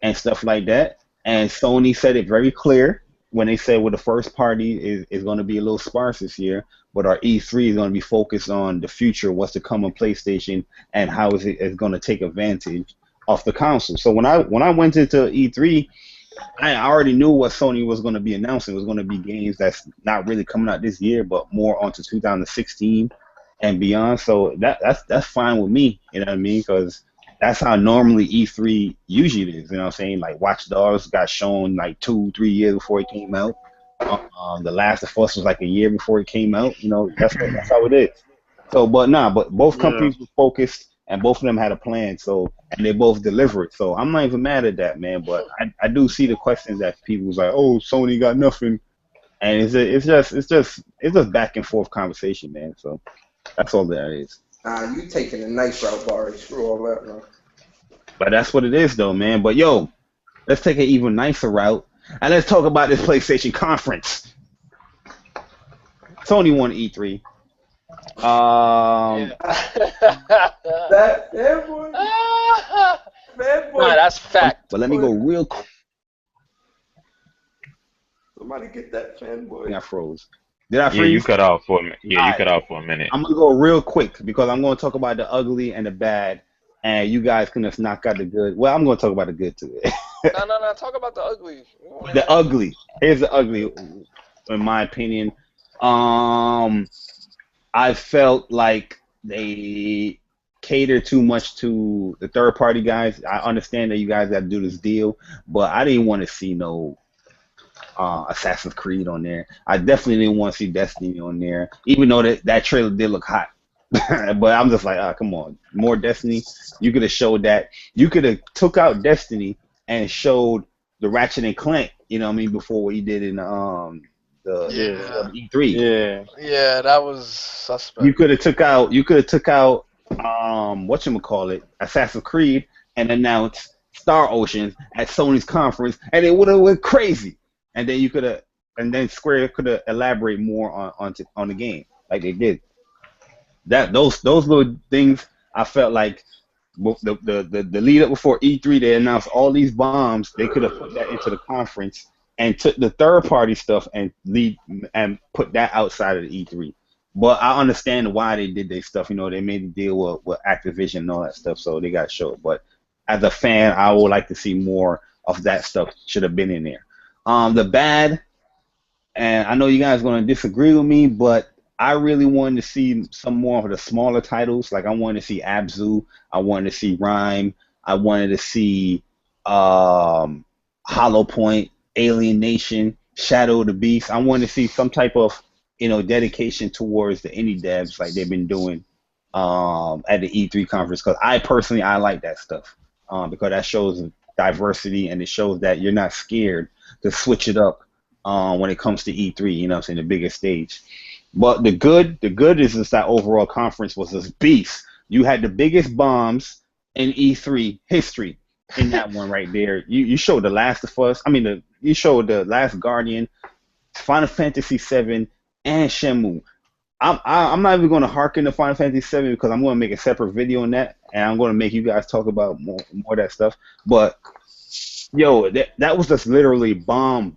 and stuff like that, and Sony said it very clear when they said, well, the first party is going to be a little sparse this year, but our E3 is going to be focused on the future, what's to come on PlayStation, and how is it going to take advantage of the console. So when I went into E3, I already knew what Sony was going to be announcing. It was going to be games that's not really coming out this year, but more onto 2016 and beyond. So that's fine with me. You know what I mean? Because that's how normally E3 usually is. You know what I'm saying? Like Watch Dogs got shown like 2-3 years before it came out. The Last of Us was like a year before it came out. You know, that's how it is. So, but both companies were focused, and both of them had a plan. So, and they both delivered. So, I'm not even mad at that, man. But I do see the questions that people was like, "Oh, Sony got nothing," and it's just back and forth conversation, man. So, that's all that is. Nah, you taking a nice route, Barry. Screw all that, man. But that's what it is, though, man. But yo, let's take an even nicer route, and let's talk about this PlayStation conference. Sony won E3. That fanboy. Fanboy. Nah, that's fact. But let me go real quick. Somebody get that fanboy. I froze. Did I freeze? Yeah, you cut off for a minute. Yeah, All you right. cut off for a minute. I'm gonna go real quick because I'm gonna talk about the ugly and the bad, and you guys can just knock out the good. Well, I'm gonna talk about the good too. No. Talk about the ugly. The ugly. Here's the ugly, in my opinion. I felt like they cater too much to the third party guys. I understand that you guys got to do this deal, but I didn't want to see no Assassin's Creed on there. I definitely didn't want to see Destiny on there, even though that trailer did look hot. But I'm just like, come on, more Destiny. You could have showed that. You could have took out Destiny and showed the Ratchet and Clank. You know what I mean? Before what you did in the E3. Yeah, that was suspect. You could have took out whatchamacallit, Assassin's Creed, and announced Star Ocean at Sony's conference, and it would have went crazy. And then Square could have elaborate more on the game like they did. Those little things, I felt like the lead up before E3, they announced all these bombs. They could have put that into the conference and took the third party stuff and put that outside of the E3. But I understand why they did their stuff. You know, they made a deal with Activision and all that stuff, so they got showed. But as a fan, I would like to see more of that stuff. Should have been in there. The bad, and I know you guys are going to disagree with me, but I really wanted to see some more of the smaller titles. Like I wanted to see Abzu, I wanted to see Rhyme, I wanted to see Hollow Point, Alien Nation, Shadow of the Beast. I wanted to see some type of dedication towards the indie devs like they've been doing at the E3 conference. Because I like that stuff because that shows diversity and it shows that you're not scared to switch it up when it comes to E3. You know what I'm saying? The biggest stage. But the good is just that overall conference was this beast. You had the biggest bombs in E3 history in that one right there. You showed The Last of Us. You showed The Last Guardian, Final Fantasy VII, and Shenmue. I'm not even going to harken to Final Fantasy VII because I'm going to make a separate video on that, and I'm going to make you guys talk about more of that stuff. But yo, that was just literally bomb,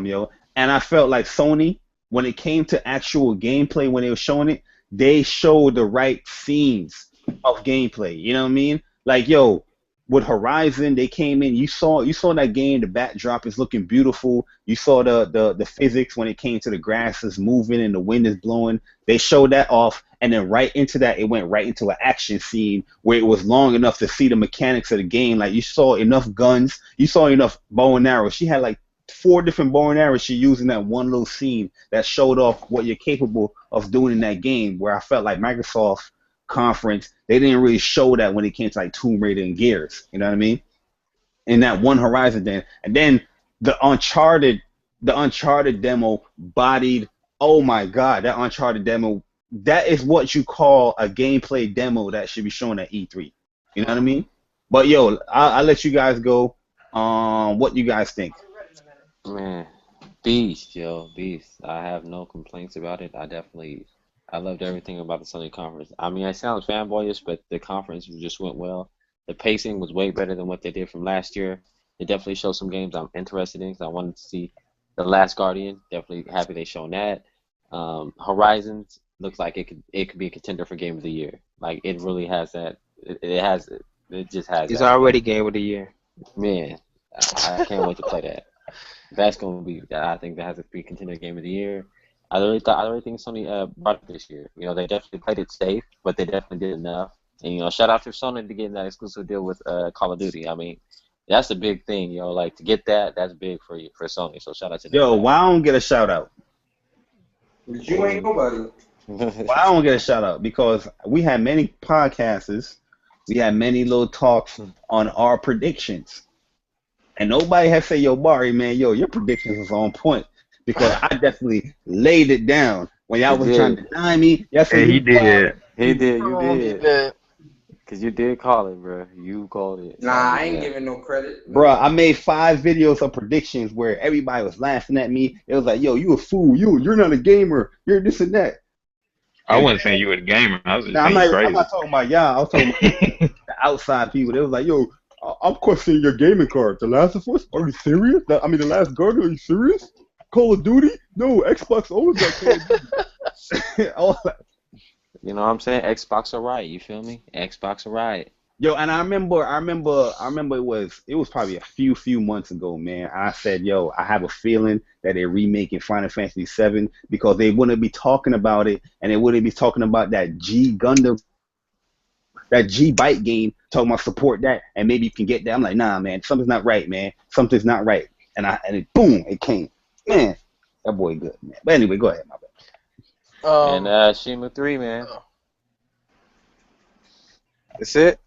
yo. And I felt like Sony, when it came to actual gameplay, when they were showing it, they showed the right scenes of gameplay. You know what I mean? Like, yo, with Horizon, they came in. You saw that game. The backdrop is looking beautiful. You saw the physics when it came to the grass is moving and the wind is blowing. They showed that off, and then right into that, it went right into an action scene where it was long enough to see the mechanics of the game. Like you saw enough guns, you saw enough bow and arrows. She had like 4 different bow and arrows she used in that one little scene that showed off what you're capable of doing in that game. Where I felt like Microsoft conference, they didn't really show that when it came to like Tomb Raider and Gears. You know what I mean? In that one Horizon then. And then the Uncharted demo bodied, oh my god, that Uncharted demo, that is what you call a gameplay demo that should be shown at E3. You know what I mean? But yo, I'll let you guys go. What you guys think? Man, Beast, yo, beast. I have no complaints about it. I loved everything about the Sony conference. I mean, I sound fanboyish, but the conference just went well. The pacing was way better than what they did from last year. They definitely showed some games I'm interested in because I wanted to see The Last Guardian. Definitely happy they shown that. Horizons looks like it could be a contender for Game of the Year. Like it really has that. It just has It's that. already Game of the Year. Man, I can't wait to play that. That's going to be, I think that has to be contender Game of the Year. I really think Sony brought it this year. You know, they definitely played it safe, but they definitely did enough. And, you know, shout out to Sony to getting that exclusive deal with Call of Duty. I mean, that's a big thing, you know, like to get that's big for Sony. So shout out to them. Yo, why I don't get a shout out? You ain't nobody. Why I don't get a shout out? Because we had many podcasters, we had many little talks on our predictions. And nobody has said, yo, Barry, man, yo, your predictions was on point. Because I definitely laid it down. When y'all was trying to deny me, y'all said, He did. He did, you He did. did. Because you did call it, bro. You called it. Nah, I ain't giving no credit. Bruh, I made 5 videos of predictions where everybody was laughing at me. It was like, yo, you a fool. You're not a gamer. You're this and that. I wasn't saying you were a gamer. I was just Now, saying you I'm crazy. not talking about y'all. I was talking about the outside people. They was like, yo, I'm questioning your gaming card. The Last of Us? Are you serious? The Last Guardian? Are you serious? Call of Duty? No, Xbox always got Call of Duty. All that. You know what I'm saying? Xbox are right. You feel me? Xbox are right. Yo, and I remember it was probably a few months ago, man. I said, yo, I have a feeling that they're remaking Final Fantasy VII because they wouldn't be talking about it, and they wouldn't be talking about that G Gundam, that G Bite game, talking about support that, and maybe you can get that. I'm like, nah, man, something's not right, man. Something's not right. And boom, it came. Man, that boy good, man. But anyway, go ahead, my bad. And Shima 3, man. That's it.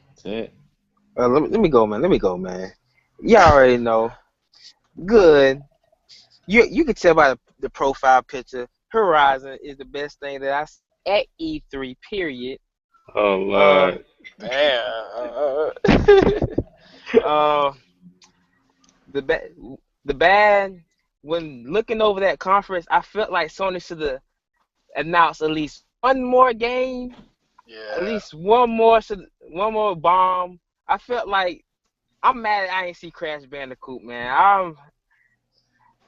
That's it. Let me go, man. Y'all already know. Good. You can tell by the profile picture. Horizon is the best thing that I see at E3. Period. Oh Lord. The bad. When looking over that conference, I felt like Sony should have announced at least one more game. Yeah. At least one more bomb. I felt like I'm mad I ain't see Crash Bandicoot, man.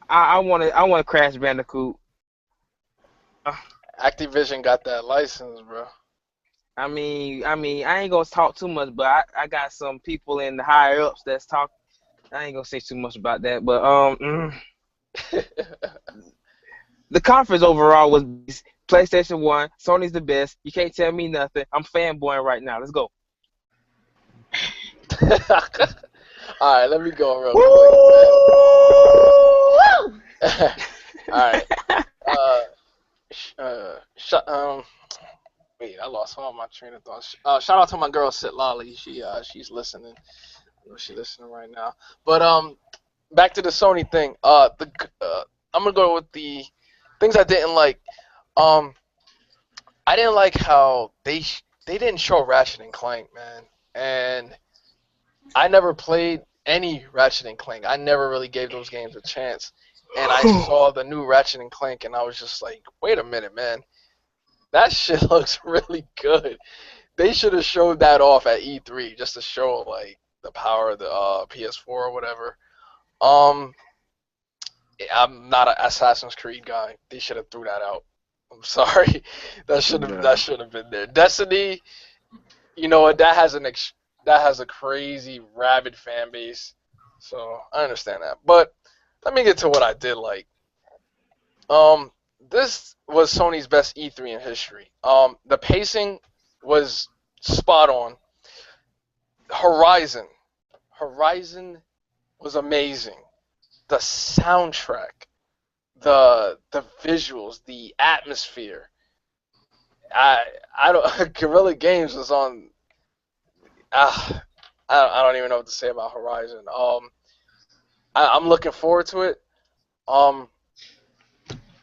I want Crash Bandicoot. Activision got that license, bro. I mean, I ain't gonna talk too much, but I got some people in the higher ups that's talk. I ain't gonna say too much about that, but the conference overall was PlayStation 1. Sony's the best. You can't tell me nothing. I'm fanboying right now. Let's go. All right, let me go real quick. All right. Wait, I lost all my train of thought. Shout out to my girl Sit Lolly. She's listening. I know she's listening right now. But back to the Sony thing. I'm gonna go with the things I didn't like. I didn't like how they didn't show Ratchet and Clank, man. And I never played any Ratchet and Clank. I never really gave those games a chance. And I saw the new Ratchet and Clank, and I was just like, wait a minute, man. That shit looks really good. They should have showed that off at E3 just to show like the power of the PS4 or whatever. I'm not an Assassin's Creed guy. They should have threw that out. I'm sorry. That should have been there. Destiny, you know what? That has a crazy rabid fan base. So I understand that. But let me get to what I did like. This was Sony's best E3 in history. The pacing was spot on. Horizon was amazing. The soundtrack, the visuals, the atmosphere. I don't. Guerrilla Games was on. I don't even know what to say about Horizon. I'm looking forward to it.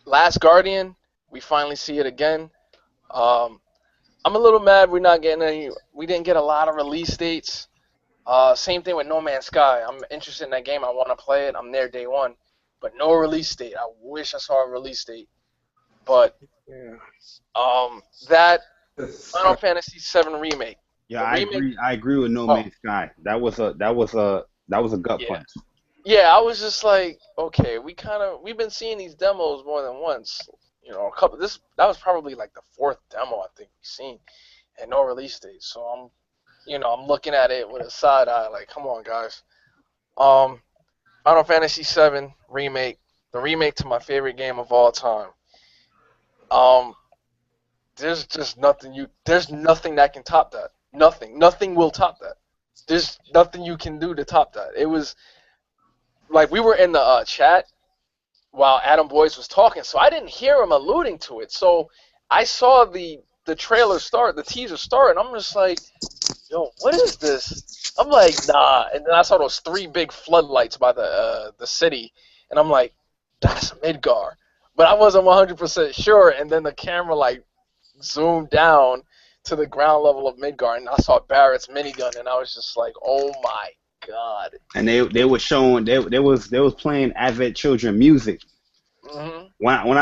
Last Guardian, we finally see it again. I'm a little mad we didn't get a lot of release dates. Same thing with No Man's Sky. I'm interested in that game. I want to play it. I'm there day one. but no release date. I wish I saw a release date. But that Final Fantasy VII remake. Yeah, I agree with No Man's Sky. That was a gut punch. Yeah, I was just like, okay, we've been seeing these demos more than once. You know, that was probably like the 4th demo I think we've seen, and no release date. So I'm looking at it with a side eye, like, come on, guys. Final Fantasy VII remake, the remake to my favorite game of all time. There's just nothing there's nothing that can top that. Nothing will top that. There's nothing you can do to top that. It was like we were in the chat while Adam Boyce was talking, so I didn't hear him alluding to it. So I saw the trailer start, the teaser start, and I'm just like, yo, what is this? I'm like, nah. And then I saw those 3 big floodlights by the city, and I'm like, that's Midgar. But I wasn't 100% sure, and then the camera like zoomed down to the ground level of Midgar, and I saw Barrett's minigun, and I was just like, oh my god. And they were showing they was playing Advent Children music. Mm-hmm. When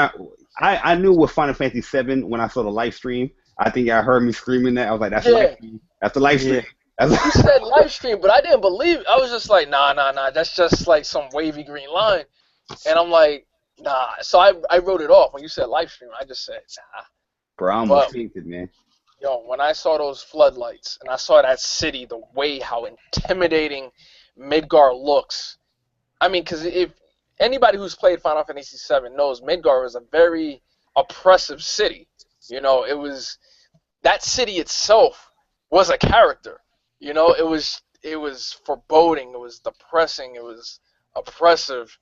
I knew what Final Fantasy VII when I saw the live stream. I think y'all heard me screaming that. I was like, that's live stream. That's the live stream. You said live stream, but I didn't believe it. I was just like, nah. That's just like some wavy green line. And I'm like, nah. So I wrote it off. When you said live stream, I just said, nah. Bro, I almost fainted, man. Yo, when I saw those floodlights and I saw that city, the way how intimidating Midgar looks. I mean, because if anybody who's played Final Fantasy VII knows Midgar is a very oppressive city. You know, that city itself was a character. You know, it was foreboding. It was depressing. It was oppressive.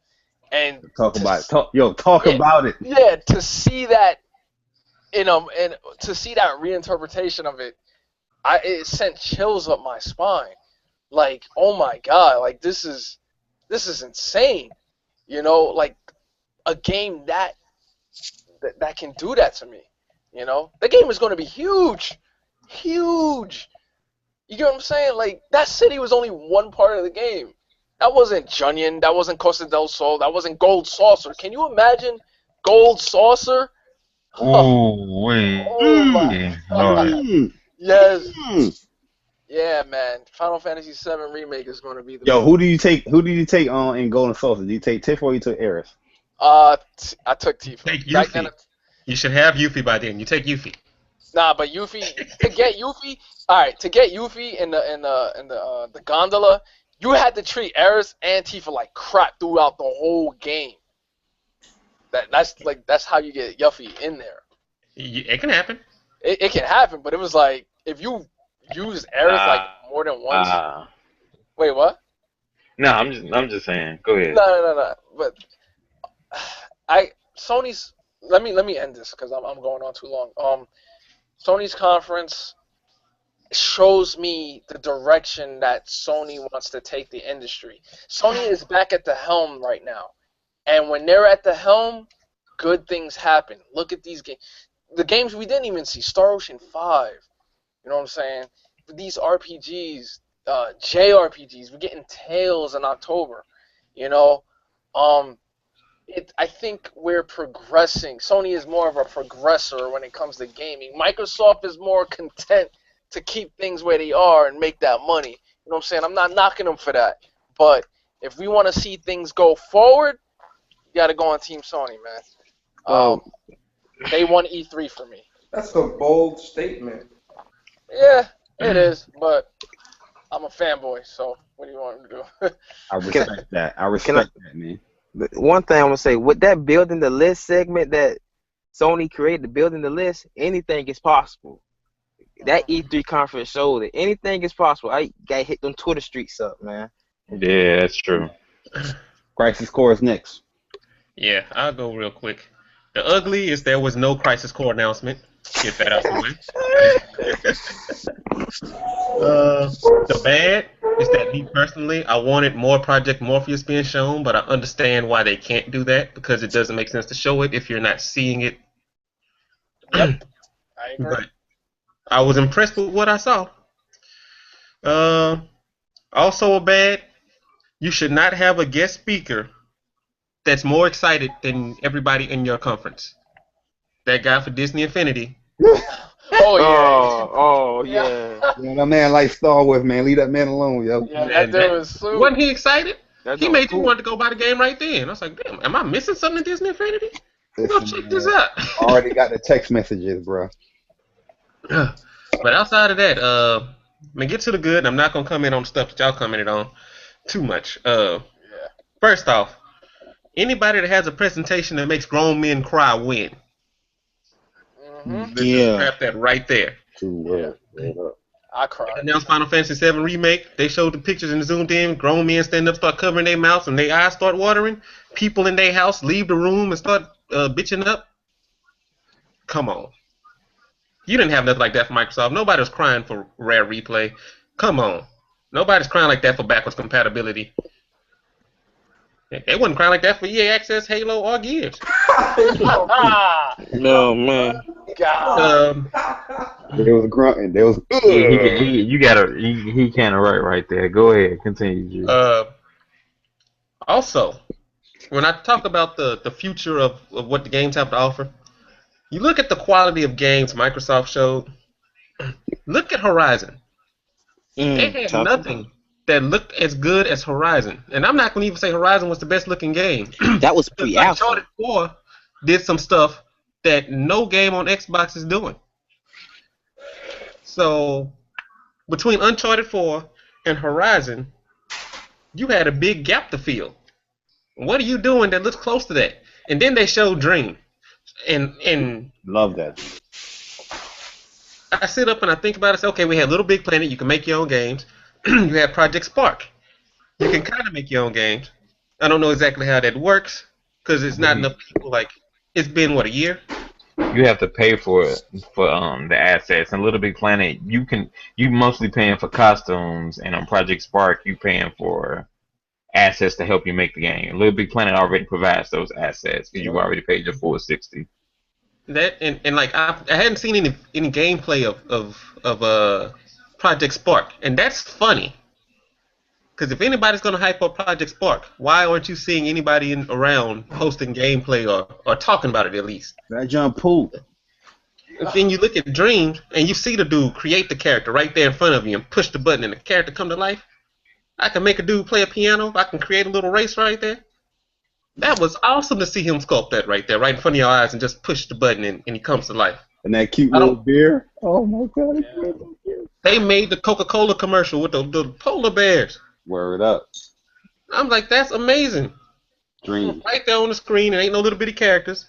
And talk about it. Yeah, to see that, and to see that reinterpretation of it, it sent chills up my spine. Like, oh my god, like this is insane. You know, like a game that can do that to me. You know, the game is going to be huge. You get what I'm saying? Like, that city was only one part of the game. That wasn't Junyan. That wasn't Costa del Sol. That wasn't Gold Saucer. Can you imagine Gold Saucer? Oh, wait. Oh, my God. Yes. Yeah, man. Final Fantasy VII Remake is going to be the... Yo, who do you take on in Golden Saucer? Do you take Tifa or you took Aerith? I took Tifa. Take Yuffie. You should have Yuffie by then. You take Yuffie. Nah, but Yuffie, to get Yuffie in the gondola, you had to treat Aerith and Tifa like crap throughout the whole game. That's how you get Yuffie in there. It can happen. It can happen, but it was like if you used Aerith like more than once. Wait, what? No, I'm just saying. Go ahead. No. But Sony's. Let me end this because I'm going on too long. Sony's conference shows me the direction that Sony wants to take the industry. Sony is back at the helm right now. And when they're at the helm, good things happen. Look at these games. The games we didn't even see. Star Ocean 5. You know what I'm saying? These RPGs, JRPGs. We're getting Tales in October. You know? I think we're progressing. Sony is more of a progressor when it comes to gaming. Microsoft is more content to keep things where they are and make that money. You know what I'm saying? I'm not knocking them for that. But if we want to see things go forward, you got to go on Team Sony, man. They won E3 for me. That's a bold statement. Yeah, it is. But I'm a fanboy, so what do you want me to do? I respect that. I respect that, man. One thing I'm going to say, with that building the list segment that Sony created, building the list, anything is possible. That E3 conference showed that anything is possible. I got hit them Twitter streets up, man. Yeah, that's true. Crisis Core is next. Yeah, I'll go real quick. The ugly is there was no Crisis Core announcement. Get that out of the way. The bad is that me personally, I wanted more Project Morpheus being shown, but I understand why they can't do that because it doesn't make sense to show it if you're not seeing it. Yep, I agree. But I was impressed with what I saw. Also a bad, you should not have a guest speaker that's more excited than everybody in your conference. That guy for Disney Infinity. Oh yeah. Yeah, that man like Star Wars, man. Leave that man alone, yo. Yeah, that dude was super. Wasn't he excited? That's He made cool. you want to go buy the game right then. I was like, damn, am I missing something in Disney Infinity? Go check this out. Already got the text messages, bro. But outside of that, get to the good. I'm not gonna comment on stuff that y'all commented on too much. First off, anybody that has a presentation that makes grown men cry win. Let's just scrap that right there. I cried. Announced Final Fantasy VII Remake. They showed the pictures and zoomed in. Grown men stand up, start covering their mouths, and their eyes start watering. People in their house leave the room and start bitching up. Come on. You didn't have nothing like that for Microsoft. Nobody was crying for Rare Replay. Come on. Nobody's crying like that for backwards compatibility. They wasn't crying like that for EA Access, Halo, or Gears. No, man. God. There was grunting. There was. He kind of right there. Go ahead, continue. Also, when I talk about the future of what the games have to offer, you look at the quality of games Microsoft showed. Look at Horizon. They had nothing that looked as good as Horizon. And I'm not going to even say Horizon was the best looking game. That was pre-alpha. Uncharted 4 did some stuff that no game on Xbox is doing. So, between Uncharted 4 and Horizon, you had a big gap to fill. What are you doing that looks close to that? And then they showed Dream. And love that. I sit up and I think about it. Say, okay, we had Little Big Planet. You can make your own games. You have Project Spark. You can kind of make your own games. I don't know exactly how that works because it's not enough people. Like, it's been what, a year? You have to pay for the assets. And Little Big Planet, you mostly paying for costumes, and on Project Spark, you paying for assets to help you make the game. Little Big Planet already provides those assets because you already paid your full $60. That and like I hadn't seen any gameplay of Project Spark, and that's funny. Because if anybody's gonna hype up Project Spark, why aren't you seeing anybody around posting gameplay or talking about it at least? That jump pool. Then you look at Dreams and you see the dude create the character right there in front of you and push the button and the character come to life. I can make a dude play a piano. I can create a little race right there. That was awesome to see him sculpt that right there, right in front of your eyes, and just push the button and he comes to life. And that cute little beer. Oh my God. Yeah. They made the Coca-Cola commercial with the polar bears. Word up. I'm like, that's amazing. Dream. Right there on the screen, and ain't no little bitty characters.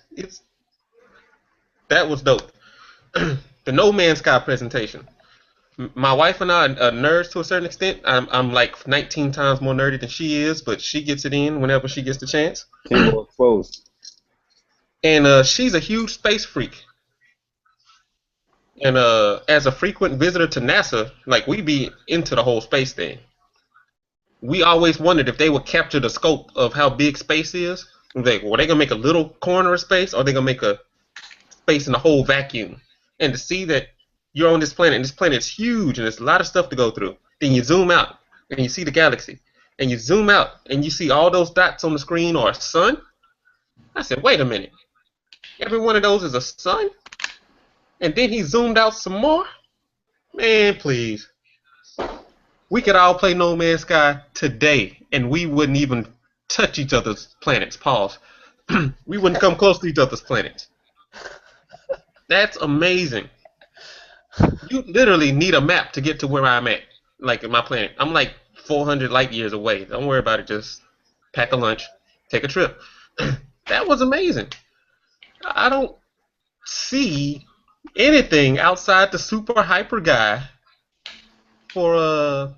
That was dope. The No Man's Sky presentation. My wife and I are nerds to a certain extent. I'm like 19 times more nerdy than she is, but she gets it in whenever she gets the chance. Exposed. And she's a huge space freak. And as a frequent visitor to NASA, like, we be into the whole space thing. We always wondered if they would capture the scope of how big space is. Like, were they gonna make a little corner of space, or are they gonna make a space in the whole vacuum? And to see that you're on this planet, and this planet's huge, and there's a lot of stuff to go through. Then you zoom out, and you see the galaxy. And you zoom out, and you see all those dots on the screen are a sun. I said, wait a minute. Every one of those is a sun? And then he zoomed out some more? Man, please. We could all play No Man's Sky today, and we wouldn't even touch each other's planets. Pause. We wouldn't come close to each other's planets. That's amazing. You literally need a map to get to where I'm at, like in my planet. I'm like 400 light years away. Don't worry about it. Just pack a lunch, take a trip. That was amazing. I don't see anything outside the super hyper guy for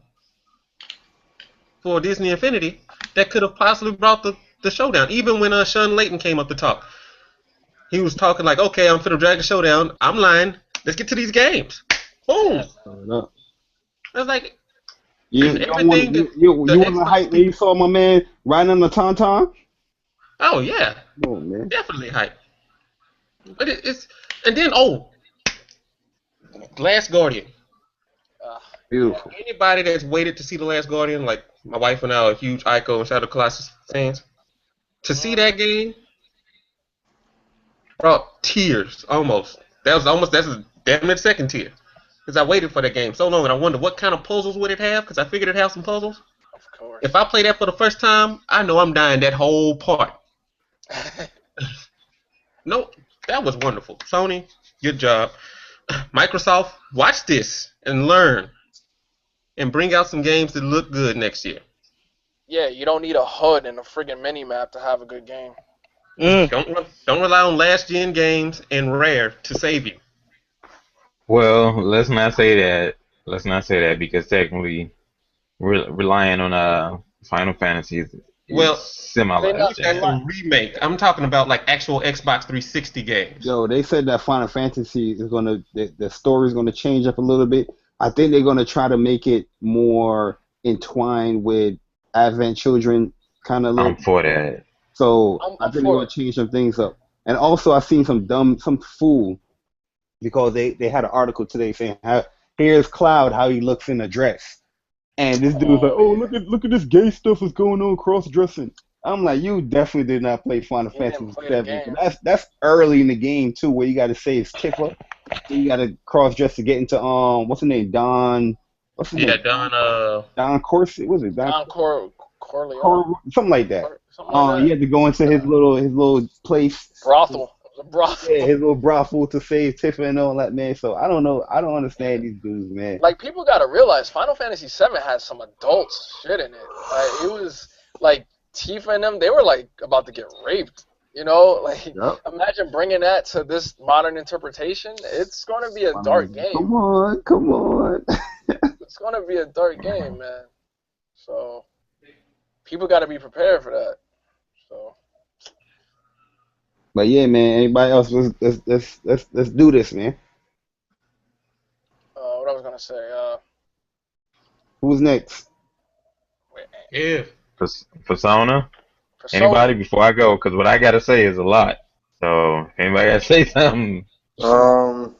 Disney Infinity that could have possibly brought the showdown. Even when Sean Layton came up to talk, he was talking like, okay, I'm finna drag the showdown. I'm lying. Let's get to these games. Boom. I was like, you want to hype when you saw my man riding on the tauntaun? Oh yeah. Oh man. Definitely hype. But it's and then Last Guardian. Beautiful. Anybody that's waited to see The Last Guardian, like my wife and I are huge Ico and Shadow Colossus fans. To see that game brought tears almost. That's a damn near second tear. Because I waited for that game so long and I wondered what kind of puzzles would it have, because I figured it'd have some puzzles. Of course. If I play that for the first time, I know I'm dying that whole part. No, that was wonderful. Sony, good job. Microsoft, watch this and learn. And bring out some games that look good next year. Yeah, you don't need a HUD and a friggin' mini-map to have a good game. Don't rely on last-gen games and Rare to save you. Well, let's not say that. Let's not say that because technically, relying on Final Fantasy is semi. That's a remake. I'm talking about like actual Xbox 360 games. Yo, they said that Final Fantasy is the story is gonna change up a little bit. I think they're gonna try to make it more entwined with Advent Children kind of look. I'm for that. So I think they're gonna change some things up. And also, I've seen some fool, because they had an article today saying here's Cloud, how he looks in a dress, and this dude's like, oh, look at this gay stuff that's going on, cross dressing. I'm like, you definitely did not play Final Fantasy 7. That's early in the game too, where you got to save Tifa, so you got to cross dress to get into what's her name, Don. What's his name? Don Corsi. What's it? Don Corleone. Something like that. He had to go into his little place. Brothel. Yeah, his little brothel to save Tifa and all that, man. So I don't know. I don't understand these dudes, man. Like, people gotta realize Final Fantasy 7 has some adult shit in it. Like, it was like Tifa and them, they were like about to get raped. You know, like, imagine bringing that to this modern interpretation. It's gonna be a dark game. Come on. It's gonna be a dark game, man. So people gotta be prepared for that. So. But yeah, man. Anybody else? Let's do this, man. What I was gonna say. Who's next? Yeah. Persona. Anybody before I go? Because what I gotta say is a lot. So anybody gotta say something? Persona.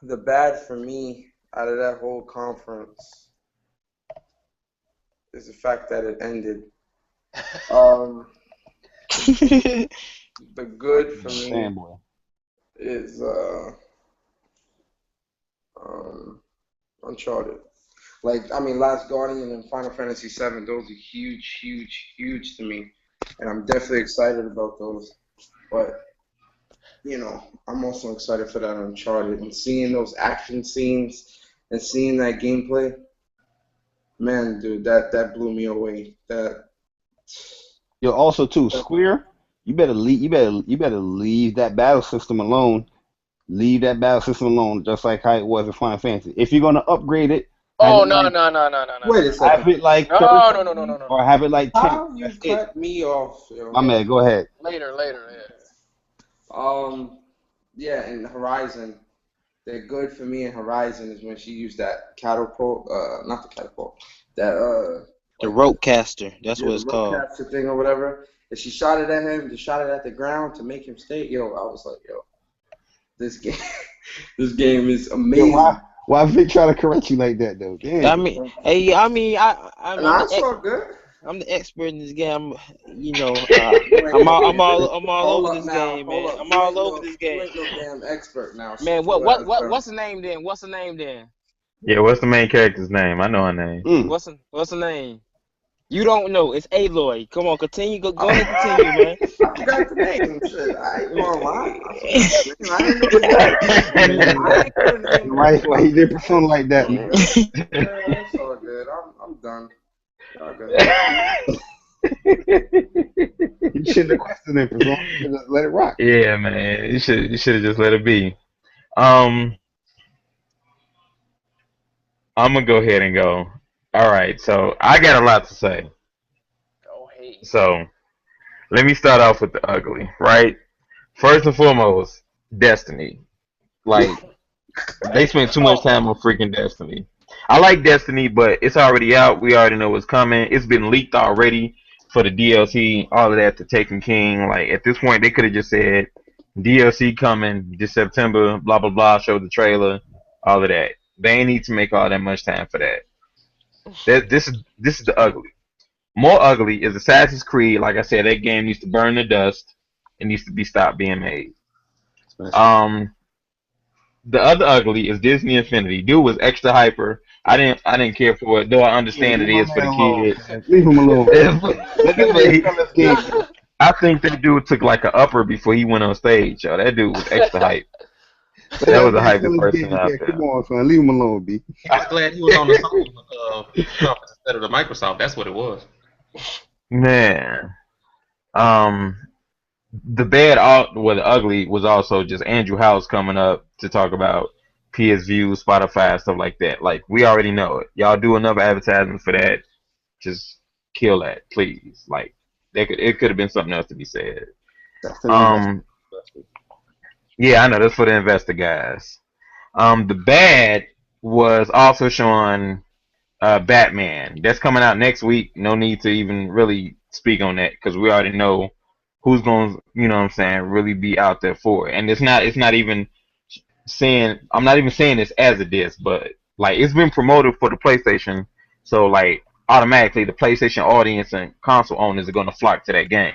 The bad for me out of that whole conference is the fact that it ended. The good for me is Uncharted. Like, I mean, Last Guardian and Final Fantasy VII, those are huge to me. And I'm definitely excited about those. But, you know, I'm also excited for that Uncharted. And seeing those action scenes and seeing that gameplay, man, dude, that blew me away. Yo, also too, Square, you better leave that battle system alone. Leave that battle system alone, just like how it was in Final Fantasy. If you're gonna upgrade it, no. Wait a second. Have it like no. Or have it like 10. How you cut me off? Yo? My man, go ahead. Later, yeah. Yeah, in Horizon, the good for me in Horizon is when she used that catapult, not the catapult, that the rope caster. That's what it's called. Rope caster thing or whatever. And she shot it at him, just shot it at the ground to make him stay. Yo, I was like, this game is amazing. Yo, why Vic try to correct you like that though? Damn. I mean, That's all good. I'm the expert in this game. I'm all over this game, man. I'm all over this game. You ain't no damn expert now. Man, what's the name then? What's the name then? Yeah, what's the main character's name? I know her name. What's the name? You don't know. It's Aloy. Come on, continue. Go ahead, continue, man. I got the name. Shit, I ain't gonna lie. I ain't gonna lie. Why he did Persona like that? Yeah, it's all good. I'm done. All good. You shouldn't have questioned it, Persona. You should just let it rock. Yeah, man. You should have just let it be. I'm gonna go ahead and go. All right, so I got a lot to say. Go ahead. So let me start off with the ugly, right? First and foremost, Destiny. Like, they spent too much time on freaking Destiny. I like Destiny, but it's already out. We already know what's coming. It's been leaked already for the DLC, all of that, to Taken King. Like, at this point, they could have just said DLC coming this September, blah, blah, blah, show the trailer, all of that. They ain't need to make all that much time for that. This is the ugly. More ugly is Assassin's Creed. Like I said, that game needs to burn the dust. It needs to be stopped being made. Um, the other ugly is Disney Infinity. Dude was extra hyper. I didn't care for it, though I understand it is for the kids. Leave him alone. Let this man tell us game. I think that dude took like an upper before he went on stage. Yo, that dude was extra hype. That was a hyper person out there. Come on, son. Leave him alone, B. I was glad he was on the Sony conference instead of the Microsoft. That's what it was. Man, the the ugly was also just Andrew House coming up to talk about PS Views, Spotify, stuff like that. Like we already know it. Y'all do another advertisement for that. Just kill that, please. Like it could have been something else to be said. Yeah, I know that's for the investor guys. The bad was also showing Batman. That's coming out next week. No need to even really speak on that because we already know who's going to, you know what I'm saying, really be out there for it. And it's not even saying, I'm not even saying this as a diss, but like it's been promoted for the PlayStation, so like automatically the PlayStation audience and console owners are going to flock to that game.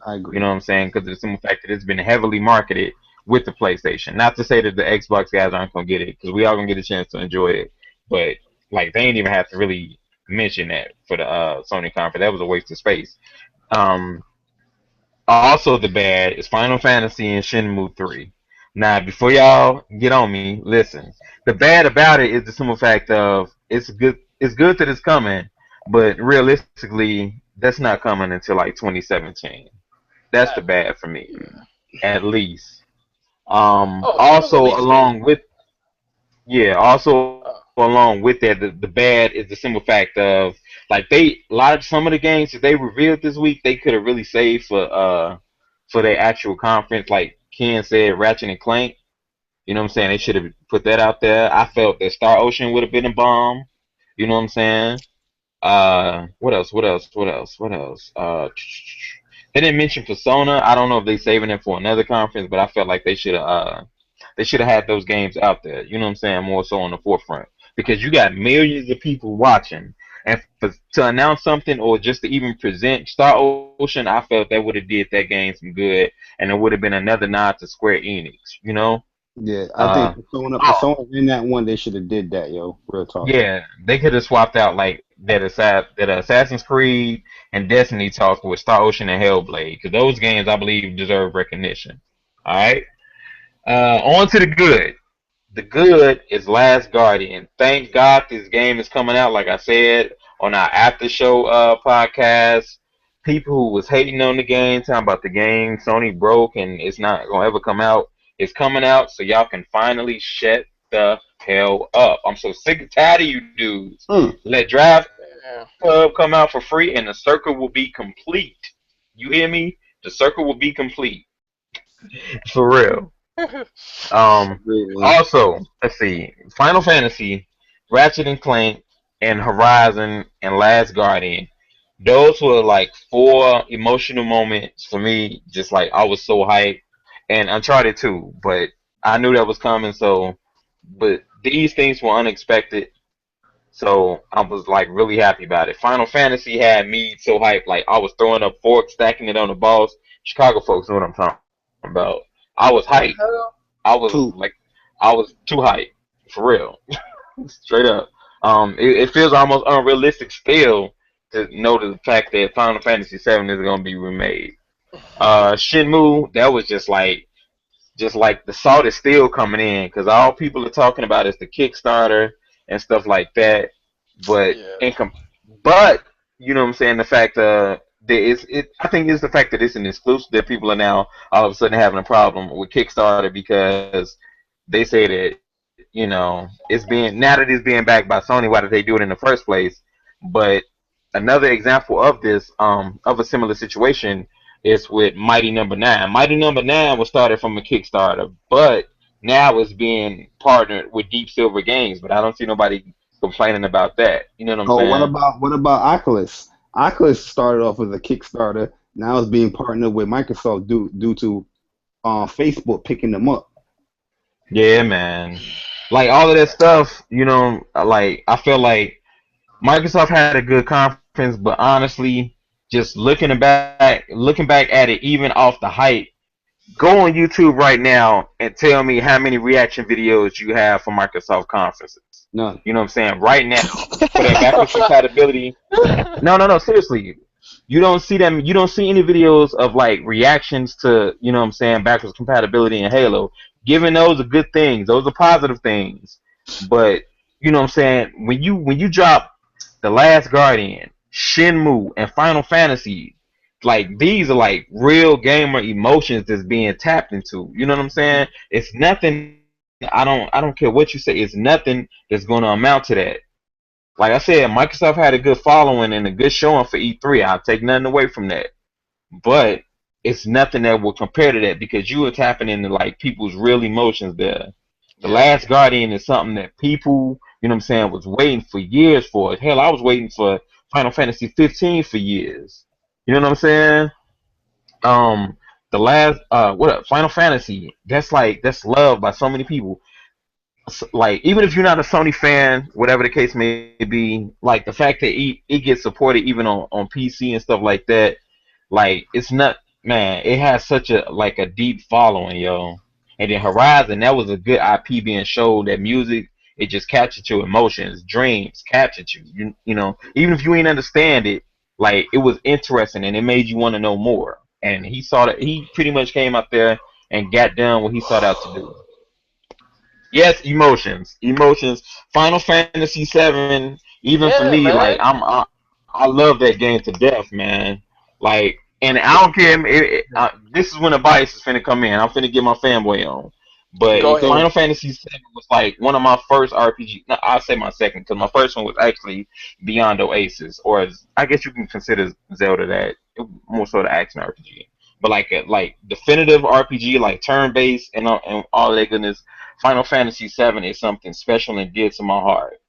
I agree. You know what I'm saying? Because of the simple fact that it's been heavily marketed with the PlayStation. Not to say that the Xbox guys aren't going to get it, because we all going to get a chance to enjoy it. But like they ain't even have to really mention that for the Sony conference. That was a waste of space. Also the bad is Final Fantasy and Shenmue 3. Now, before y'all get on me, listen. The bad about it is the simple fact of it's good that it's coming, but realistically, that's not coming until like 2017. That's the bad for me, at least. Also along with that, the bad is the simple fact of like some of the games that they revealed this week they could have really saved for their actual conference. Like Ken said, Ratchet and Clank. You know what I'm saying? They should have put that out there. I felt that Star Ocean would have been a bomb. You know what I'm saying? What else? They didn't mention Persona. I don't know if they're saving it for another conference, but I felt like they should have had those games out there. You know what I'm saying? More so on the forefront because you got millions of people watching, and to announce something or just to even present Star Ocean, I felt that would have did that game some good, and it would have been another nod to Square Enix. You know? Yeah, I think Persona in that one they should have did that, yo. Real talk. Yeah, they could have swapped out like that Assassin's Creed and Destiny talk with Star Ocean and Hellblade, because those games I believe deserve recognition. All right, on to the good. The good is Last Guardian. Thank God this game is coming out. Like I said on our after show podcast, people who was hating on the game, talking about the game Sony broke and it's not gonna ever come out. It's coming out, so y'all can finally shut the hell up. I'm so sick and tired of you dudes. Let Draft Club come out for free, and the circle will be complete. You hear me? The circle will be complete. For real. Also, let's see. Final Fantasy, Ratchet and Clank, and Horizon, and Last Guardian. Those were like 4 emotional moments for me. Just like I was so hyped. And Uncharted 2, but I knew that was coming, but these things were unexpected, so I was like really happy about it. Final Fantasy had me so hyped, like I was throwing up forks, stacking it on the balls. Chicago folks know what I'm talking about. I was hyped. I was too hyped, for real. Straight up. It feels almost unrealistic still to know the fact that Final Fantasy 7 is going to be remade. Shenmue, that was just like the salt is still coming in because all people are talking about is the Kickstarter and stuff like that. But but you know what I'm saying, the fact I think it's the fact that it's an exclusive that people are now all of a sudden having a problem with Kickstarter because they say that it's being backed by Sony. Why did they do it in the first place? But another example of this of a similar situation is with Mighty Number 9. Mighty Number 9 was started from a Kickstarter, but now it's being partnered with Deep Silver Games. But I don't see nobody complaining about that. You know what I'm saying? What about Oculus? Oculus started off as a Kickstarter. Now it's being partnered with Microsoft due to Facebook picking them up. Yeah, man. Like all of that stuff, like I feel like Microsoft had a good conference, but honestly, just looking back at it, even off the hype, go on YouTube right now and tell me how many reaction videos you have for Microsoft conferences. None. You know what I'm saying? Right now, for that backwards compatibility. No, seriously. You don't see them. You don't see any videos of like reactions to, you know what I'm saying, backwards compatibility in Halo. Given those are good things, those are positive things. But you know what I'm saying, when you drop The Last Guardian, Shenmue, and Final Fantasy, like these are like real gamer emotions that's being tapped into. You know what I'm saying? It's nothing. I don't care what you say. It's nothing that's going to amount to that. Like I said, Microsoft had a good following and a good showing for E3. I'll take nothing away from that. But it's nothing that will compare to that because you were tapping into like people's real emotions there. The Last Guardian is something that people, you know what I'm saying, was waiting for years for. Hell, I was waiting for Final Fantasy 15 for years. You know what I'm saying? The last what up, Final Fantasy, that's loved by so many people. Like even if you're not a Sony fan, whatever the case may be, like the fact that it gets supported even on PC and stuff like that, like it's not, man, it has such a like a deep following, yo. And then Horizon, that was a good IP being showed. That music, it just captured your emotions, dreams, captured you. You know, even if you ain't understand it, like it was interesting and it made you want to know more. And he saw that he pretty much came out there and got done what he sought out to do. Yes, emotions. Final Fantasy VII, even for Yeah, me, like man. I love that game to death, man. Like, and I don't care. This is when the bias is finna come in. I'm finna get my fanboy on. But Go ahead. Final Fantasy VII was like one of my first RPG. No, I'll say my second because my first one was actually Beyond Oasis, or I guess you can consider Zelda that more so the action RPG. But like like definitive RPG, like turn based and all that goodness. Final Fantasy VII is something special and dear to my heart.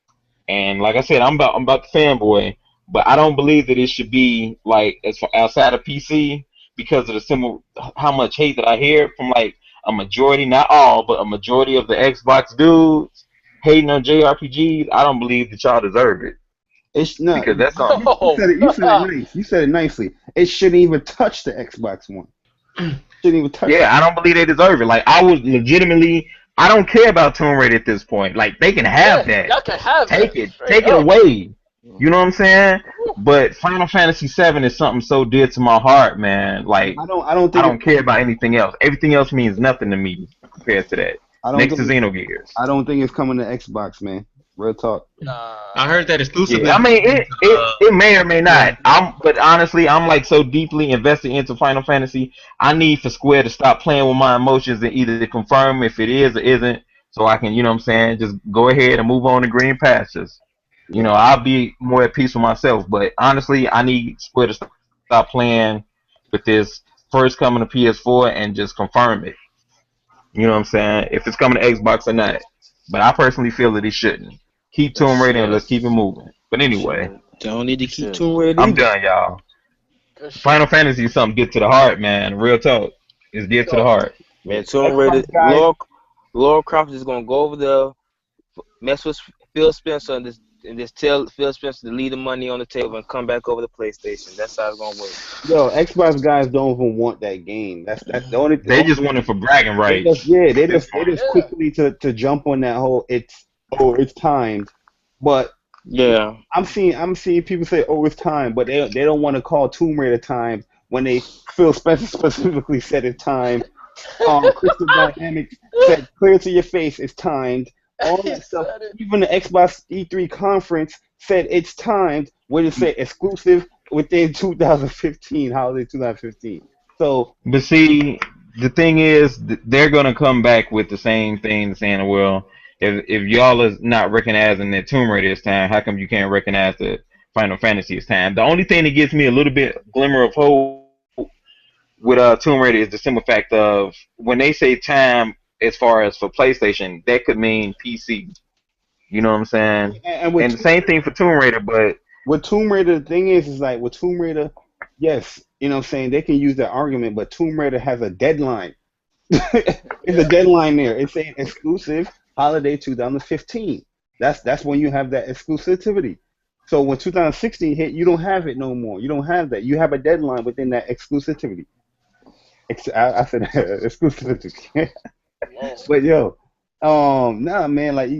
And like I said, I'm about the fanboy, but I don't believe that it should be like as far outside of PC because of the simple how much hate that I hear from like a majority, not all, but a majority of the Xbox dudes hating on JRPGs. I don't believe that y'all deserve it It's not. because that's all. You Oh, said it. You said it nice. You said it nicely. It shouldn't even touch the Xbox One. Shouldn't even touch it. Yeah, I don't believe they deserve it. Like I was legitimately, I don't care about Tomb Raider at this point. Like they can have yeah, that. y'all can have Take that it. straight Take it up. away. You know what I'm saying? But Final Fantasy VII is something so dear to my heart, man. Like I don't I think don't care about anything else. Everything else means nothing to me compared to that. I don't Next to think Xenogears. I don't think it's coming to Xbox, man. Real talk. Nah. I heard that exclusively. Yeah, I mean it may or may Yeah. not. But honestly, I'm like so deeply invested into Final Fantasy. I need for Square to stop playing with my emotions and either confirm if it is or isn't, so I can, you know what I'm saying, just go ahead and move on to green pastures. You know, Yeah. I'll be more at peace with myself. But honestly, I need Square to stop playing with this first coming to PS4 and just confirm it. You know what I'm saying? If it's coming to Xbox or not. But I personally feel that it shouldn't. Keep It Tomb Raider and should. let's keep it moving. But It anyway, should. Don't need to It keep should. Tomb Raider I'm either. done, y'all. Good shit. Final Fantasy is something get to the heart, man. Real talk. It's dear to the Yo, heart. Man, Tomb Raider, Xbox guys. Laura Croft is gonna go over there, mess with Phil Spencer, and just tell Phil Spencer to leave the money on the table and come back over to PlayStation. That's how it's gonna work. Yo, Xbox guys don't even want that game. That's the only. They just want it for bragging They just, rights. yeah, At this they point. just quickly to jump on that whole it's timed, but Yeah. I'm seeing people say it's time, but they don't want to call Tomb Raider timed when they Phil Spencer specifically said it's timed. Crystal Dynamics said clear to your face it's timed. All he that stuff. said it. Even the Xbox E3 conference said it's timed. When it said exclusive within 2015, holiday 2015. So But see, the thing is, they're gonna come back with the same thing, saying, "Well, if y'all is not recognizing that Tomb Raider is time, how come you can't recognize that Final Fantasy is time?" The only thing that gives me a little bit glimmer of hope with Tomb Raider is the simple fact of when they say time, as far as for PlayStation, that could mean PC. You know what I'm saying? and with And the same thing for Tomb Raider, but Tomb Raider, the thing is like with Tomb Raider, yes, you know what I'm saying, they can use that argument, but Tomb Raider has a deadline. It's a Yeah. deadline there. It's saying exclusive holiday 2015. That's when you have that exclusivity. So when 2016 hit, you don't have it no more. You don't have that. You have a deadline within that exclusivity. I said exclusivity. Whoa. But yo, nah, man, like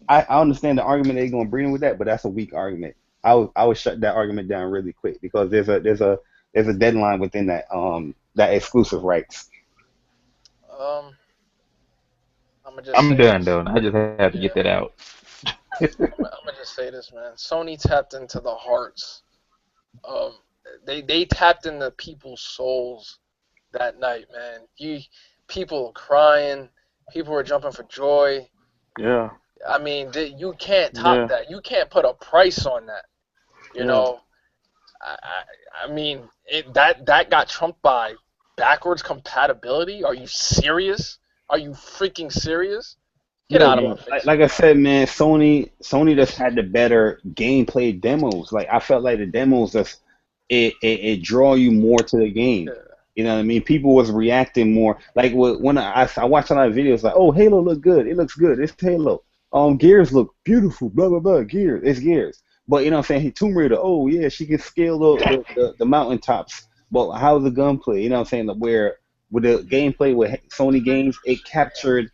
I understand the argument they're gonna bring with that, but that's a weak argument. I would shut that argument down really quick because there's a deadline within that exclusive rights. I'm gonna just I'm say done this. though. I just have to Yeah, get that out. I'm gonna just say this, man. Sony tapped into the hearts of they tapped into people's souls that night, man. People crying, people were jumping for joy. Yeah. I mean, you can't top that. You can't put a price on that. You know, I mean, that got trumped by backwards compatibility. Are you serious? Are you freaking serious? Get out of my face. Like I said, man, Sony just had the better gameplay demos. Like I felt like the demos just it draw you more to the game. Yeah. You know what I mean? People was reacting more. Like when I watched a lot of videos, like, oh, Halo look good. It looks good. It's Halo. Gears look beautiful. Blah blah blah. Gears. It's Gears. But you know what I'm saying? Hey, Tomb Raider. Oh yeah, she can scale the mountaintops. But how's the gunplay? You know what I'm saying? Where with the gameplay with Sony games, it captured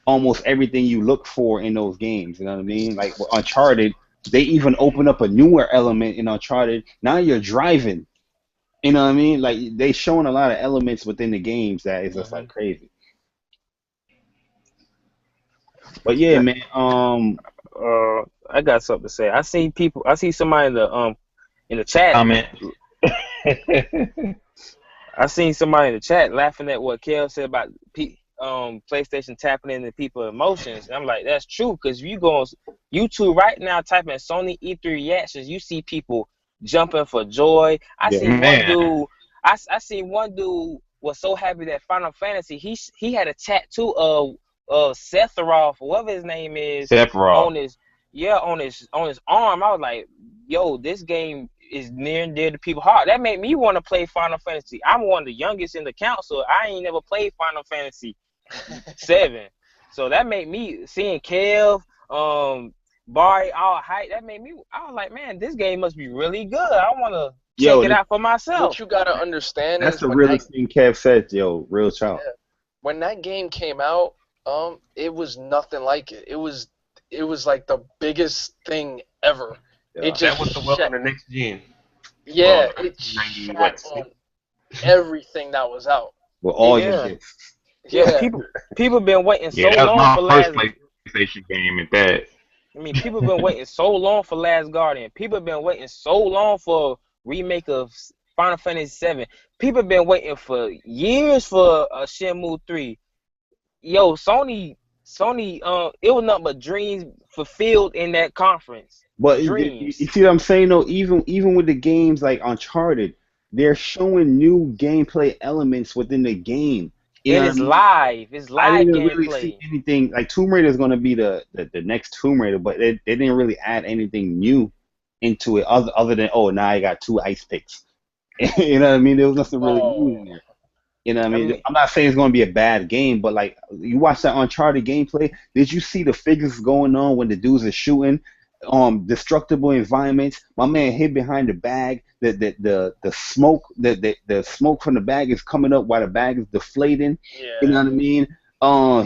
almost everything you look for in those games. You know what I mean? Like with Uncharted, they even open up a newer element in Uncharted. Now you're driving. You know what I mean? Like they showing a lot of elements within the games that is just like crazy. But yeah, man. I got something to say. I see somebody in the chat. Comment. I seen somebody in the chat laughing at what Kel said about PlayStation tapping into people's emotions. And I'm like, that's true, because if you go on YouTube right now, type in Sony E3 reactions, you see people jumping for joy. I seen one dude was so happy that Final Fantasy, he had a tattoo of Sephiroth, whatever his name is, Sephiroth. on his arm. I was like, yo, this game is near and dear to people's heart. That made me want to play Final Fantasy. I'm one of the youngest in the council. I ain't never played Final Fantasy 7. So that made me, seeing Kev, Barry, all hype, that made me, I was like, man, this game must be really good. I want to check it out for myself. What you gotta understand That's is the realest thing Kev said, yo, real talk. Yeah, when that game came out, it was nothing like it. It was like the biggest thing ever. Yeah. That was the welcome to next gen. Yeah, it shat on everything that was out. Well, all your shit. Yeah, people been waiting so that was long for my first PlayStation game at that. I mean, people been waiting so long for Last Guardian. People been waiting so long for remake of Final Fantasy VII. People been waiting for years for Shenmue 3. Yo, Sony, it was nothing but dreams fulfilled in that conference. But you see what I'm saying though? Even with the games like Uncharted, they're showing new gameplay elements within the game. And it's live. It's live I didn't gameplay. really see anything like Tomb Raider is going to be the next Tomb Raider, but they didn't really add anything new into it other than now you got 2 ice picks. You know what I mean? There was nothing really new in there. You know what I mean? I'm not saying it's going to be a bad game, but like you watch that Uncharted gameplay, did you see the figures going on when the dudes are shooting? Destructible environments. My man hid behind the bag. The smoke the smoke from the bag is coming up while the bag is deflating. Yeah. You know what I mean?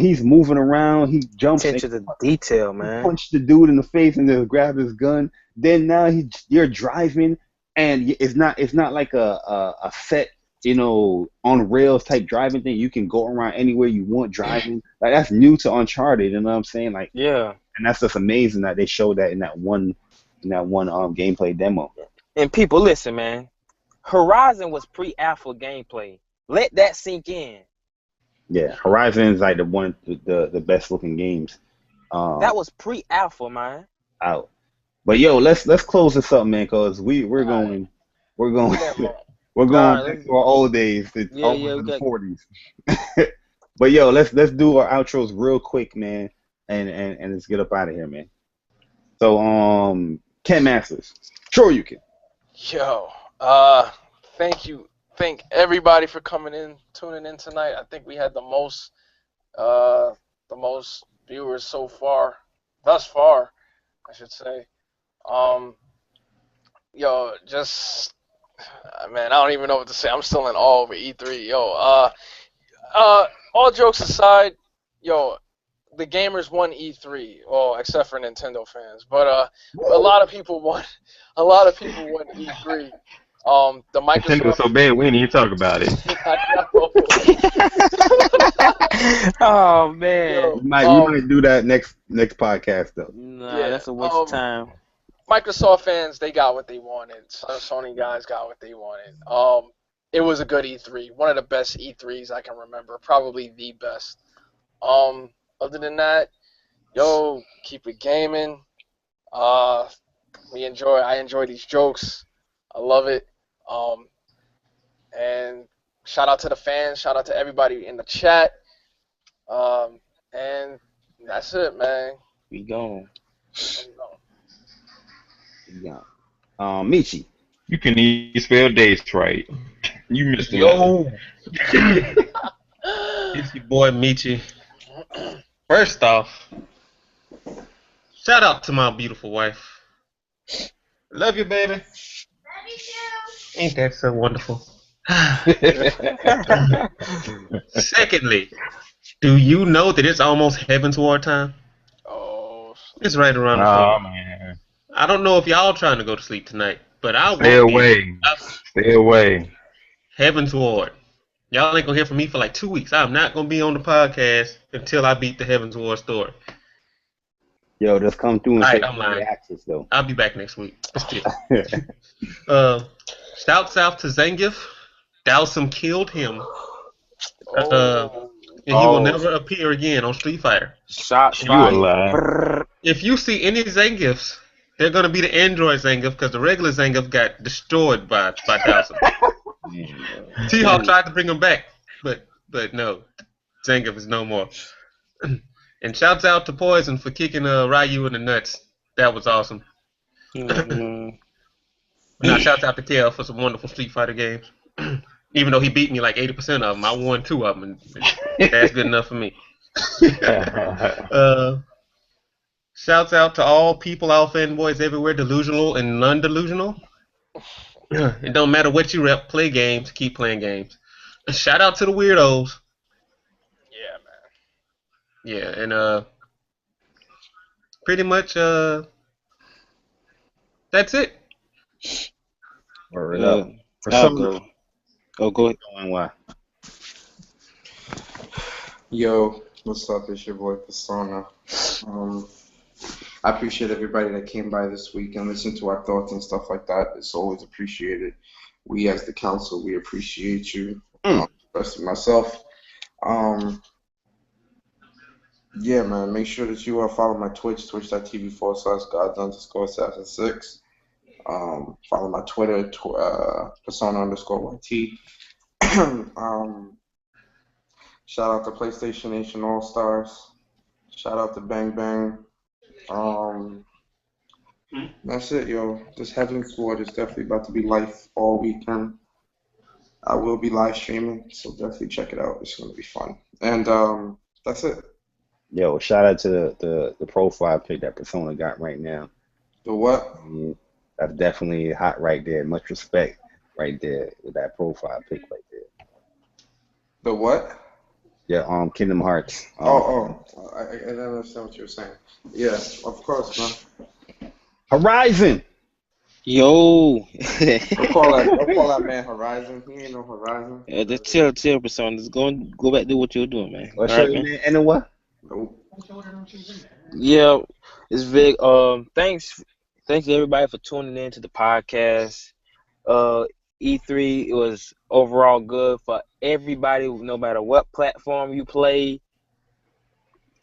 He's moving around. He jumps. Attention to detail, man. Punch the dude in the face and just grab his gun. Then now you're driving, and it's not like a set, on rails type driving thing. You can go around anywhere you want driving. Like that's new to Uncharted. You know what I'm saying? Like yeah. And that's just amazing that they showed that in that one gameplay demo. And people, listen, man. Horizon was pre-alpha gameplay. Let that sink in. Yeah, Horizon is like the best looking games. That was pre-alpha, man. Out. But yo, let's close this up, man, cause we're going back to our old days, the 40s. But yo, let's do our outros real quick, man. And let's get up out of here, man. So, Ken Masters, sure you can. Yo, thank everybody for tuning in tonight. I think we had the most viewers thus far, I should say. Yo, just man, I don't even know what to say. I'm still in awe over E3. Yo, all jokes aside, yo, the gamers won E3, well, except for Nintendo fans. But a lot of people won. A lot of people won E3. The Nintendo was Microsoft. so bad, we didn't even talk about it. Oh man. Yo, We might do that next podcast though. Nah, yeah, that's a waste of time. Microsoft fans, they got what they wanted. Sony guys got what they wanted. It was a good E3. One of the best E3s I can remember. Probably the best. Other than that, yo, keep it gaming. I enjoy these jokes. I love it. And shout out to the fans. Shout out to everybody in the chat. And that's it, man. We gone. Yeah. Michy. You can even spell dates right. You missed it. Yo, it's your boy Michy. First off, shout out to my beautiful wife. Love you, baby. Love you too. Ain't that so wonderful? Secondly, do you know that it's almost heaven toward time? Oh. It's right around the Oh corner. man. I don't know if y'all trying to go to sleep tonight, but I Stay won't be. away. Stay away. Heaven toward. Y'all ain't gonna hear from me for like 2 weeks. I'm not gonna be on the podcast until I beat the Heaven Toward story. Yo, just come through and Alright, say I'm lying. access though. I'll be back next week. But still. Shouts out to Zangief. Dowsum killed him. And he will never appear again on Street Fighter. Shots You a lie. If you see any Zangiefs, they're gonna be the Android Zangief because the regular Zangief got destroyed by Dowsum. T-Hawk tried to bring him back, but no, Zangief is no more. And shouts out to Poison for kicking Ryu in the nuts. That was awesome. Now shouts out to Kel for some wonderful Street Fighter games. Even though he beat me like 80% of them, I won 2 of them, and that's good enough for me. Shouts out to all people, all fanboys everywhere, delusional and non-delusional. It don't matter what you rep, play games, keep playing games. Shout out to the weirdos. Yeah, man. Yeah, and pretty much that's it. Word up. For I'll some go. Oh, go ahead. why? Yo, what's up? It's your boy Persona. I appreciate everybody that came by this week and listened to our thoughts and stuff like that. It's always appreciated. We as the council, we appreciate you. Especially myself. Yeah, man. Make sure that you follow my Twitch, twitch.tv/gods_assassin6. Follow my Twitter, persona_YT. Shout out to PlayStation Nation All Stars. Shout out to Bang Bang. That's it, yo. This Heaven's Sword is definitely about to be live all weekend. I will be live streaming, so definitely check it out. It's gonna be fun. And that's it. Yo, shout out to the profile pic that Persona got right now. The what? That's definitely hot right there. Much respect right there with that profile pic right there. The what? Yeah, Kingdom Hearts. I didn't understand what you were saying. Yeah, of course, man. Horizon. Yo. Don't call that man Horizon. He ain't no Horizon. Just chill, Persona. Just go back to do what you're doing, man. What's All your right, name? And what? Nope. Yeah, it's big. Thanks everybody for tuning in to the podcast. E3, it was overall good for everybody, no matter what platform you play.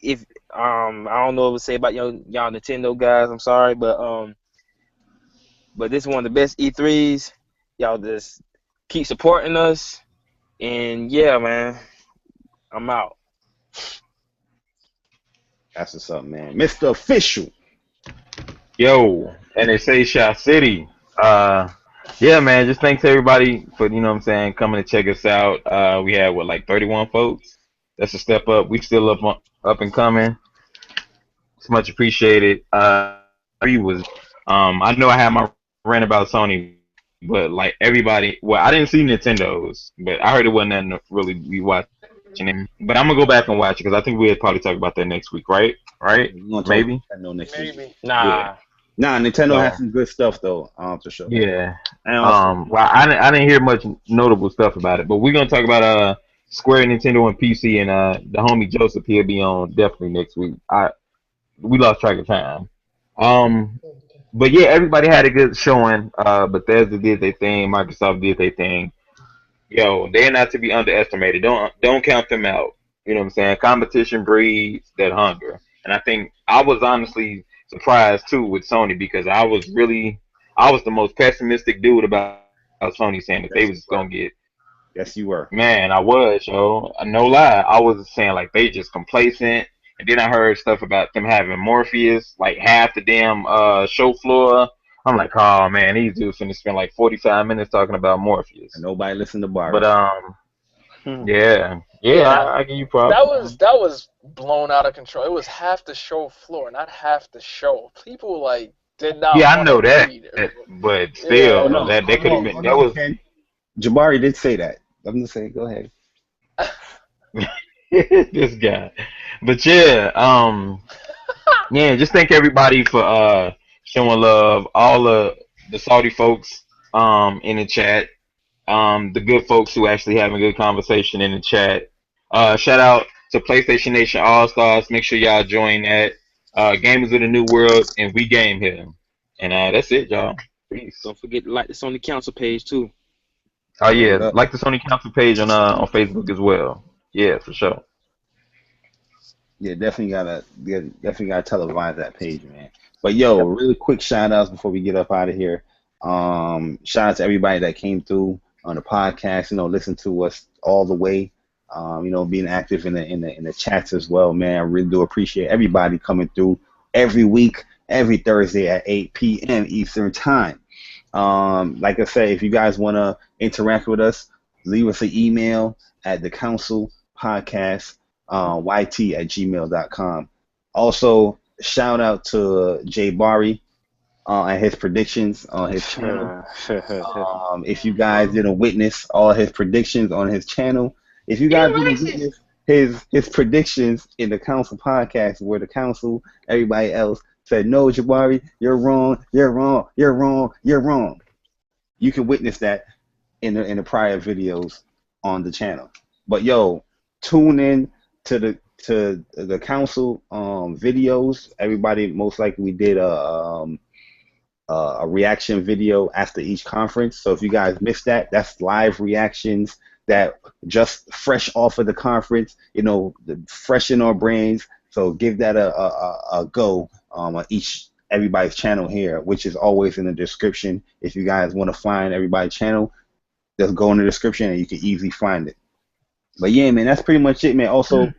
If I don't know what to say about y'all Nintendo guys, I'm sorry, but this is one of the best E3s. Y'all just keep supporting us, and yeah, man, I'm out. That's what's up, man. Mr. Official. Yo, and they say Shot City. Yeah, man, just thanks everybody for, you know what I'm saying, coming to check us out. We had, like 31 folks? That's a step up. We still up and coming. It's much appreciated. E3 was I know I had my rant about Sony, but like everybody, well, I didn't see Nintendo's, but I heard it wasn't nothing to really be watching it. But I'm gonna go back and watch it because I think we'll probably talk about that next week, right? Right? We're gonna talk Maybe. about Nintendo next week. Maybe. Nah. Nah, Nintendo So has some good stuff though, for sure. yeah. And also, Well, I didn't hear much notable stuff about it, but we're gonna talk about Square, Nintendo, and PC, and the homie Joseph, he'll be on definitely next week. We lost track of time. But yeah, everybody had a good showing. Bethesda did their thing, Microsoft did their thing. Yo, they're not to be underestimated. Don't count them out. You know what I'm saying? Competition breeds that hunger, and I think I was honestly surprised too with Sony because I was the most pessimistic dude about Sony, saying that they was gonna get. yes, you were. Man, I was, yo. No lie. I was saying like they just complacent. And then I heard stuff about them having Morpheus, like half the damn show floor. I'm like, oh man, these dudes finna spend like 45 minutes talking about Morpheus. And nobody listened to Barbie. But yeah, I give you props. That was blown out of control. It was half the show floor, not half the show. People like did not. Yeah, I wanna know that, read. but still, Oh, no, that could have been. That was Ken. Jabari did say that. I'm just saying. Go ahead. this guy. But yeah, yeah, just thank everybody for showing love. All the Saudi folks in the chat, the good folks who actually having a good conversation in the chat. Shout out to PlayStation Nation All Stars. Make sure y'all join that. Gamers of the New World, and we game here. And that's it, y'all. Peace. Don't forget to like the Sony Council page too. Oh yeah, like the Sony Council page on Facebook as well. Yeah, for sure. Yeah, definitely gotta televise that page, man. But yo, really quick shout outs before we get up out of here. Shout out to everybody that came through on the podcast. Listen to us all the way. Being active in the chats as well, man. I really do appreciate everybody coming through every week, every Thursday at 8 p.m. Eastern Time. Like I say, if you guys want to interact with us, leave us an email at TheCouncilPodcast. YT@gmail.com. Also, shout out to Jay Bari and his predictions on his channel. If you guys didn't witness all his predictions on his channel, if you guys didn't witness his predictions in the Council podcast, where the Council, everybody else said, "No, Jabari, you're wrong, you're wrong, you're wrong, you're wrong." You can witness that in the prior videos on the channel. But yo, tune in to the council videos. Everybody, most likely we did a reaction video after each conference. So if you guys missed that, that's live reactions that just fresh off of the conference, fresh in our brains. So give that a go on everybody's channel here, which is always in the description. If you guys want to find everybody's channel, just go in the description and you can easily find it. But yeah, man, that's pretty much it, man. Also,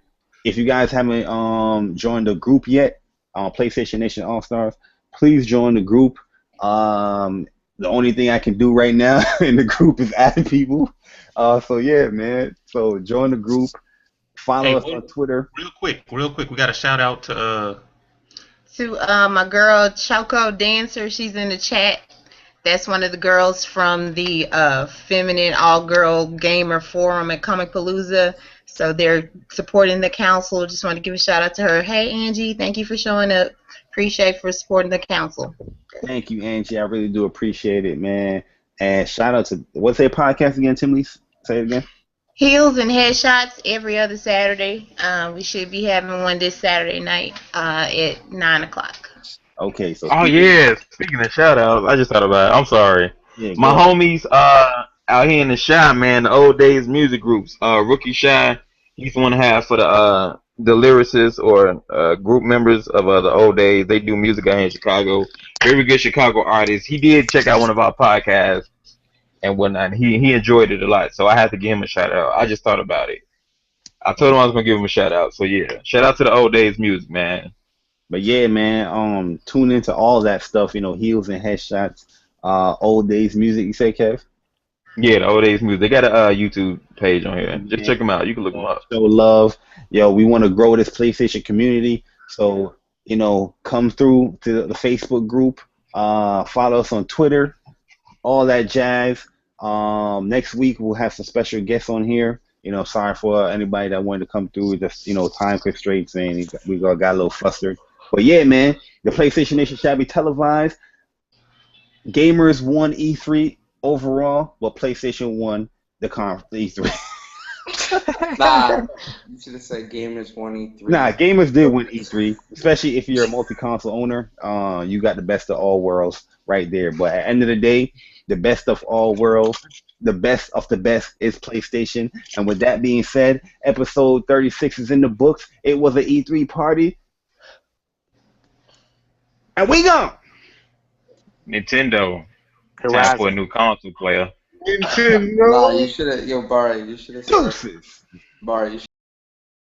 if you guys haven't joined the group yet on PlayStation Nation All Stars, please join the group. The only thing I can do right now in the group is add people. So yeah, man. So join the group. Follow us on Twitter. Real quick. We got a shout out to my girl Choco Dancer. She's in the chat. That's one of the girls from the Feminine All-Girl Gamer Forum at Comicpalooza. So they're supporting the council. Just want to give a shout out to her. Hey, Angie, thank you for showing up. Appreciate for supporting the council. Thank you, Angie. I really do appreciate it, man. And shout out to, what's their podcast again, Timley? Say it again. Heels and Headshots every other Saturday. We should be having one this Saturday night at 9 o'clock. Okay, so speaking of shout outs, I just thought about it. I'm sorry. Yeah, my homies out here in the Shy, man, the old days music groups. Rookie Shy, he's one half for the lyricists or group members of the old days. They do music out here in Chicago. Very good Chicago artist. He did check out one of our podcasts and whatnot. He enjoyed it a lot, so I had to give him a shout out. I just thought about it. I told him I was gonna give him a shout out. So yeah, shout out to the old days music, man. But yeah, man, tune into all that stuff, Heels and Headshots, old days music, you say, Kev? Yeah, the old days music. They got a YouTube page on here. Just check them out. You can look them up. Show love. Yo, we want to grow this PlayStation community. So, come through to the Facebook group, Follow us on Twitter, all that jazz. Next week we'll have some special guests on here. Sorry for anybody that wanted to come through. Just time constraints, and we got a little flustered. But yeah, man, the PlayStation Nation shall be televised. Gamers won E3 overall, but PlayStation won the E3. Nah, you should have said gamers won E3. Nah, gamers did win E3, especially if you're a multi-console owner. You got the best of all worlds right there. But at the end of the day, the best of all worlds, the best of the best is PlayStation. And with that being said, episode 36 is in the books. It was an E3 party. And we gone. Nintendo. Time for a new console player. Nah, you should have, Barry, you should have said. Deuces. Barry, you